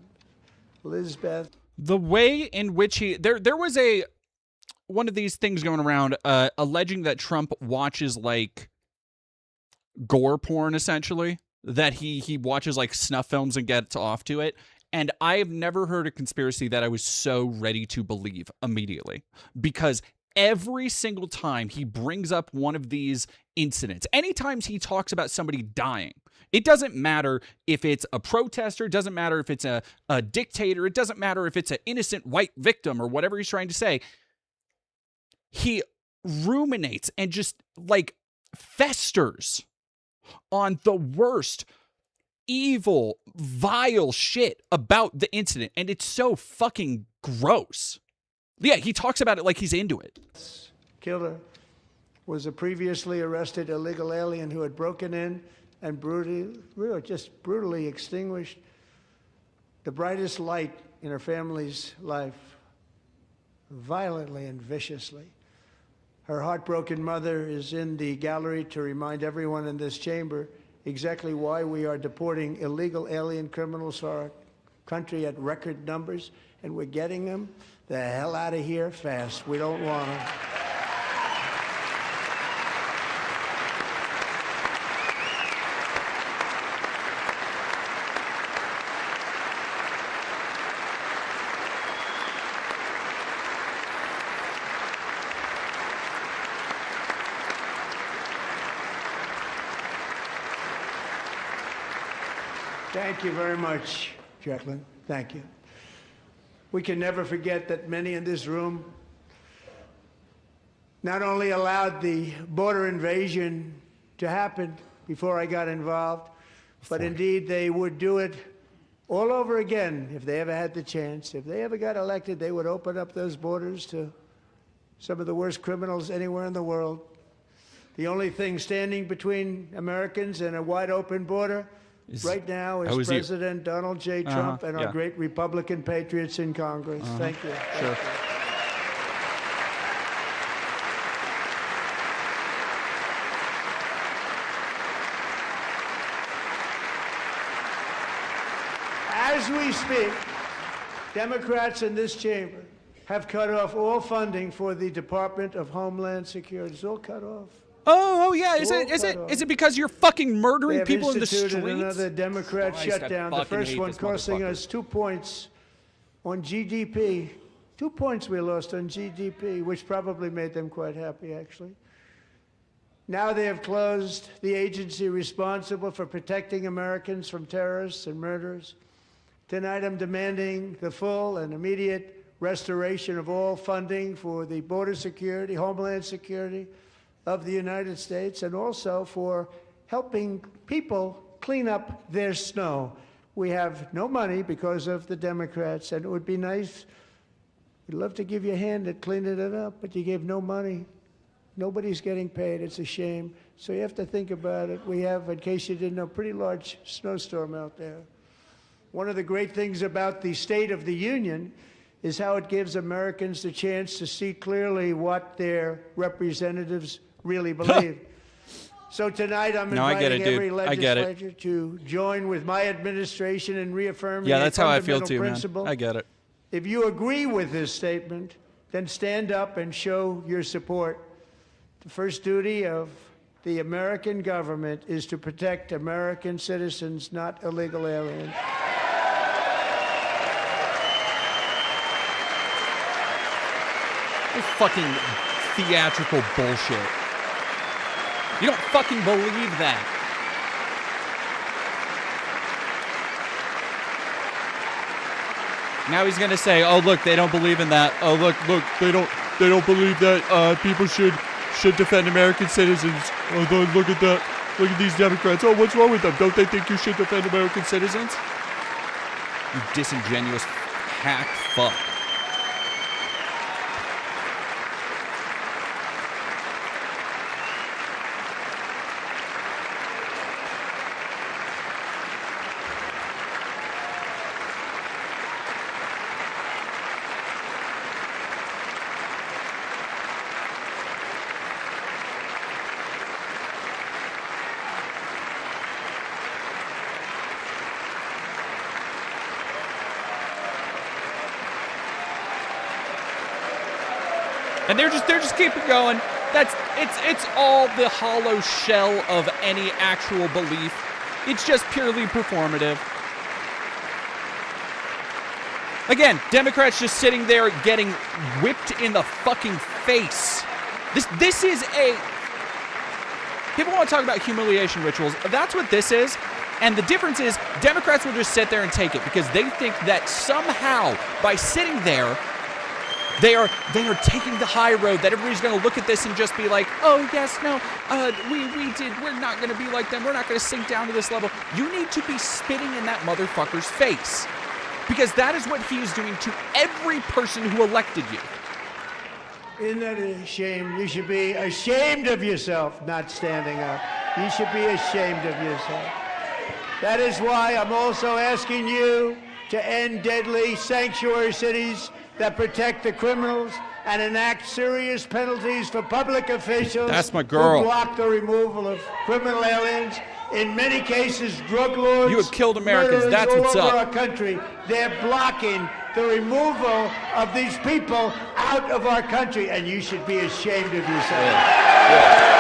Elizabeth. The way in which there was one of these things going around alleging that Trump watches like gore porn, essentially, that he watches like snuff films and gets off to it. And I have never heard a conspiracy that I was so ready to believe immediately, because every single time he brings up one of these incidents, anytime he talks about somebody dying, it doesn't matter if it's a protester, it doesn't matter if it's a dictator, it doesn't matter if it's an innocent white victim or whatever he's trying to say. He ruminates and just like festers on the worst, evil, vile shit about the incident. And it's so fucking gross. Yeah, he talks about it like he's into it. Killer was a previously arrested illegal alien who had broken in and brutally extinguished the brightest light in her family's life, violently and viciously. Her heartbroken mother is in the gallery to remind everyone in this chamber exactly why we are deporting illegal alien criminals to our country at record numbers, and we're getting them the hell out of here fast. We don't want them. Thank you very much, Jacqueline. Thank you. We can never forget that many in this room not only allowed the border invasion to happen before I got involved, but indeed they would do it all over again if they ever had the chance. If they ever got elected, they would open up those borders to some of the worst criminals anywhere in the world. The only thing standing between Americans and a wide open border right now is President Donald J. Trump and our great Republican patriots in Congress. Thank you. Sure. As we speak, Democrats in this chamber have cut off all funding for the Department of Homeland Security. It's all cut off. Oh yeah. Is it because you're fucking murdering people in the streets? They have instituted another Democrat shutdown. The first one costing us 2 points on GDP. 2 points we lost on GDP, which probably made them quite happy, actually. Now they have closed the agency responsible for protecting Americans from terrorists and murderers. Tonight I'm demanding the full and immediate restoration of all funding for the border security, Homeland Security of the United States, and also for helping people clean up their snow. We have no money because of the Democrats, and it would be nice, we'd love to give you a hand at cleaning it up, but you gave no money. Nobody's getting paid. It's a shame. So you have to think about it. We have, in case you didn't know, a pretty large snowstorm out there. One of the great things about the State of the Union is how it gives Americans the chance to see clearly what their representatives really believe. So tonight I'm inviting every legislature to join with my administration in reaffirming that's a how I feel fundamental too, principle. man. I get it. If you agree with this statement, then stand up and show your support. The first duty of the American government is to protect American citizens, not illegal aliens. This fucking theatrical bullshit. You don't fucking believe that. Now he's gonna say, "Oh look, they don't believe in that. Oh look, they don't believe that people should defend American citizens. Oh look at that. Look at these Democrats. Oh, what's wrong with them? Don't they think you should defend American citizens? You disingenuous hack fuck." And they're just keeping going. It's all the hollow shell of any actual belief. It's just purely performative. Again, Democrats just sitting there getting whipped in the fucking face. This is a... People want to talk about humiliation rituals. That's what this is. And the difference is Democrats will just sit there and take it because they think that somehow by sitting there, they are taking the high road, that everybody's going to look at this and just be like, oh, yes, no, we're not going to be like them. We're not going to sink down to this level. You need to be spitting in that motherfucker's face because that is what he is doing to every person who elected you. Isn't that a shame? You should be ashamed of yourself not standing up. You should be ashamed of yourself. That is why I'm also asking you to end deadly sanctuary cities that protect the criminals and enact serious penalties for public officials That's my girl. who block the removal of criminal aliens. In many cases, drug lords, You have killed Americans. murderers That's all what's over up. our country. They're blocking the removal of these people out of our country, and you should be ashamed of yourself.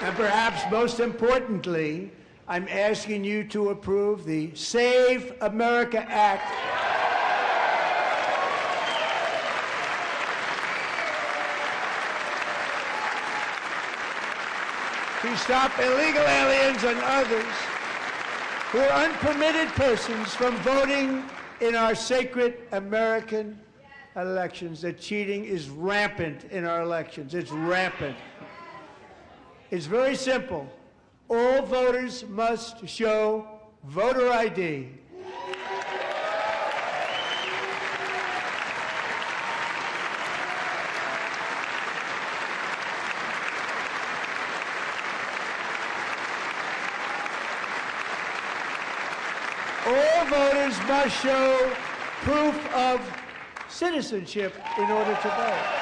And perhaps most importantly, I'm asking you to approve the Save America Act. To stop illegal aliens and others who are unpermitted persons from voting in our sacred American elections. The cheating is rampant in our elections. It's rampant. It's very simple. All voters must show voter ID. All voters must show proof of citizenship in order to vote.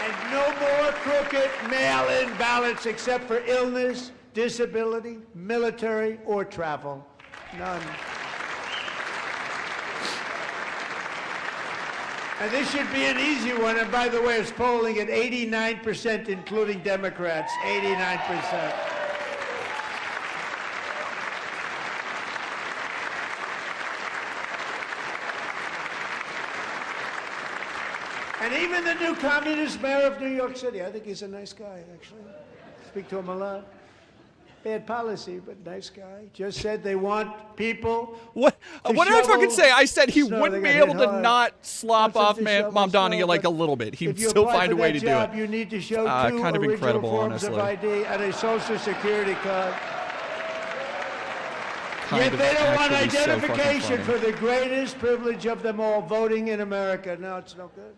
And no more crooked mail-in ballots except for illness, disability, military, or travel. None. And this should be an easy one. And by the way, it's polling at 89%, including Democrats. 89%. And even the new communist mayor of New York City, I think he's a nice guy, actually. Speak to him a lot. Bad policy, but nice guy. Just said they want people. What did I fucking say? I said he snow. wouldn't They be got able hit to hard. not slop Wants off them to shovel Mom Donahue snow, like a but little bit. He'd if you still apply find a for way that to job, do it. You need to show two Kind of original incredible, forms of honestly. ID and a social security card. Kind Yet of they don't want actually so fucking identification funny. for the greatest privilege of them all, voting in America. No, it's no good.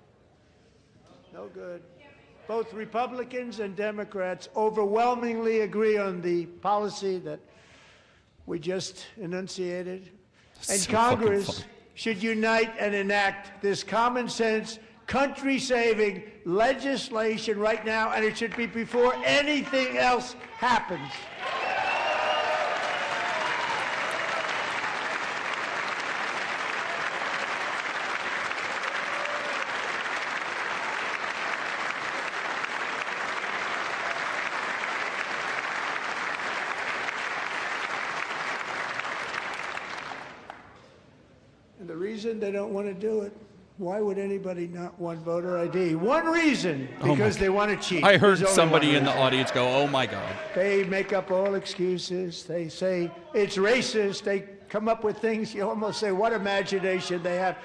No good. Both Republicans and Democrats overwhelmingly agree on the policy that we just enunciated. And So Congress fucking funny. should unite and enact this common sense, country-saving legislation right now, and it should be before anything else happens. And the reason they don't want to do it, why would anybody not want voter ID? One reason, Oh my because they want to cheat. I heard There's only somebody one in the reason. audience go, "Oh my God." They make up all excuses. They say it's racist. They come up with things you almost say, what imagination they have.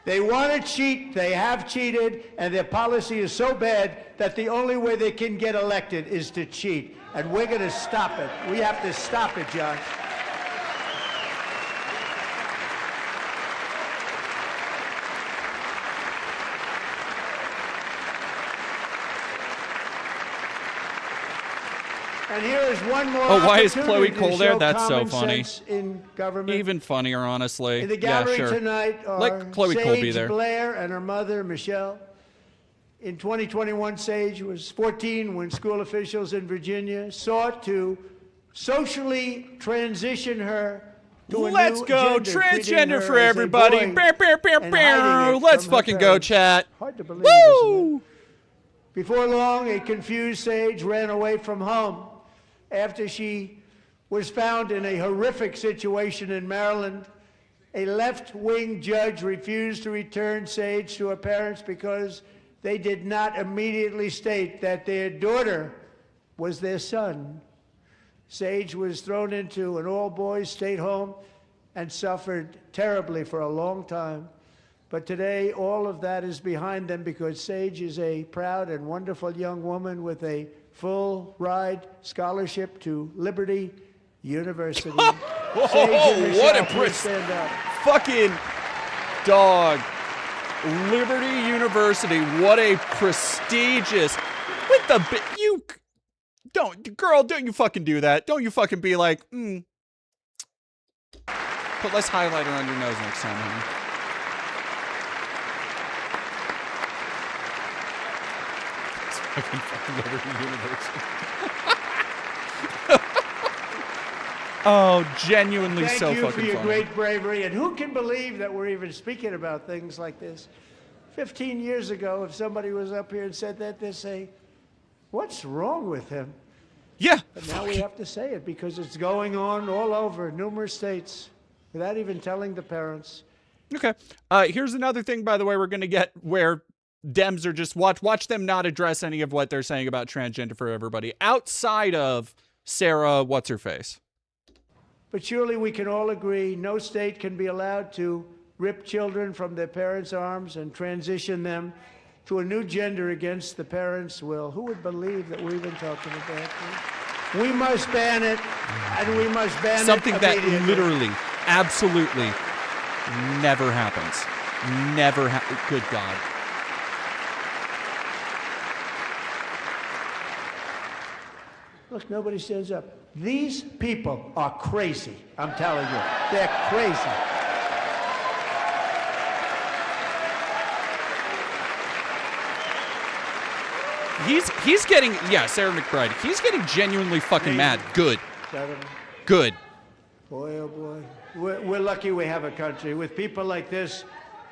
They want to cheat. They have cheated. And their policy is so bad that the only way they can get elected is to cheat. And we're going to stop it. We have to stop it, John. And here is one more Oh, why is opportunity Chloe Cole to there? show That's so common funny. sense in government. Even funnier, honestly. In the Yeah, gallery sure. tonight are Let Chloe Sage Cole be there. Blair and her mother, Michelle. In 2021, Sage was 14 when school officials in Virginia sought to socially transition her to a Let's new go gender, treating transgender her for as a everybody. boy Bow, bow, bow, and bow. hiding it Let's from her fucking go, parents. chat. Hard to believe, Woo! isn't it? Before long, a confused Sage ran away from home after she was found in a horrific situation in Maryland. A left-wing judge refused to return Sage to her parents because they did not immediately state that their daughter was their son. Sage was thrown into an all-boys state home and suffered terribly for a long time. But today, all of that is behind them because Sage is a proud and wonderful young woman with a full ride scholarship to Liberty University. What a stand up. fucking dog. Liberty University. What a prestigious. With the you don't, girl, don't you fucking do that. Don't you fucking be like, Put less highlighter on your nose next time, honey. Fucking Liberty University. Oh, genuinely so fucking funny. Thank you for your great bravery. And who can believe that we're even speaking about things like this? 15 years ago, if somebody was up here and said that, they'd say, what's wrong with him? Yeah. But now we have to say it because it's going on all over numerous states without even telling the parents. Okay. Here's another thing, by the way, we're going to get where Dems are just watch them not address any of what they're saying about transgender for everybody outside of Sarah what's-her-face. But surely we can all agree no state can be allowed to rip children from their parents' arms and transition them to a new gender against the parents' will. Who would believe that we're even talking about this? We must ban it, and we must ban something it that immediately. literally, absolutely never happens. Never good God. Look, nobody stands up. These people are crazy. I'm telling you, they're crazy. He's getting, yeah, Sarah McBride. He's getting genuinely fucking mad. Good. Good. Boy, oh boy. We're lucky we have a country. With people like this,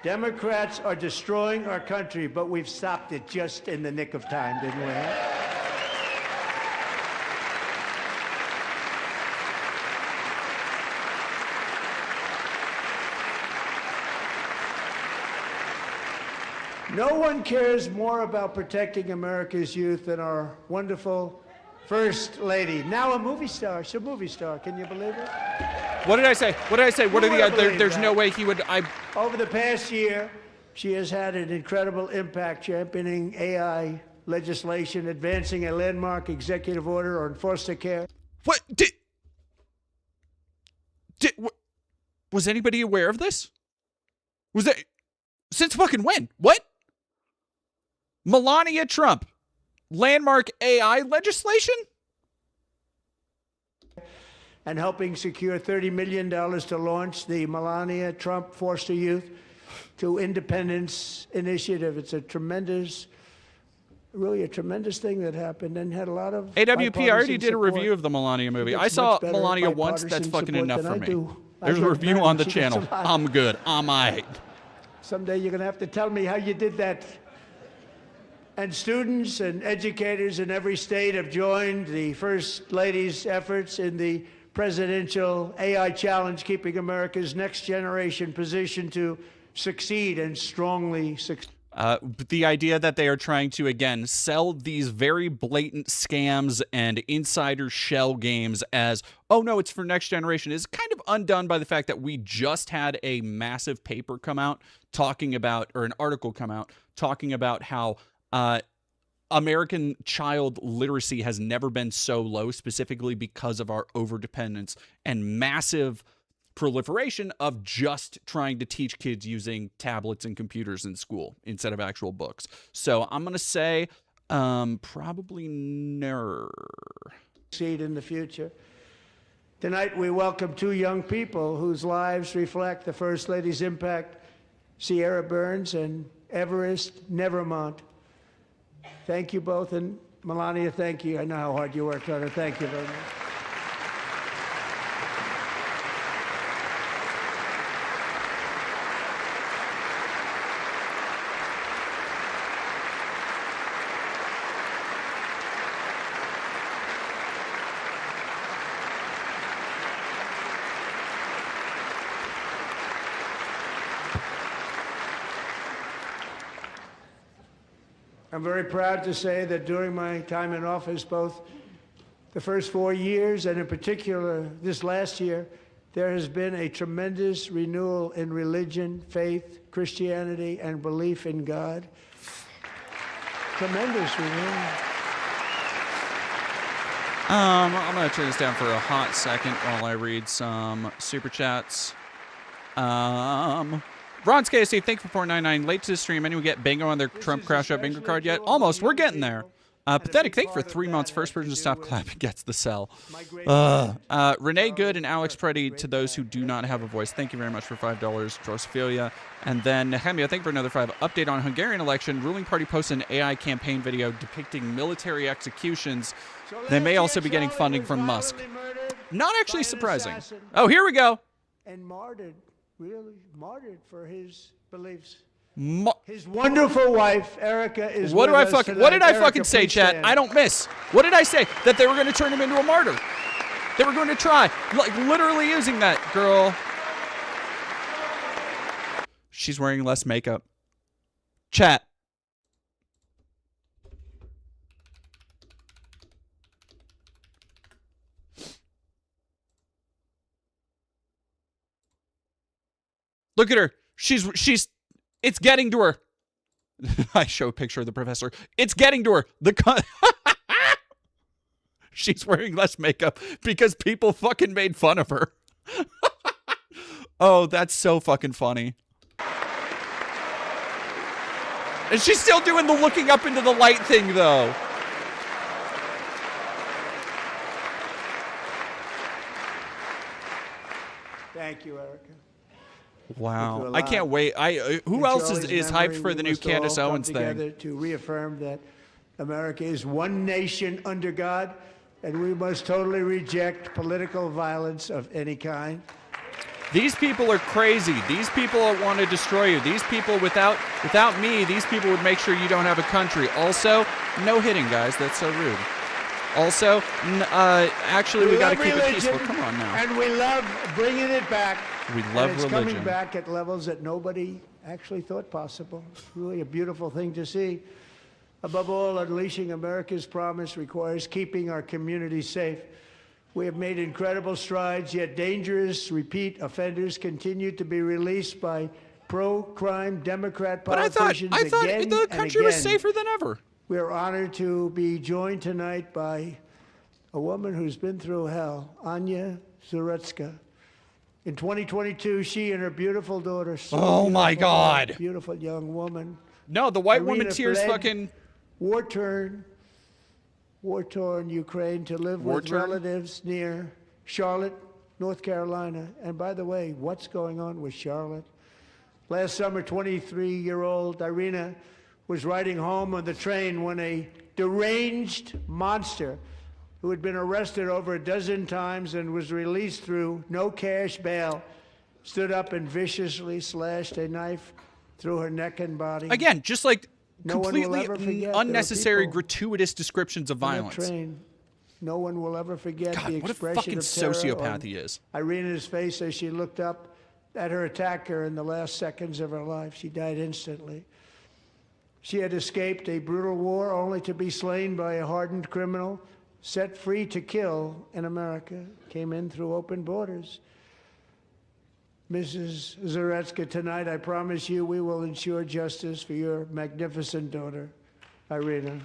Democrats are destroying our country, but we've stopped it just in the nick of time, didn't we? No one cares more about protecting America's youth than our wonderful First Lady. Now a movie star. She's a movie star. Can you believe it? What did I say? What did I say? What are the there's that? no way he would. Over the past year, she has had an incredible impact championing AI legislation, advancing a landmark executive order on foster care. What was anybody aware of this? Was that since fucking when? What? Melania Trump, landmark AI legislation? And helping secure $30 million to launch the Melania Trump Foster Youth to Independence Initiative. It's a tremendous, really a tremendous thing that happened and had a lot of AWP already did a review of the Melania movie. I saw Melania once. That's fucking enough for me. There's a review on the channel. I'm good. I'm all right. Someday you're going to have to tell me how you did that. And students and educators in every state have joined the First Lady's efforts in the presidential AI challenge, keeping America's next generation positioned to succeed and strongly succeed. The idea that they are trying to, again, sell these very blatant scams and insider shell games as, oh no, it's for next generation, is kind of undone by the fact that we just had a massive paper come out talking about, or an article come out talking about how American child literacy has never been so low, specifically because of our overdependence and massive proliferation of just trying to teach kids using tablets and computers in school instead of actual books. So I'm going to say probably no. Succeed in the future. Tonight we welcome two young people whose lives reflect the First Lady's impact, Sierra Burns and Everest Nevermont. Thank you both, and Melania, thank you. I know how hard you worked on it. Thank you very much. I'm very proud to say that during my time in office, both the first 4 years and in particular this last year, there has been a tremendous renewal in religion, faith, Christianity, and belief in God. Tremendous renewal. I'm going to turn this down for a hot second while I read some super chats. Ron's KSC, thank you for $4.99. Late to the stream. Anyone get bingo on their Trump crash out bingo card yet? Almost. We're getting there. Pathetic. Thank you for 3 months. First person to stop clapping gets the cell. Renee Good and Alex Preddy, to those who do not have a voice. Thank you very much for $5. Drosophilia. And then Nehemia, thank you for another 5. Update on Hungarian election. Ruling party posts an AI campaign video depicting military executions. They may also be getting funding from Musk. Not actually surprising. Oh, here we go. And martyred, really martyred for his beliefs. His wonderful wife, Erica, is What with did us tonight. What did I Erica, fucking say, please chat? stand. I don't miss. What did I say? That they were going to turn him into a martyr. They were going to try. Like, literally using that, girl. She's wearing less makeup. Chat. Look at her. It's getting to her. I show a picture of the professor. It's getting to her. She's wearing less makeup because people fucking made fun of her. Oh, that's so fucking funny. And she's still doing the looking up into the light thing, though. Thank you, Erica. Wow. I can't wait. Who else is hyped for the new Candace Owens thing? To reaffirm that America is one nation under God, and we must totally reject political violence of any kind. These people are crazy. These people want to destroy you. These people, without me, these people would make sure you don't have a country. Also, no hitting, guys. That's so rude. Also, actually, we got to keep it peaceful. Come on now. And we love bringing it back. We love and it's religion. coming back at levels that nobody actually thought possible. It's really a beautiful thing to see. Above all, unleashing America's promise requires keeping our communities safe. We have made incredible strides, yet dangerous repeat offenders continue to be released by pro-crime Democrat politicians I thought again the country and was again. safer than ever. We are honored to be joined tonight by a woman who's been through hell, Anya Zaretska. In 2022, she and her beautiful daughter, Oh my God. beautiful young woman. No, the white woman Irina tears fled fucking war-torn Ukraine to live with War-torn? relatives near Charlotte, North Carolina. And by the way, what's going on with Charlotte? Last summer, 23-year-old Irina was riding home on the train when a deranged monster who had been arrested over a dozen times and was released through no cash bail stood up and viciously slashed a knife through her neck and body. Again, just like No one will completely ever forget there are unnecessary, people gratuitous descriptions of on that violence. train. No one will ever forget God, the what a expression fucking of terror sociopath on he is. Irina's face as she looked up at her attacker in the last seconds of her life. She died instantly. She had escaped a brutal war only to be slain by a hardened criminal, set free to kill in America, came in through open borders. Mrs. Zaretska, tonight I promise you we will ensure justice for your magnificent daughter, Irina.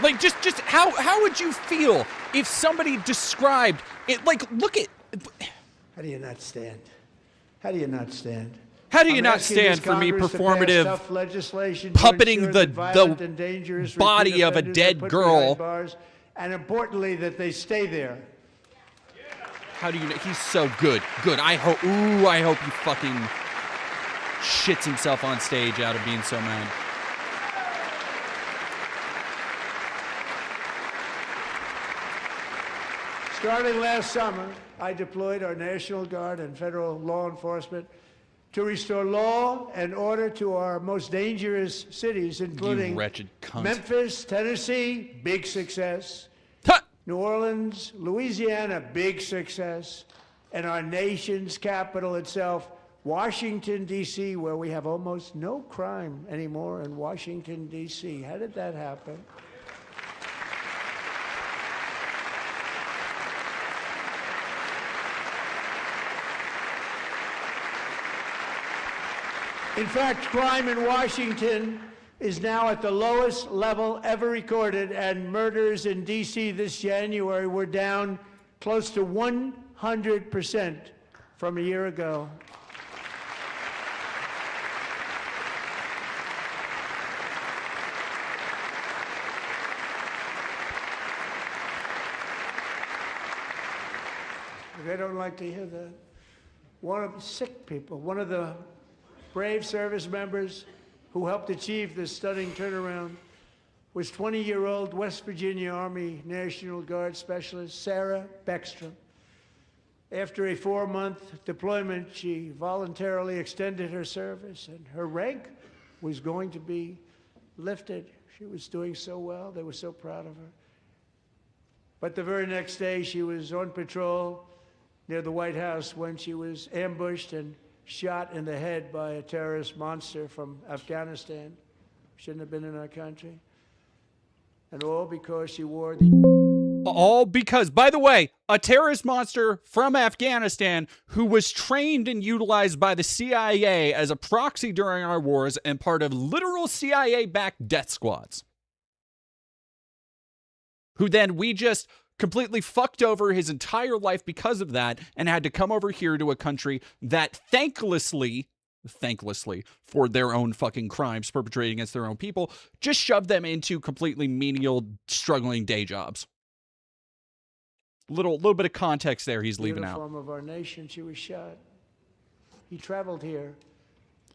Like, just how would you feel if somebody described it? Like, look at. How do you not stand? How do you not stand? How do you I'm not asking this stand for me Congress to pass performative tough legislation to puppeting ensure the that violent and dangerous body repeat of a offenders are dead put girl? behind bars, and importantly, that they stay there. How do you know? He's so good. Good. I hope. Ooh, I hope he fucking shits himself on stage out of being so mad. Starting last summer, I deployed our National Guard and federal law enforcement to restore law and order to our most dangerous cities, including You wretched cunt. Memphis, Tennessee, big success. New New Orleans, Louisiana, big success. And our nation's capital itself, Washington, D.C., where we have almost no crime anymore in Washington, D.C. How did that happen? In fact, crime in Washington is now at the lowest level ever recorded, and murders in D.C. this January were down close to 100% from a year ago. They don't like to hear that. One of sick people, one of the brave service members who helped achieve this stunning turnaround was 20-year-old West Virginia Army National Guard Specialist Sarah Beckstrom. After a 4-month deployment, she voluntarily extended her service, and her rank was going to be lifted. She was doing so well. They were so proud of her. But the very next day, she was on patrol near the White House when she was ambushed and shot in the head by a terrorist monster from Afghanistan. Shouldn't have been in our country. And all because she wore the... All because, by the way, a terrorist monster from Afghanistan who was trained and utilized by the CIA as a proxy during our wars and part of literal CIA-backed death squads. Who then we just completely fucked over his entire life because of that and had to come over here to a country that thanklessly for their own fucking crimes perpetrated against their own people, just shoved them into completely menial, struggling day jobs. Little bit of context there he's leaving out. Uniform of our nation, she was shot. He traveled here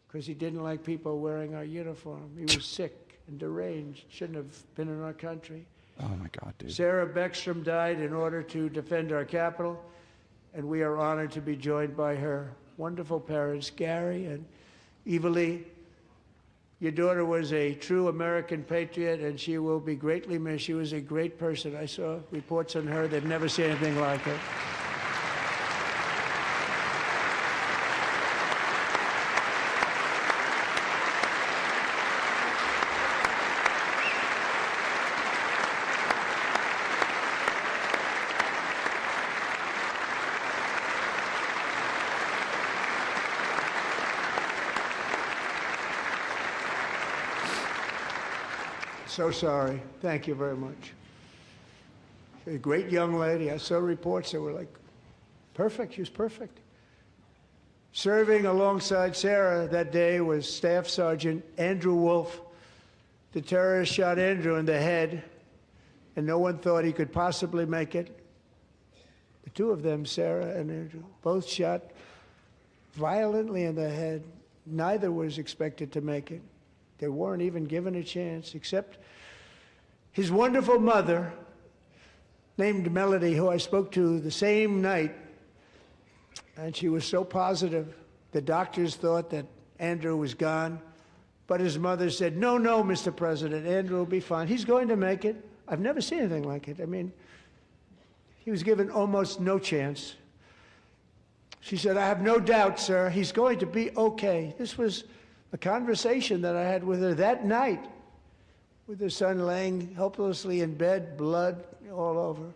because he didn't like people wearing our uniform. He was sick and deranged, shouldn't have been in our country. Oh my God, dude. Sarah Beckstrom died in order to defend our capital, and we are honored to be joined by her wonderful parents, Gary and Eva Lee. Your daughter was a true American patriot, and she will be greatly missed. She was a great person. I saw reports on her. They've never seen anything like her. So sorry. Thank you very much. A great young lady. I saw reports that were like, perfect. She was perfect. Serving alongside Sarah that day was Staff Sergeant Andrew Wolf. The terrorist shot Andrew in the head, and no one thought he could possibly make it. The two of them, Sarah and Andrew, both shot violently in the head. Neither was expected to make it. They weren't even given a chance, except his wonderful mother, named Melody, who I spoke to the same night, and she was so positive. The doctors thought that Andrew was gone, but his mother said, no, Mr. President, Andrew will be fine. He's going to make it. I've never seen anything like it. I mean, he was given almost no chance. She said, I have no doubt, sir, he's going to be okay. This was a conversation that I had with her that night, with her son laying helplessly in bed, blood all over.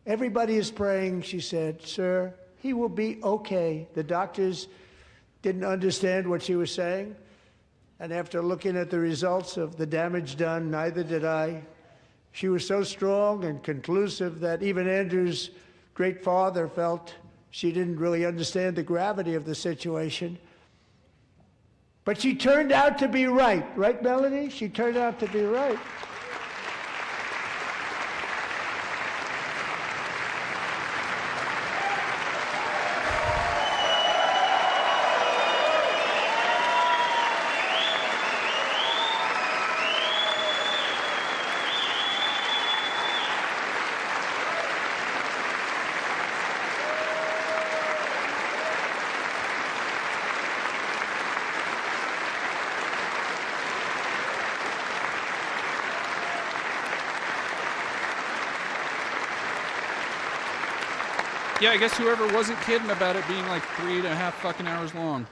Everybody is praying, she said, sir, he will be okay. The doctors didn't understand what she was saying, and after looking at the results of the damage done, neither did I. She was so strong and conclusive that even Andrew's great father felt she didn't really understand the gravity of the situation. But she turned out to be right. Right, Melody? She turned out to be right. Yeah, I guess whoever wasn't kidding about it being like 3.5 fucking hours long.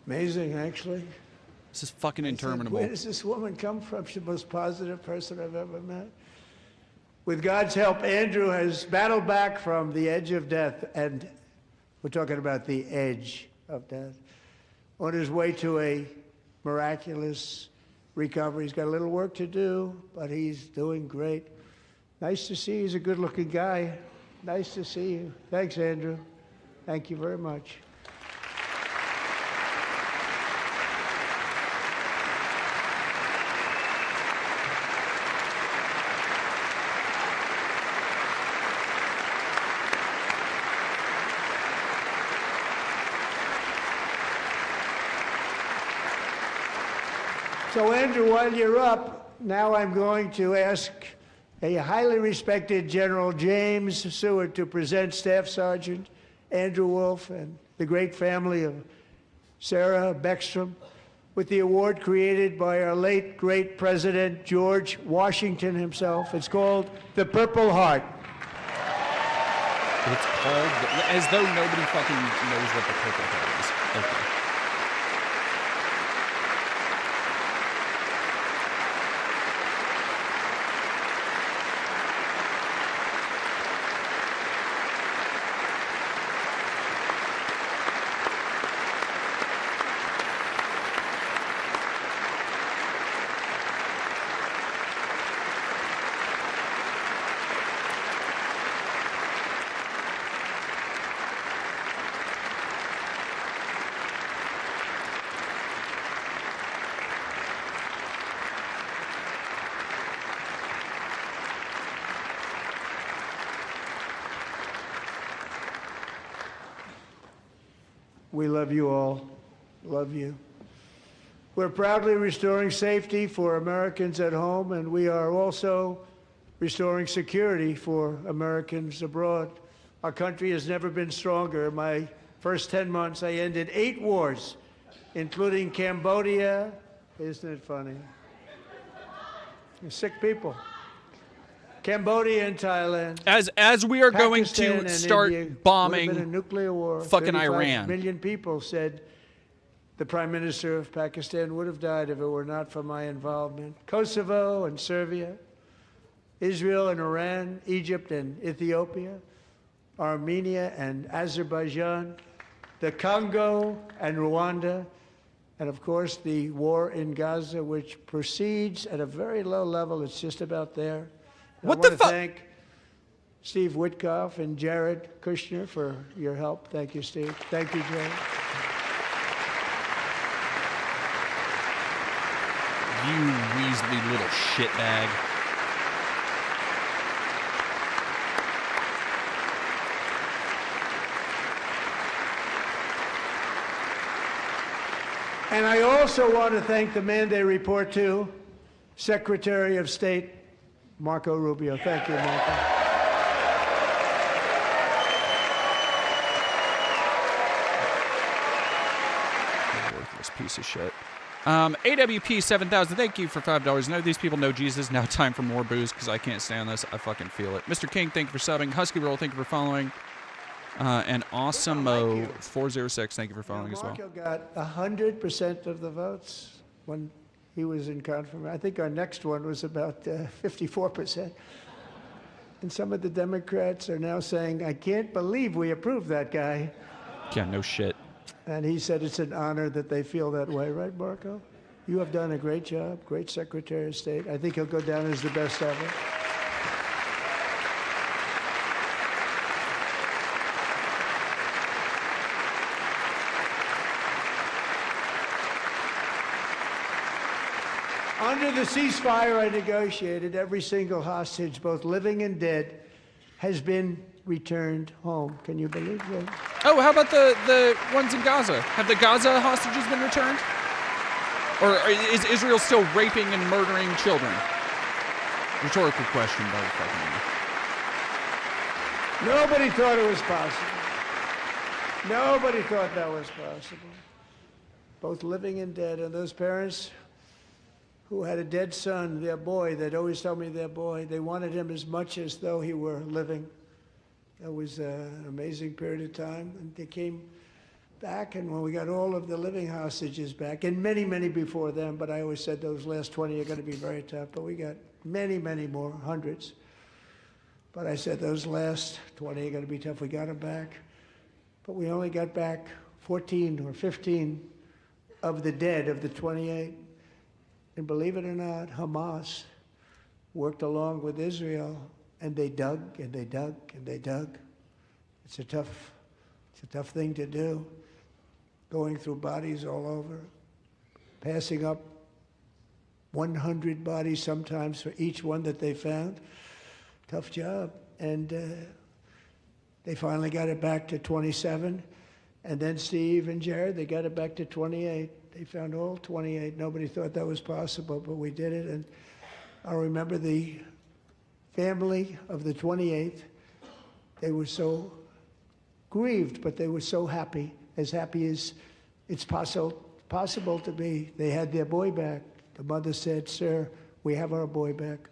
Amazing, actually. This is fucking I said, interminable. where does this woman come from? She's the most positive person I've ever met. With God's help, Andrew has battled back from the edge of death, and we're talking about the edge of death, on his way to a miraculous recovery. He's got a little work to do, but he's doing great. Nice to see you. He's a good-looking guy. Nice to see you. Thanks, Andrew. Thank you very much. So, Andrew, while you're up, now I'm going to ask a highly respected General James Seward to present Staff Sergeant Andrew Wolf and the great family of Sarah Beckstrom with the award created by our late great President George Washington himself. It's called the Purple Heart. It's called, as though nobody fucking knows what the Purple Heart is. Okay. We love you all. Love you. We're proudly restoring safety for Americans at home, and we are also restoring security for Americans abroad. Our country has never been stronger. In my first 10 months, I ended 8 wars, including Cambodia. Isn't it funny? Sick people. Cambodia and Thailand. As we are going Pakistan to and start India. Would have bombing been a nuclear war. fucking 35 Iran. million people said the Prime Minister of Pakistan would have died if it were not for my involvement. Kosovo and Serbia, Israel and Iran, Egypt and Ethiopia, Armenia and Azerbaijan, the Congo and Rwanda, and of course the war in Gaza, which proceeds at a very low level. It's just about there. What I the want to fuck? thank Steve Witkoff and Jared Kushner for your help. Thank you, Steve. Thank you, Jared. You weaselly little shitbag. And I also want to thank the man they report to, Secretary of State Marco Rubio. Thank you, Marco. Worthless piece of shit. AWP 7000, thank you for $5. None of these people know Jesus. Now time for more booze because I can't stand this. I fucking feel it. Mr. King, thank you for subbing. Husky Roll, thank you for following. And Awesome-o 406, thank you for following as well. Marco got 100% of the votes when he was in confirmation. I think our next one was about 54%. And some of the Democrats are now saying, I can't believe we approved that guy. Yeah, no shit. And he said it's an honor that they feel that way, right, Marco? You have done a great job, great Secretary of State. I think he'll go down as the best ever. Under the ceasefire I negotiated, every single hostage, both living and dead, has been returned home. Can you believe that? Oh, how about the ones in Gaza? Have the Gaza hostages been returned? Or is Israel still raping and murdering children? Rhetorical question, by the fucking way. Nobody thought it was possible. Nobody thought that was possible. Both living and dead. And those parents who had a dead son, their boy, they'd always tell me their boy, they wanted him as much as though he were living. That was an amazing period of time. And they came back, and when we got all of the living hostages back, and many, many before them, but I always said those last 20 are going to be very tough, but we got many, many more, hundreds. But I said those last 20 are going to be tough. We got them back. But we only got back 14 or 15 of the dead of the 28. And believe it or not, Hamas worked along with Israel, and they dug and they dug and they dug. It's a tough thing to do, going through bodies all over, passing up 100 bodies sometimes for each one that they found. Tough job. And they finally got it back to 27. And then Steve and Jared, they got it back to 28. They found all 28. Nobody thought that was possible, but we did it. And I remember the family of the 28th. They were so grieved, but they were so happy as it's possible to be. They had their boy back. The mother said, "Sir, we have our boy back."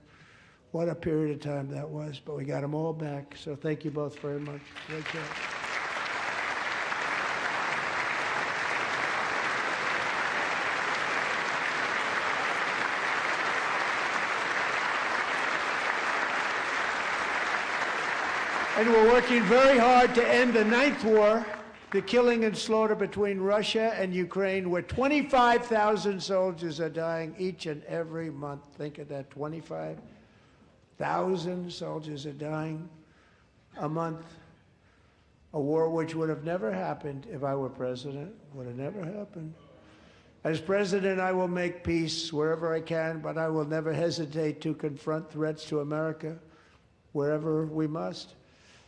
What a period of time that was, but we got them all back. So thank you both very much. Great job. And we're working very hard to end the 9th war, the killing and slaughter between Russia and Ukraine, where 25,000 soldiers are dying each and every month. Think of that, 25,000 soldiers are dying a month. A war which would have never happened if I were president, would have never happened. As president, I will make peace wherever I can, but I will never hesitate to confront threats to America wherever we must.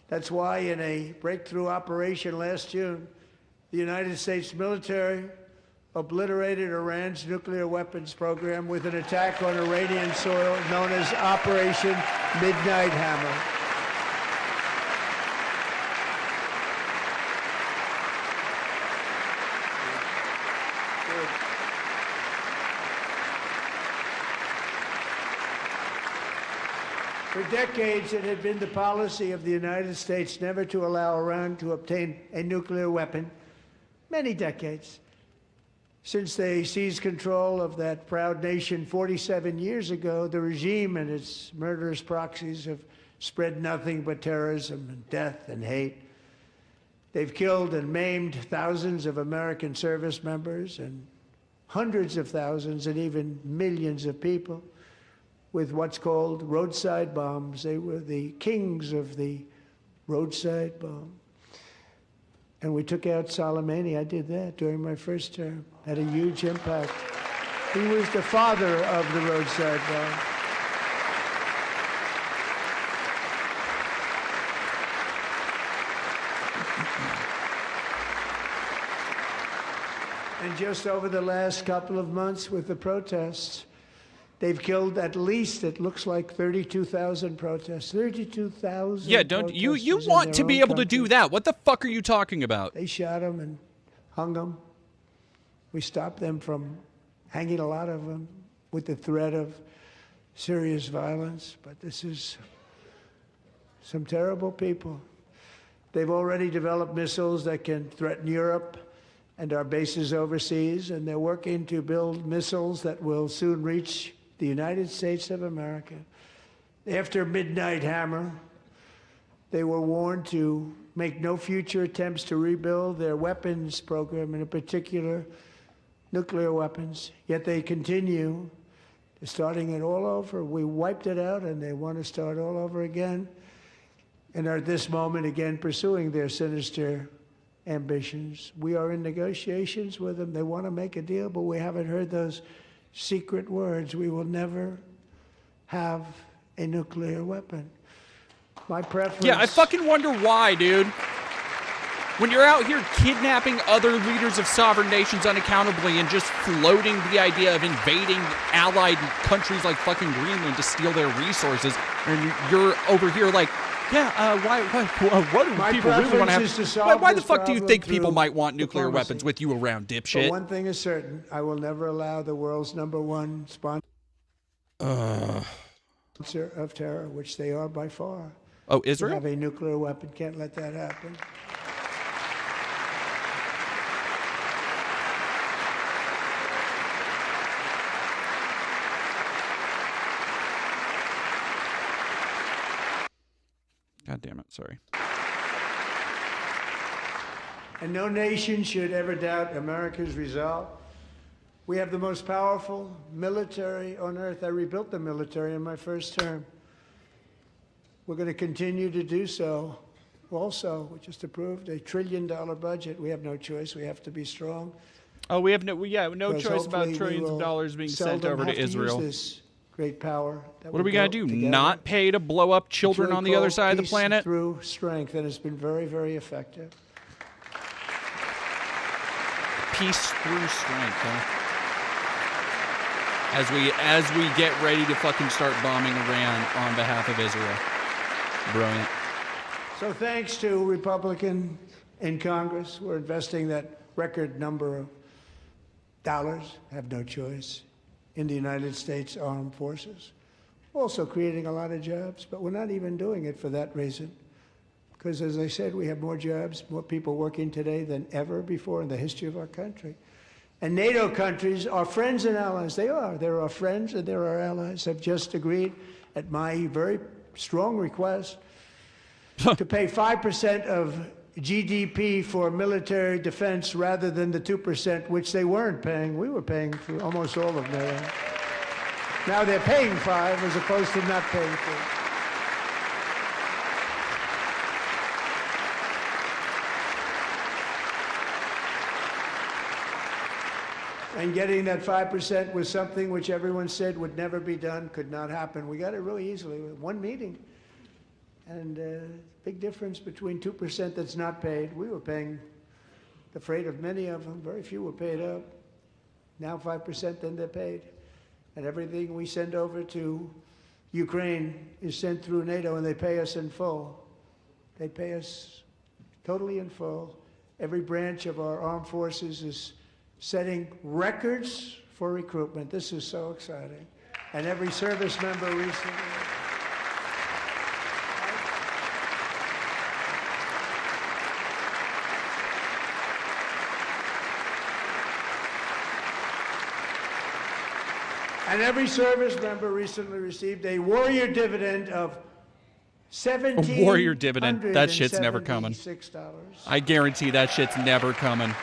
That's why in a breakthrough operation last June, the United States military obliterated Iran's nuclear weapons program with an attack on Iranian soil known as Operation Midnight Hammer. For decades, it had been the policy of the United States never to allow Iran to obtain a nuclear weapon. Many decades. Since they seized control of that proud nation 47 years ago, the regime and its murderous proxies have spread nothing but terrorism and death and hate. They've killed and maimed thousands of American service members and hundreds of thousands and even millions of people with what's called roadside bombs. They were the kings of the roadside bomb. And we took out Soleimani. I did that during my first term. Had a huge impact. He was the father of the roadside bomb. And just over the last couple of months with the protests, they've killed at least, it looks like 32,000 protests. 32,000. Yeah, don't you want to be able to do that? What the fuck are you talking about? They shot them and hung them. We stopped them from hanging a lot of them with the threat of serious violence. But this is some terrible people. They've already developed missiles that can threaten Europe and our bases overseas, and they're working to build missiles that will soon reach the United States of America. After Midnight Hammer, they were warned to make no future attempts to rebuild their weapons program, and in particular, nuclear weapons. Yet they continue, starting it all over. We wiped it out, and they want to start all over again, and are at this moment again pursuing their sinister ambitions. We are in negotiations with them. They want to make a deal, but we haven't heard those secret words. We will never have a nuclear weapon. My preference... Yeah, I fucking wonder why, dude. When you're out here kidnapping other leaders of sovereign nations unaccountably and just floating the idea of invading allied countries like fucking Greenland to steal their resources, and you're over here like, yeah, what do people really want to have? Why the fuck do you think people might want nuclear weapons with you around, dipshit? But one thing is certain, I will never allow the world's #1 sponsor of terror, which they are by far, Oh, We Israel? have a nuclear weapon. Can't let that happen. God damn it, sorry. And no nation should ever doubt America's resolve. We have the most powerful military on earth. I rebuilt the military in my first term. We're going to continue to do so. Also, we just approved $1 trillion budget. We have no choice. We have to be strong. Oh, we have no Because choice about hopefully we trillions of will dollars being sent seldom over to have Israel. use this great power that What are we built gonna do? together. Not pay to blow up children It's really on the other called side of the peace planet? through strength, and it's been very, very effective. Peace through strength, huh? As we get ready to fucking start bombing Iran on behalf of Israel. Brilliant. So thanks to Republican in Congress, we're investing that record number of dollars, have no choice, in the United States Armed Forces. Also creating a lot of jobs, but we're not even doing it for that reason. Because as I said, we have more jobs, more people working today than ever before in the history of our country. And NATO countries are friends and allies. They are. They're our friends and they're our allies. Have just agreed, at my very strong request, to pay 5% of GDP for military defense rather than the 2%, which they weren't paying. We were paying for almost all of NATO. Now they're paying 5 as opposed to not paying 4. And getting that 5% was something which everyone said would never be done, could not happen. We got it really easily with one meeting. And big difference between 2% that's not paid. We were paying the freight of many of them. Very few were paid up. Now 5%, then they're paid. And everything we send over to Ukraine is sent through NATO, and they pay us in full. They pay us totally in full. Every branch of our armed forces is setting records for recruitment. This is so exciting. And every service member recently. And every service member recently received a warrior dividend of $1,776. A warrior dividend. That shit's never coming. I guarantee that shit's never coming.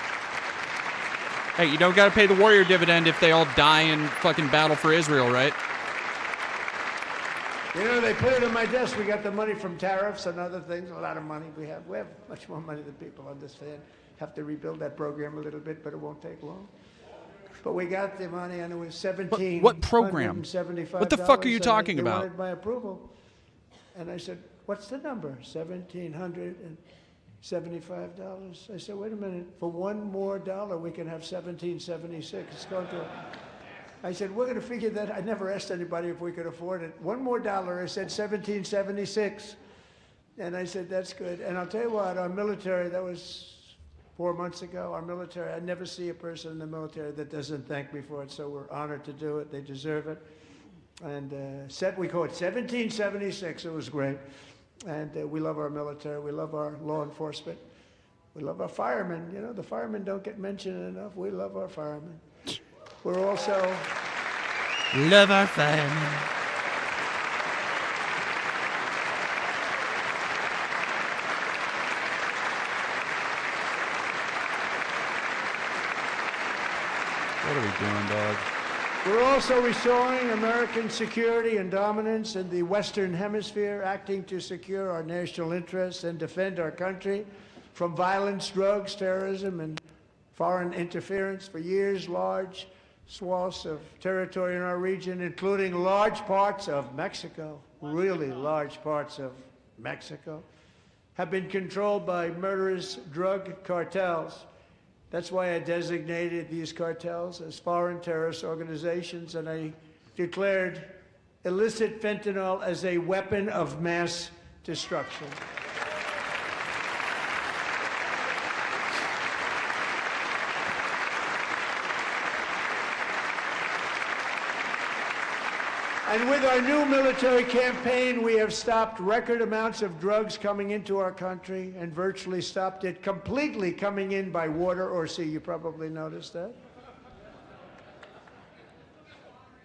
Hey, you don't got to pay the warrior dividend if they all die in fucking battle for Israel, right? You know, they put it on my desk. We got the money from tariffs and other things. A lot of money we have. We have much more money than people understand. Have to rebuild that program a little bit, but it won't take long. But we got the money, and it was $1,775. What program? What the fuck are you talking and they about? wanted my approval, and I said, "What's the number?" $1,775. I said, "Wait a minute. For $1 more, we can have $1,776. It's going to." I said, "We're going to figure that." I never asked anybody if we could afford it. $1 more. I said $1,776, and I said, "That's good." And I'll tell you what, our military. That was 4 months ago, our military, I never see a person in the military that doesn't thank me for it, so we're honored to do it. They deserve it. And we call it 1776. It was great. And we love our military. We love our law enforcement. We love our firemen. You know, the firemen don't get mentioned enough. We love our firemen. We're also... Love our firemen. What are we doing, dog? We're also restoring American security and dominance in the Western Hemisphere, acting to secure our national interests and defend our country from violence, drugs, terrorism, and foreign interference. For years, large swaths of territory in our region, including large parts of Mexico, really large parts of Mexico, have been controlled by murderous drug cartels. That's why I designated these cartels as foreign terrorist organizations, and I declared illicit fentanyl as a weapon of mass destruction. And with our new military campaign, we have stopped record amounts of drugs coming into our country and virtually stopped it completely coming in by water or sea. You probably noticed that.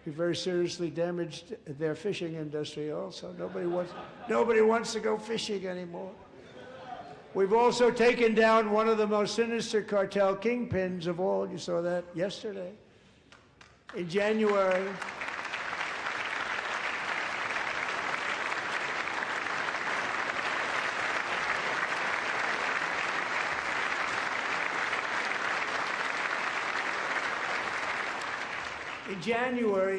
We very seriously damaged their fishing industry also. Nobody wants to go fishing anymore. We've also taken down one of the most sinister cartel kingpins of all. You saw that yesterday. In January,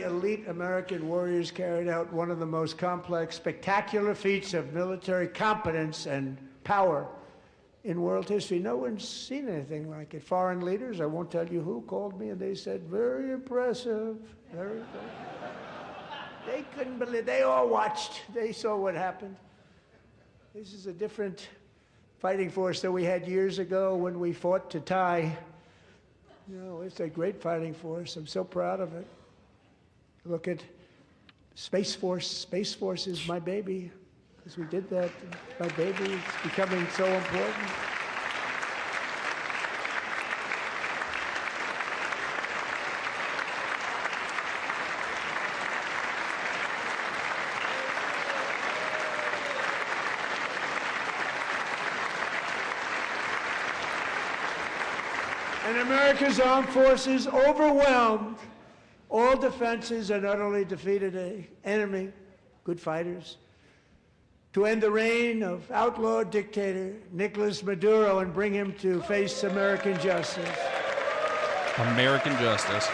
elite American warriors carried out one of the most complex, spectacular feats of military competence and power in world history. No one's seen anything like it. Foreign leaders, I won't tell you who, called me and they said, very impressive, very impressive. They couldn't believe, they all watched, they saw what happened. This is a different fighting force than we had years ago when we fought to tie. No, it's a great fighting force. I'm so proud of it. Look at Space Force. Space Force is my baby. Because we did that, my baby. It's becoming so important. And America's armed forces overwhelmed all defenses and utterly defeated an enemy, good fighters, to end the reign of outlaw dictator Nicolas Maduro and bring him to face American justice. American justice.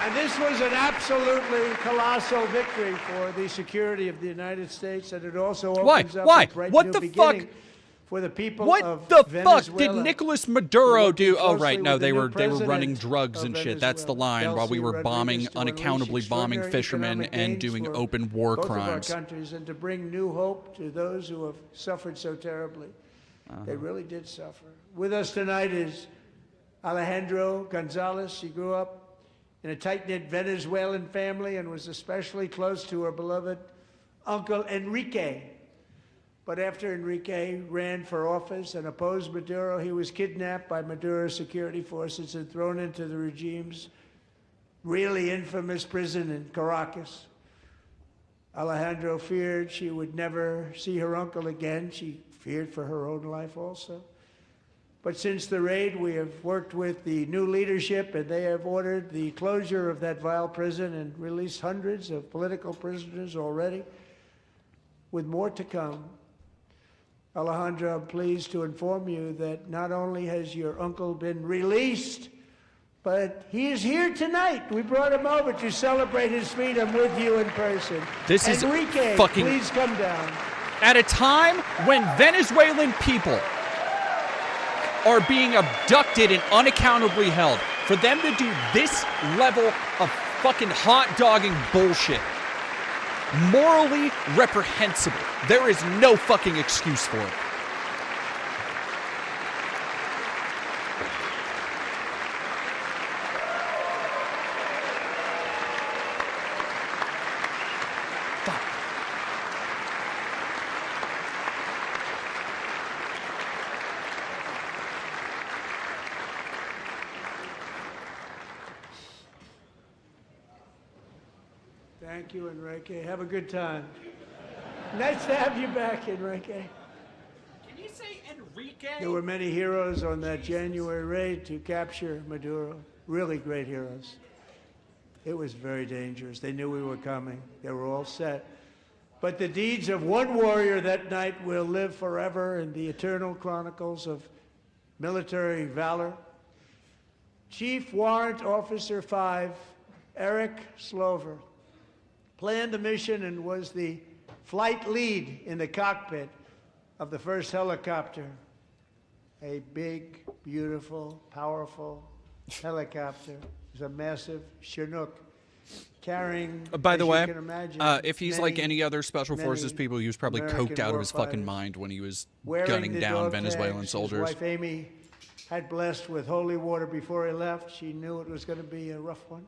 And this was an absolutely colossal victory for the security of the United States, and it also opens up a bright new beginning for the people of Venezuela. What the fuck did Nicolas Maduro do? Oh, right, no, they were running drugs and shit. That's the line. While we were unaccountably bombing fishermen and doing open war crimes. Both of our countries, and to bring new hope to those who have suffered so terribly. They really did suffer. With us tonight is Alejandro Gonzalez. She grew up in a tight-knit Venezuelan family and was especially close to her beloved uncle Enrique. But after Enrique ran for office and opposed Maduro, he was kidnapped by Maduro's security forces and thrown into the regime's really infamous prison in Caracas. Alejandro feared she would never see her uncle again. She feared for her own life also. But since the raid, we have worked with the new leadership, and they have ordered the closure of that vile prison and released hundreds of political prisoners already, with more to come. Alejandro, I'm pleased to inform you that not only has your uncle been released, but he is here tonight. We brought him over to celebrate his freedom with you in person. This is Enrique, fucking... please come down. At a time when Venezuelan people are being abducted and unaccountably held, for them to do this level of fucking hot-dogging bullshit, morally reprehensible. There is no fucking excuse for it. Thank you, Enrique. Have a good time. Nice to have you back, Enrique. Can you say Enrique? There were many heroes on that January raid to capture Maduro. Really great heroes. It was very dangerous. They knew we were coming. They were all set. But the deeds of one warrior that night will live forever in the eternal chronicles of military valor. Chief Warrant Officer 5, Eric Slover, planned the mission and was the flight lead in the cockpit of the first helicopter. A big, beautiful, powerful helicopter. It was a massive Chinook carrying, by the way, imagine, if he's like any other special forces people, he was probably American coked out of his fucking warfighters mind when he was wearing gunning the down dog Venezuelan tags. soldiers. His wife Amy had blessed with holy water before he left. She knew it was going to be a rough one.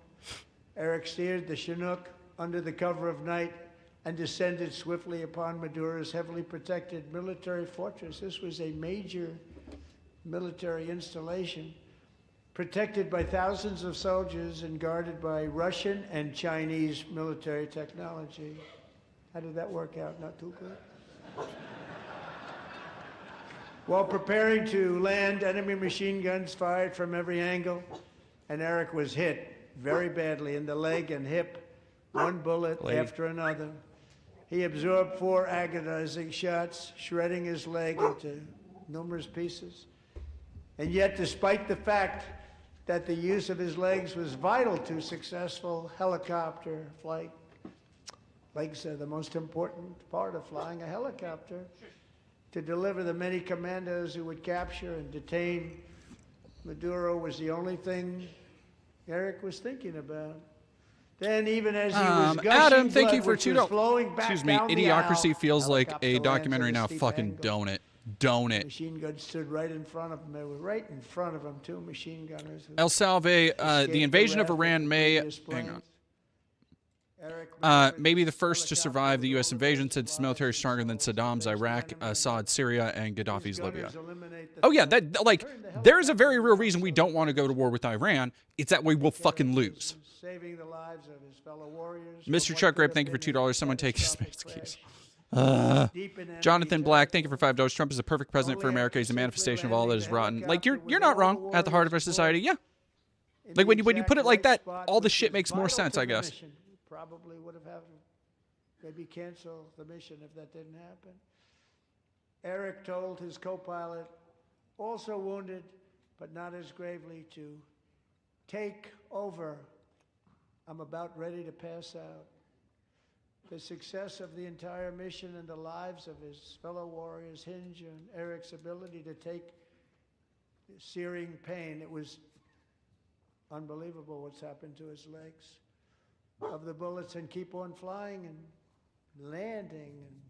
Eric steered the Chinook under the cover of night and descended swiftly upon Maduro's heavily protected military fortress. This was a major military installation, protected by thousands of soldiers and guarded by Russian and Chinese military technology. How did that work out? Not too good. While preparing to land, enemy machine guns fired from every angle, and Eric was hit very badly in the leg and hip, one bullet after another. He absorbed 4 agonizing shots, shredding his leg into numerous pieces. And yet, despite the fact that the use of his legs was vital to successful helicopter flight, legs are the most important part of flying a helicopter, to deliver the many commandos who would capture and detain Maduro was the only thing Eric was thinking about. Then, even as he was gushing Adam, thank you blood, for which was flowing back Excuse me, down the Idiocracy aisle, feels like a helicopter lands documentary at a now. steep Fucking angle. don't it. Don't it. Machine guns stood right in front of him. They were right in front of him, 2 machine gunners. who El Salve, escaped the invasion of wrath Iran the may... previous Hang planes. on. May be the first to survive the U.S. invasion since its military is stronger than Saddam's Iraq, Assad's Syria, and Gaddafi's Libya. Oh yeah, that like there is a very real reason we don't want to go to war with Iran. It's that way we'll fucking lose. Saving the lives of his fellow warriors. Mr. Chuck Grape, thank you for $2. Someone take his space keys. Jonathan Black, thank you for $5. Trump is a perfect president for America. He's a manifestation of all that is rotten. Like you're not wrong. At the heart of our society, yeah. Like when you put it like that, all the shit makes more sense, I guess. Probably would have had maybe cancel the mission if that didn't happen. Eric told his co-pilot, also wounded but not as gravely, to take over. I'm about ready to pass out. The success of the entire mission and the lives of his fellow warriors hinge on Eric's ability to take the searing pain. It was unbelievable what's happened to his legs of the bullets and keep on flying and landing, and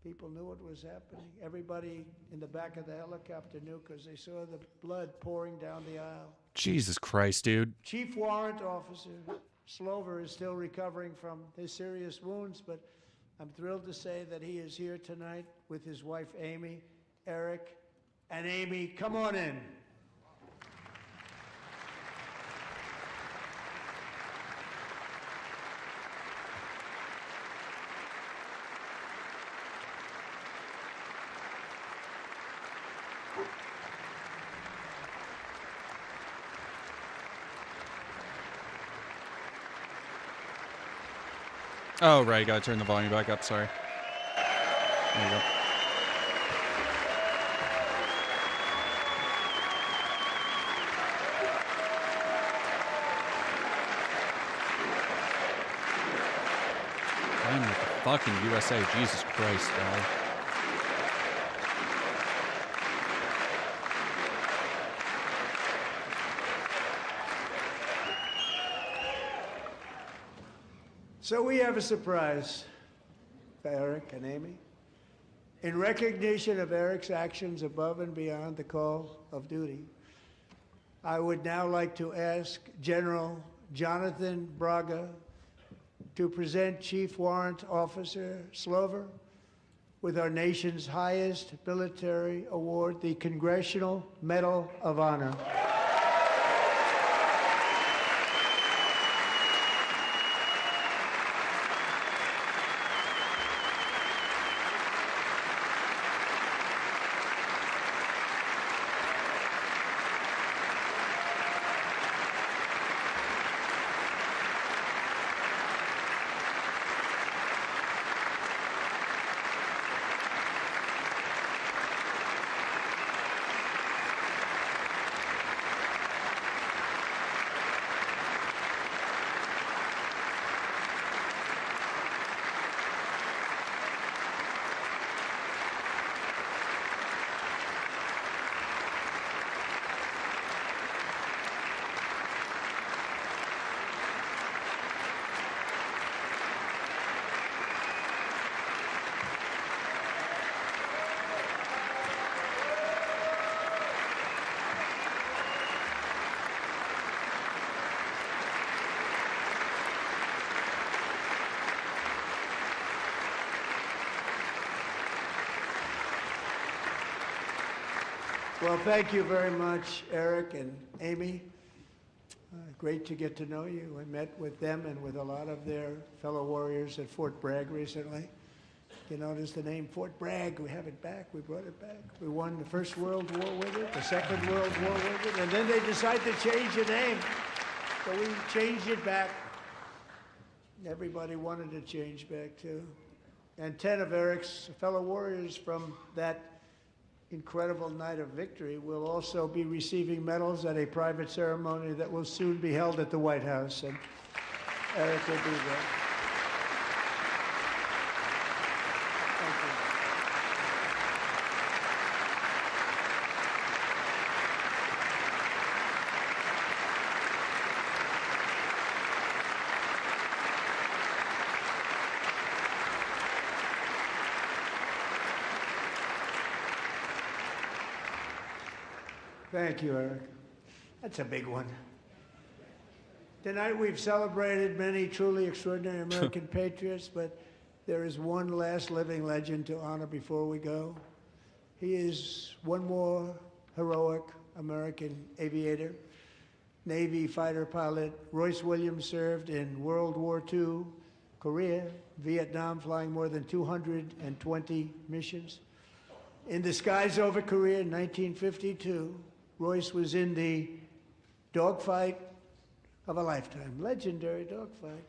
people knew what was happening. Everybody in the back of the helicopter knew because they saw the blood pouring down the aisle. Jesus Christ, dude. Chief Warrant Officer Slover is still recovering from his serious wounds, but I'm thrilled to say that he is here tonight with his wife Amy, Eric, and Amy, come on in. Oh, right. Gotta turn the volume back up. Sorry. There you go. Damn, with the fucking USA. Jesus Christ, dog. So we have a surprise for Eric and Amy. In recognition of Eric's actions above and beyond the call of duty, I would now like to ask General Jonathan Braga to present Chief Warrant Officer Slover with our nation's highest military award, the Congressional Medal of Honor. Well, thank you very much, Eric and Amy. Great to get to know you. I met with them and with a lot of their fellow warriors at Fort Bragg recently. You notice the name Fort Bragg, we have it back, we brought it back. We won the First World War with it, the Second World War with it, and then they decided to change the name. So we changed it back. Everybody wanted to change back too. And 10 of Eric's fellow warriors from that incredible night of victory will also be receiving medals at a private ceremony that will soon be held at the White House. And Eric will be there. Thank you, Eric. That's a big one. Tonight we've celebrated many truly extraordinary American patriots, but there is one last living legend to honor before we go. He is one more heroic American aviator, Navy fighter pilot. Royce Williams served in World War II, Korea, Vietnam, flying more than 220 missions. In the skies over Korea in 1952, Royce was in the dogfight of a lifetime, legendary dogfight.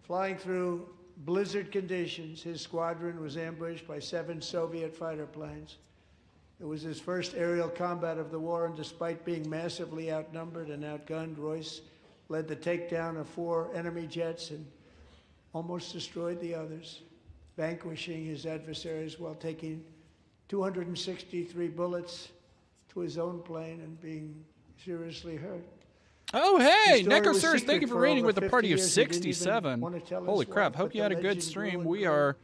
Flying through blizzard conditions, his squadron was ambushed by 7 Soviet fighter planes. It was his first aerial combat of the war, and despite being massively outnumbered and outgunned, Royce led the takedown of 4 enemy jets and almost destroyed the others, vanquishing his adversaries while taking 263 bullets to his own plane and being seriously hurt. Oh, hey, The story was Necrosurs, thank secret you for for rating over with a 50 party of years. He didn't even 67. want to tell Holy his crap, wife, hope but you the had a good legend stream. grew and We grew. are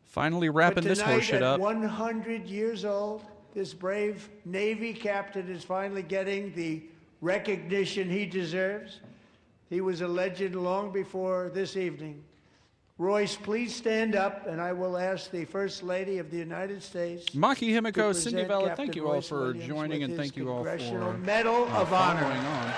finally wrapping But this whole tonight, shit at up. 100 years old, this brave Navy captain is finally getting the recognition he deserves. He was a legend long before this evening. Royce, please stand up, and I will ask the First Lady of the United States. Maki to Himiko, Cindy present Vela, Captain thank you all Royce for Williams joining, with and his thank you all for Congressional Medal of Honor. following on.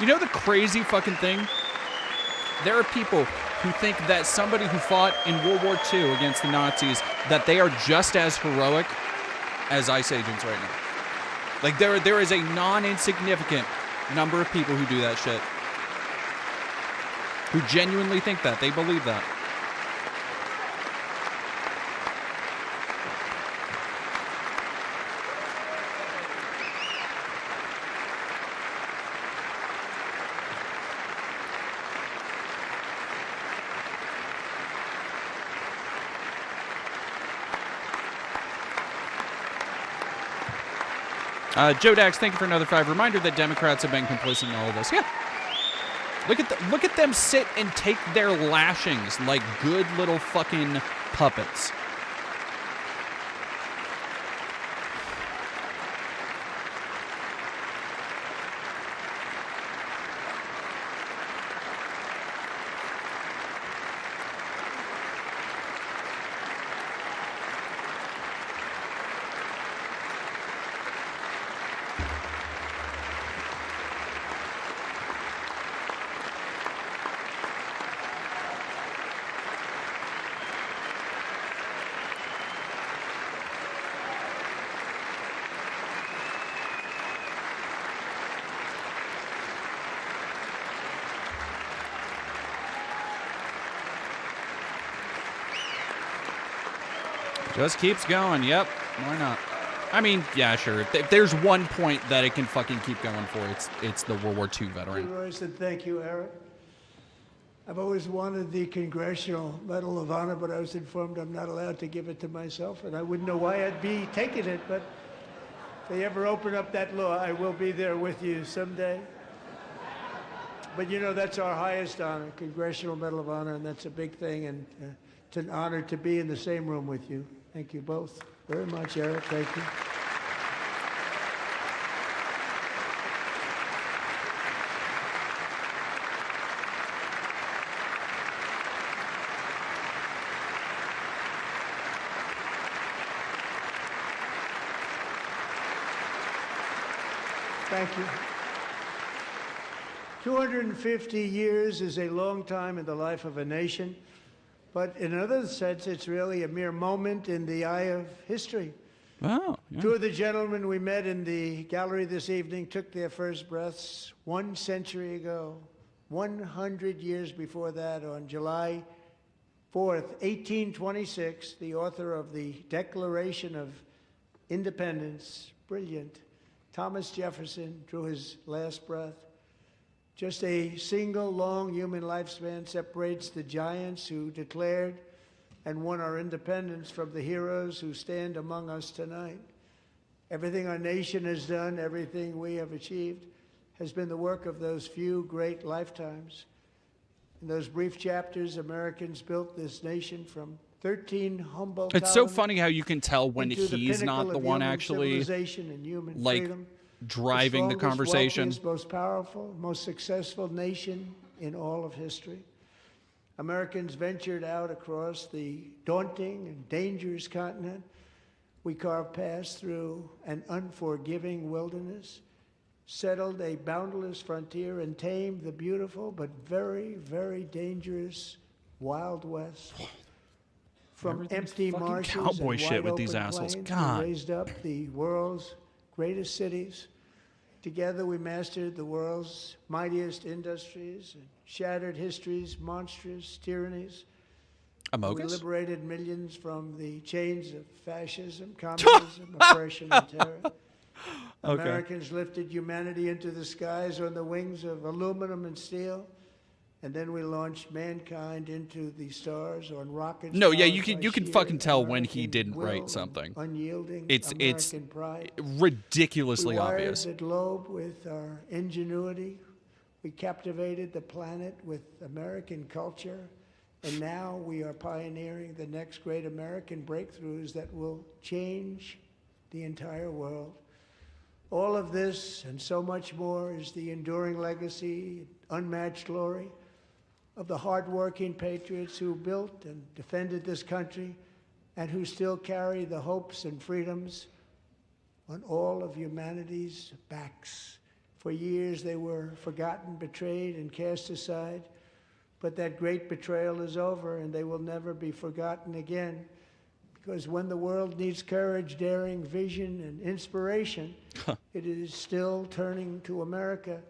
You know the crazy fucking thing? There are people who think that somebody who fought in World War II against the Nazis, that they are just as heroic as ICE agents right now. Like there is a non-insignificant number of people who do that shit. Who genuinely think that. They believe that. Joe Dax, thank you for another 5. Reminder that Democrats have been complicit in all of this. Yeah. Look at them sit and take their lashings like good little fucking puppets. Just keeps going. Yep. Why not? I mean, yeah, sure. If there's one point that it can fucking keep going for, it's the World War II veteran. Royce, and thank you, Eric. I've always wanted the Congressional Medal of Honor, but I was informed I'm not allowed to give it to myself, and I wouldn't know why I'd be taking it, but if they ever open up that law, I will be there with you someday. But you know, that's our highest honor, Congressional Medal of Honor, and that's a big thing, and it's an honor to be in the same room with you. Thank you both very much, Eric. Thank you. Thank you. 250 years is a long time in the life of a nation, but in another sense, it's really a mere moment in the eye of history. Wow. Two of the gentlemen we met in the gallery this evening took their first breaths 1 century ago, 100 years before that, on July 4th, 1826, the author of the Declaration of Independence, brilliant, Thomas Jefferson, drew his last breath. Just a single long human lifespan separates the giants who declared and won our independence from the heroes who stand among us tonight. Everything our nation has done, everything we have achieved, has been the work of those few great lifetimes. In those brief chapters, Americans built this nation from 13 humble It's so colonies funny how you can tell when into the he's not pinnacle the of one human actually civilization and human like freedom. driving the strongest, conversation. wealthiest, most powerful, most successful nation in all of history. Americans ventured out across the daunting and dangerous continent. We carved paths through an unforgiving wilderness, settled a boundless frontier, and tamed the beautiful but very, very dangerous Wild West. From Everything's empty fucking marshes cowboy and shit with wide these open assholes. plains, God. we raised up the world's greatest cities. Together we mastered the world's mightiest industries and shattered history's monstrous tyrannies. We Amogus? liberated millions from the chains of fascism, communism, oppression, and terror. Okay. Americans lifted humanity into the skies on the wings of aluminum and steel. And then we launched mankind into the stars on rockets. No, yeah, powered by you can sheer fucking tell when he American didn't will write and something. Unyielding It's American pride. ridiculously We wired obvious. the globe with our ingenuity. We captivated the planet with American culture. And now we are pioneering the next great American breakthroughs that will change the entire world. All of this and so much more is the enduring legacy, unmatched glory of the hardworking patriots who built and defended this country and who still carry the hopes and freedoms on all of humanity's backs. For years they were forgotten, betrayed, and cast aside. But that great betrayal is over, and they will never be forgotten again. Because when the world needs courage, daring, vision, and inspiration, it is still turning to America.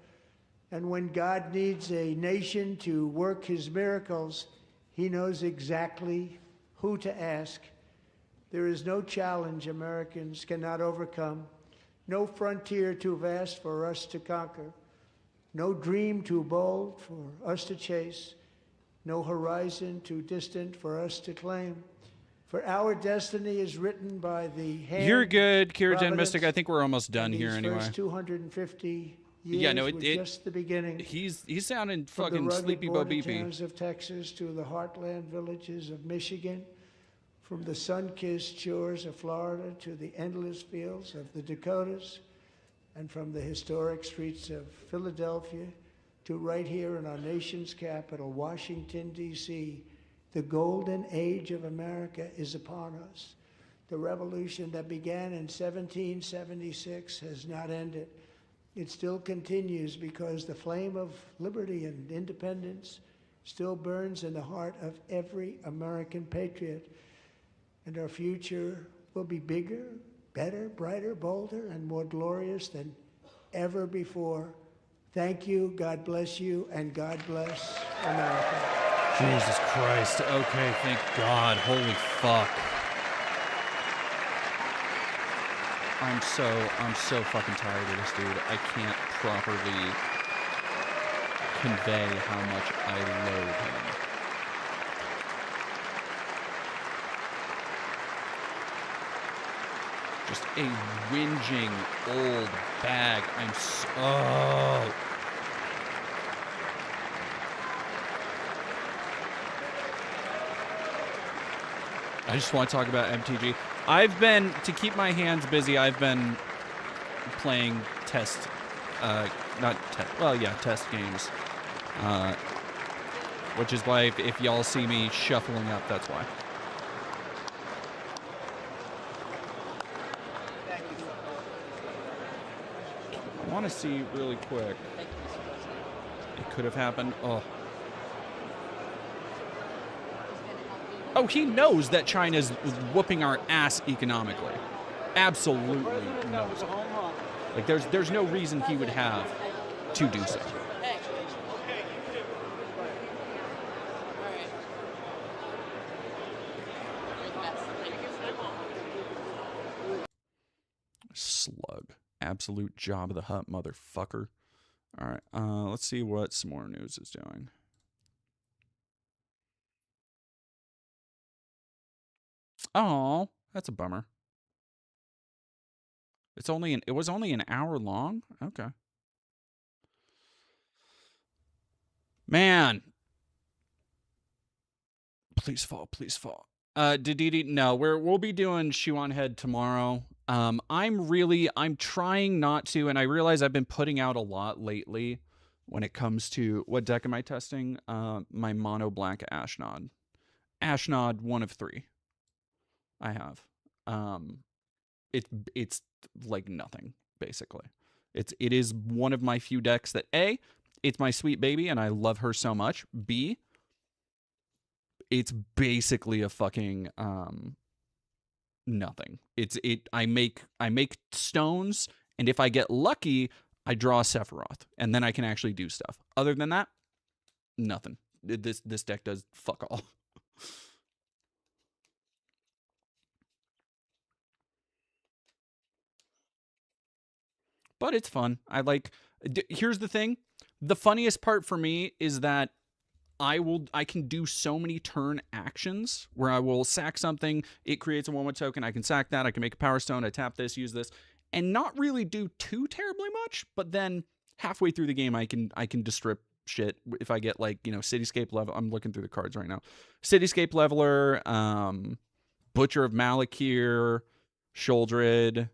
And when God needs a nation to work his miracles, he knows exactly who to ask. There is no challenge Americans cannot overcome, no frontier too vast for us to conquer, no dream too bold for us to chase, no horizon too distant for us to claim. For our destiny is written by the hand. You're good, Kira Jen providence, Mystic. I think we're almost done and here these anyway. First 250 years Yeah, no, were just the beginning. He's sounding From fucking the rugged sleepy Bo border Beepy. towns of Texas to the heartland villages of Michigan, from the sun-kissed shores of Florida to the endless fields of the Dakotas, and from the historic streets of Philadelphia to right here in our nation's capital, Washington, D.C., the golden age of America is upon us. The revolution that began in 1776 has not ended. It still continues because the flame of liberty and independence still burns in the heart of every American patriot. And our future will be bigger, better, brighter, bolder, and more glorious than ever before. Thank you, God bless you, and God bless America. Jesus Christ. Okay, thank God. Holy fuck. I'm so fucking tired of this dude. I can't properly convey how much I loathe him. Just a whinging old bag. I'm so... I just want to talk about MTG. I've been, to keep my hands busy, I've been playing test games. Which is why if y'all see me shuffling up, that's why. I want to see really quick. It could have happened. Oh, he knows that China's whooping our ass economically. Absolutely knows it. Like, there's no reason he would have to do so. Slug. Absolute job of the hut, motherfucker. All right, let's see what some more news is doing. Oh, that's a bummer. It was only an hour long? Okay. Man. Please fall, please fall. Dididi, no, we'll be doing Shoe on Head tomorrow. I'm trying not to, and I realize I've been putting out a lot lately when it comes to, what deck am I testing? My mono black Ashnod. Ashnod, 1 of 3. I have. It's like nothing, basically. It is one of my few decks that A, it's my sweet baby and I love her so much. B, it's basically a fucking nothing. I make stones, and if I get lucky, I draw a Sephiroth, and then I can actually do stuff. Other than that, nothing. This deck does fuck all. But it's fun. Here's the thing. The funniest part for me is that I can do so many turn actions where I will sack something, it creates a 1/1 token, I can sack that, I can make a power stone, I tap this, use this, and not really do too terribly much, but then halfway through the game I can distrip shit if I get, like, Cityscape level. I'm looking through the cards right now. Cityscape Leveler, Butcher of Malakir, Sholdred.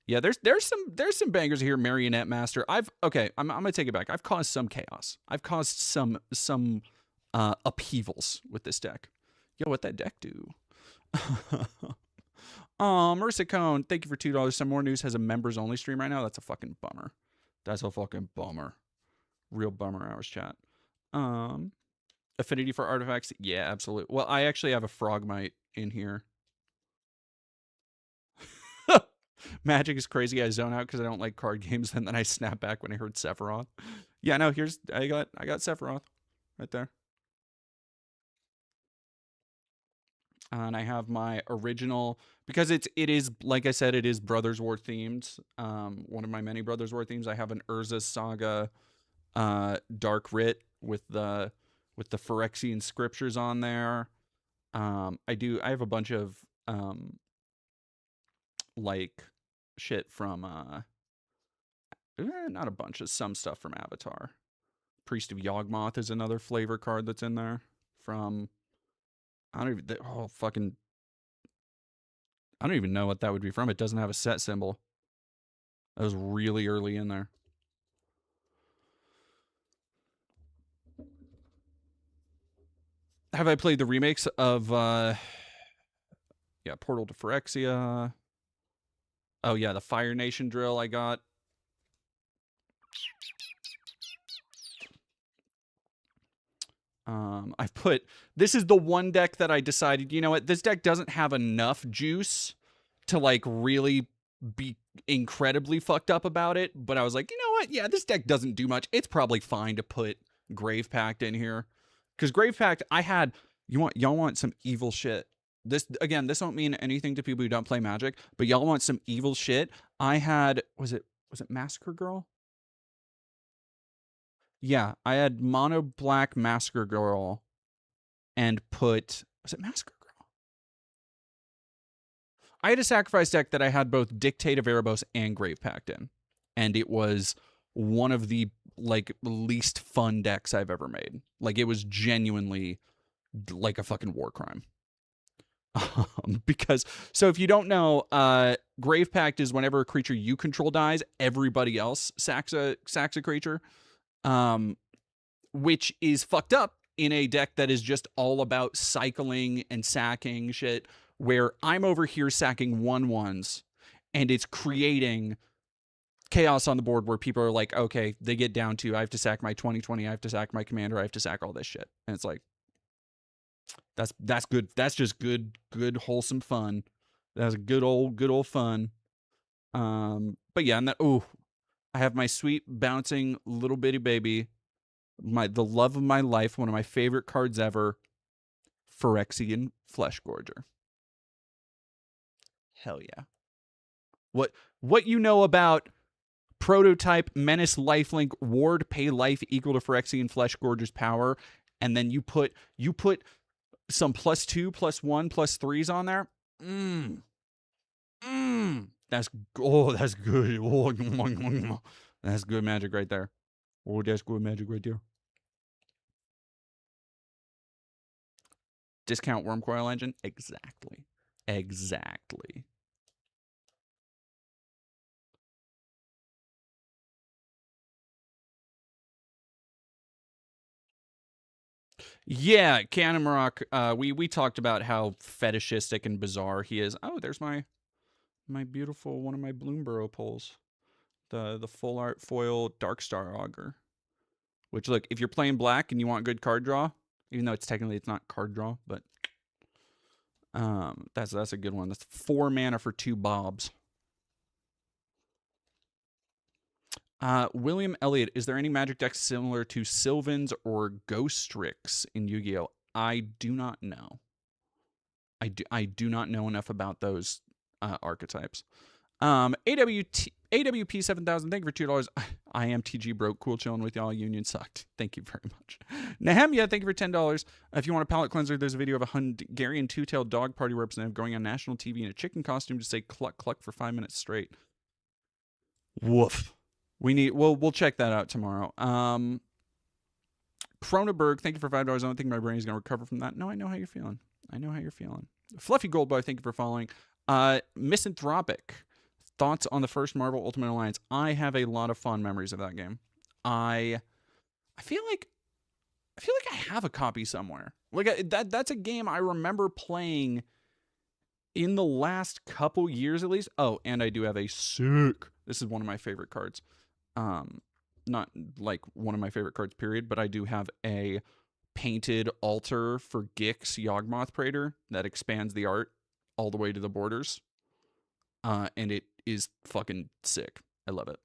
Yeah, there's some bangers here. Marionette Master. I'm gonna take it back. I've caused some chaos. I've caused some upheavals with this deck. Yo, what that deck do? Marissa Cone, thank you for $2. Some More News has a members only stream right now. That's a fucking bummer. That's a fucking bummer. Real bummer hours chat. Affinity for artifacts. Yeah, absolutely. Well, I actually have a Frogmite in here. Magic is crazy. I zone out because I don't like card games, and then I snap back when I heard Sephiroth. Yeah, no, I got Sephiroth right there. And I have my original, because it is, like I said, it is Brothers War themed. One of my many Brothers War themes. I have an Urza Saga Dark Writ with the Phyrexian scriptures on there. I have a bunch of like shit from not a bunch of some stuff from Avatar. Priest of Yawgmoth is another flavor card that's in there from I don't even know what that would be from. It doesn't have a set symbol. That was really early in there. Have I played the remakes of Portal to Phyrexia? Oh yeah, the Fire Nation drill I got. This is the one deck that I decided, you know what, this deck doesn't have enough juice to like really be incredibly fucked up about it, but I was like, you know what, yeah, this deck doesn't do much. It's probably fine to put Grave Pact in here. Because Grave Pact, y'all want some evil shit. This don't mean anything to people who don't play Magic, but y'all want some evil shit. I had, was it Massacre Girl? Yeah, I had mono black Massacre Girl and was it Massacre Girl? I had a sacrifice deck that I had both Dictate of Erebos and Grave Pact in. And it was one of the like least fun decks I've ever made. Like, it was genuinely like a fucking war crime. Because, so if you don't know, Grave Pact is whenever a creature you control dies, everybody else sacks a creature, which is fucked up in a deck that is just all about cycling and sacking shit, where I'm over here sacking 1/1s, and it's creating chaos on the board where people are like, okay, they get down to, I have to sack my 20/20, I have to sack my commander, I have to sack all this shit. And it's like, that's good. That's just good wholesome fun. That's good old fun. But yeah, and that, I have my sweet bouncing little bitty baby, the love of my life, one of my favorite cards ever, Phyrexian Fleshgorger. Hell yeah. What you know about prototype Menace Lifelink Ward pay life equal to Phyrexian Fleshgorger's power, and then you put some +2, +1, +3s on there. That's good. That's good magic right there. Oh, that's good magic right there. Discount Wormcoil Engine? Exactly. Yeah, Cannon Maroc, we talked about how fetishistic and bizarre he is. Oh, there's my beautiful, one of my Bloomborough pulls. The full art foil Darkstar Augur. Which, look, if you're playing black and you want good card draw, even though it's not card draw, but that's a good one. That's 4 mana for 2 bobs. William Elliott, is there any Magic deck similar to Sylvans or Ghostrix in Yu-Gi-Oh? I do not know. I do not know enough about those archetypes. AWP 7000, thank you for $2. I am TG broke, cool chilling with y'all. Union sucked. Thank you very much. Nehemia, thank you for $10. If you want a palate cleanser, there's a video of a Hungarian two-tailed dog party representative going on national TV in a chicken costume to say cluck cluck for 5 minutes straight. Woof. We'll check that out tomorrow. Cronenberg, thank you for $5. I don't think my brain is going to recover from that. No, I know how you're feeling. Fluffy Goldboy, thank you for following. Misanthropic, thoughts on the first Marvel Ultimate Alliance? I have a lot of fond memories of that game. I feel like I have a copy somewhere. Like that's a game I remember playing in the last couple years at least. Oh, and I do have a sick. This is one of my favorite cards. Not like one of my favorite cards, period, but I do have a painted altar for Gix Yawgmoth Praetor that expands the art all the way to the borders. And it is fucking sick. I love it.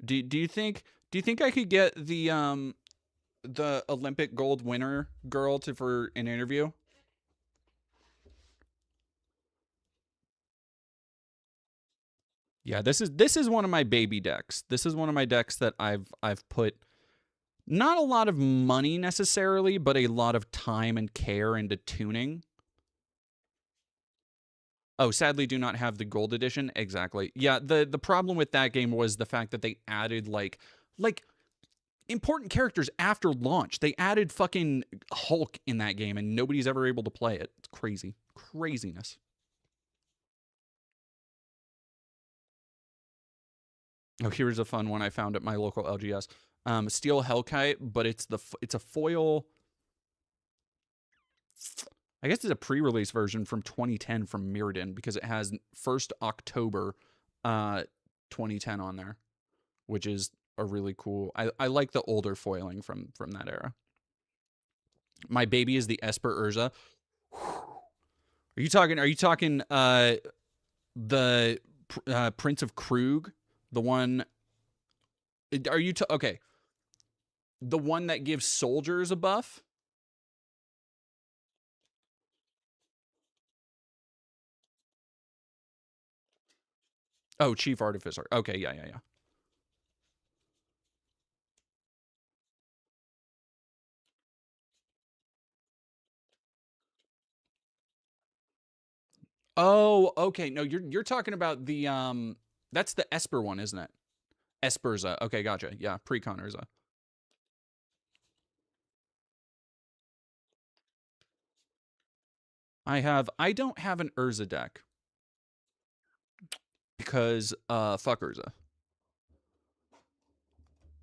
Do you think I could get the Olympic gold winner girl for an interview? Yeah, this is one of my baby decks. This is one of my decks that I've put not a lot of money necessarily, but a lot of time and care into tuning. Oh, sadly do not have the gold edition. Exactly. Yeah, the problem with that game was the fact that they added like important characters after launch. They added fucking Hulk in that game and nobody's ever able to play it. It's crazy. Craziness. Oh, here's a fun one I found at my local LGS. Steel Hellkite, but it's a foil. I guess it's a pre-release version from 2010 from Mirrodin because it has 1st October 2010 on there, which is a really cool. I like the older foiling from that era. My baby is the Esper Urza. Are you talking the Prince of Krug? The one, okay. The one that gives soldiers a buff? Oh, Chief Artificer. Okay, yeah. Oh, okay. No, you're talking about the that's the Esper one, isn't it? Esperza. Okay, gotcha. Yeah, pre-con Urza. I don't have an Urza deck. Because, fuck Urza.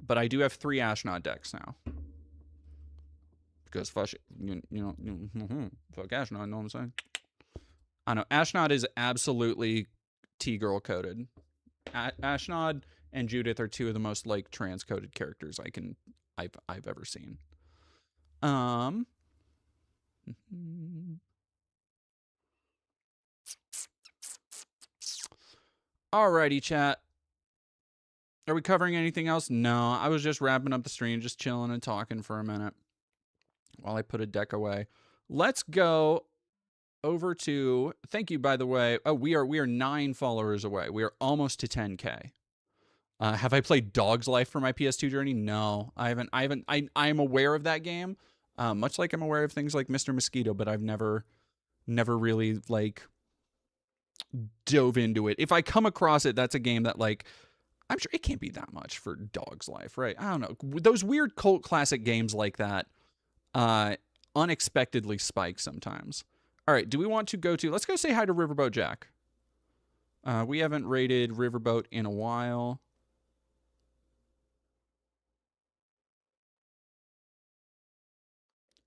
But I do have 3 Ashnod decks now. Because fuck, fuck Ashnod, know what I'm saying? I know, Ashnod is absolutely T-girl coded. Ashnod and Judith are 2 of the most, like, trans-coded characters I've ever seen. Alrighty, chat. Are we covering anything else? No, I was just wrapping up the stream, just chilling and talking for a minute while I put a deck away. Let's go over to, thank you, by the way. Oh, we are 9 followers away. We are almost to 10K. Have I played Dog's Life for my PS2 journey? No, I haven't. I'm aware of that game, much like I'm aware of things like Mr. Mosquito, but I've never really, like, dove into it. If I come across it, that's a game that, like, I'm sure it can't be that much for Dog's Life, right? I don't know. Those weird cult classic games like that unexpectedly spike sometimes. All right, do we want to go to... Let's go say hi to Riverboat Jack. We haven't rated Riverboat in a while.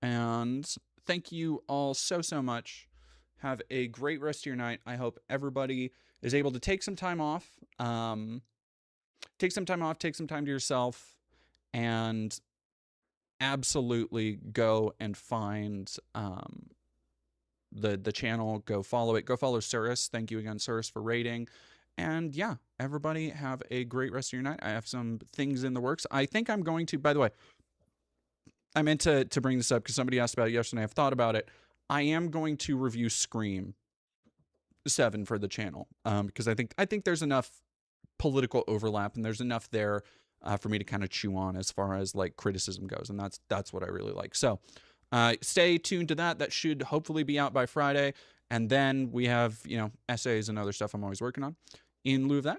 And thank you all so much. Have a great rest of your night. I hope everybody is able to take some time off. Take some time off, take some time to yourself, and absolutely go and find the channel. Go follow it. Go follow Cirrus. Thank you again, Cirrus, for rating. And yeah, everybody have a great rest of your night. I have some things in the works. I think I'm going to, by the way, I meant to bring this up because somebody asked about it yesterday. I've thought about it. I am going to review Scream 7 for the channel because I think there's enough political overlap and there's enough there for me to kind of chew on as far as, like, criticism goes, and that's what I really like. So stay tuned to that should hopefully be out by Friday, and then we have, you know, essays and other stuff I'm always working on. In lieu of that,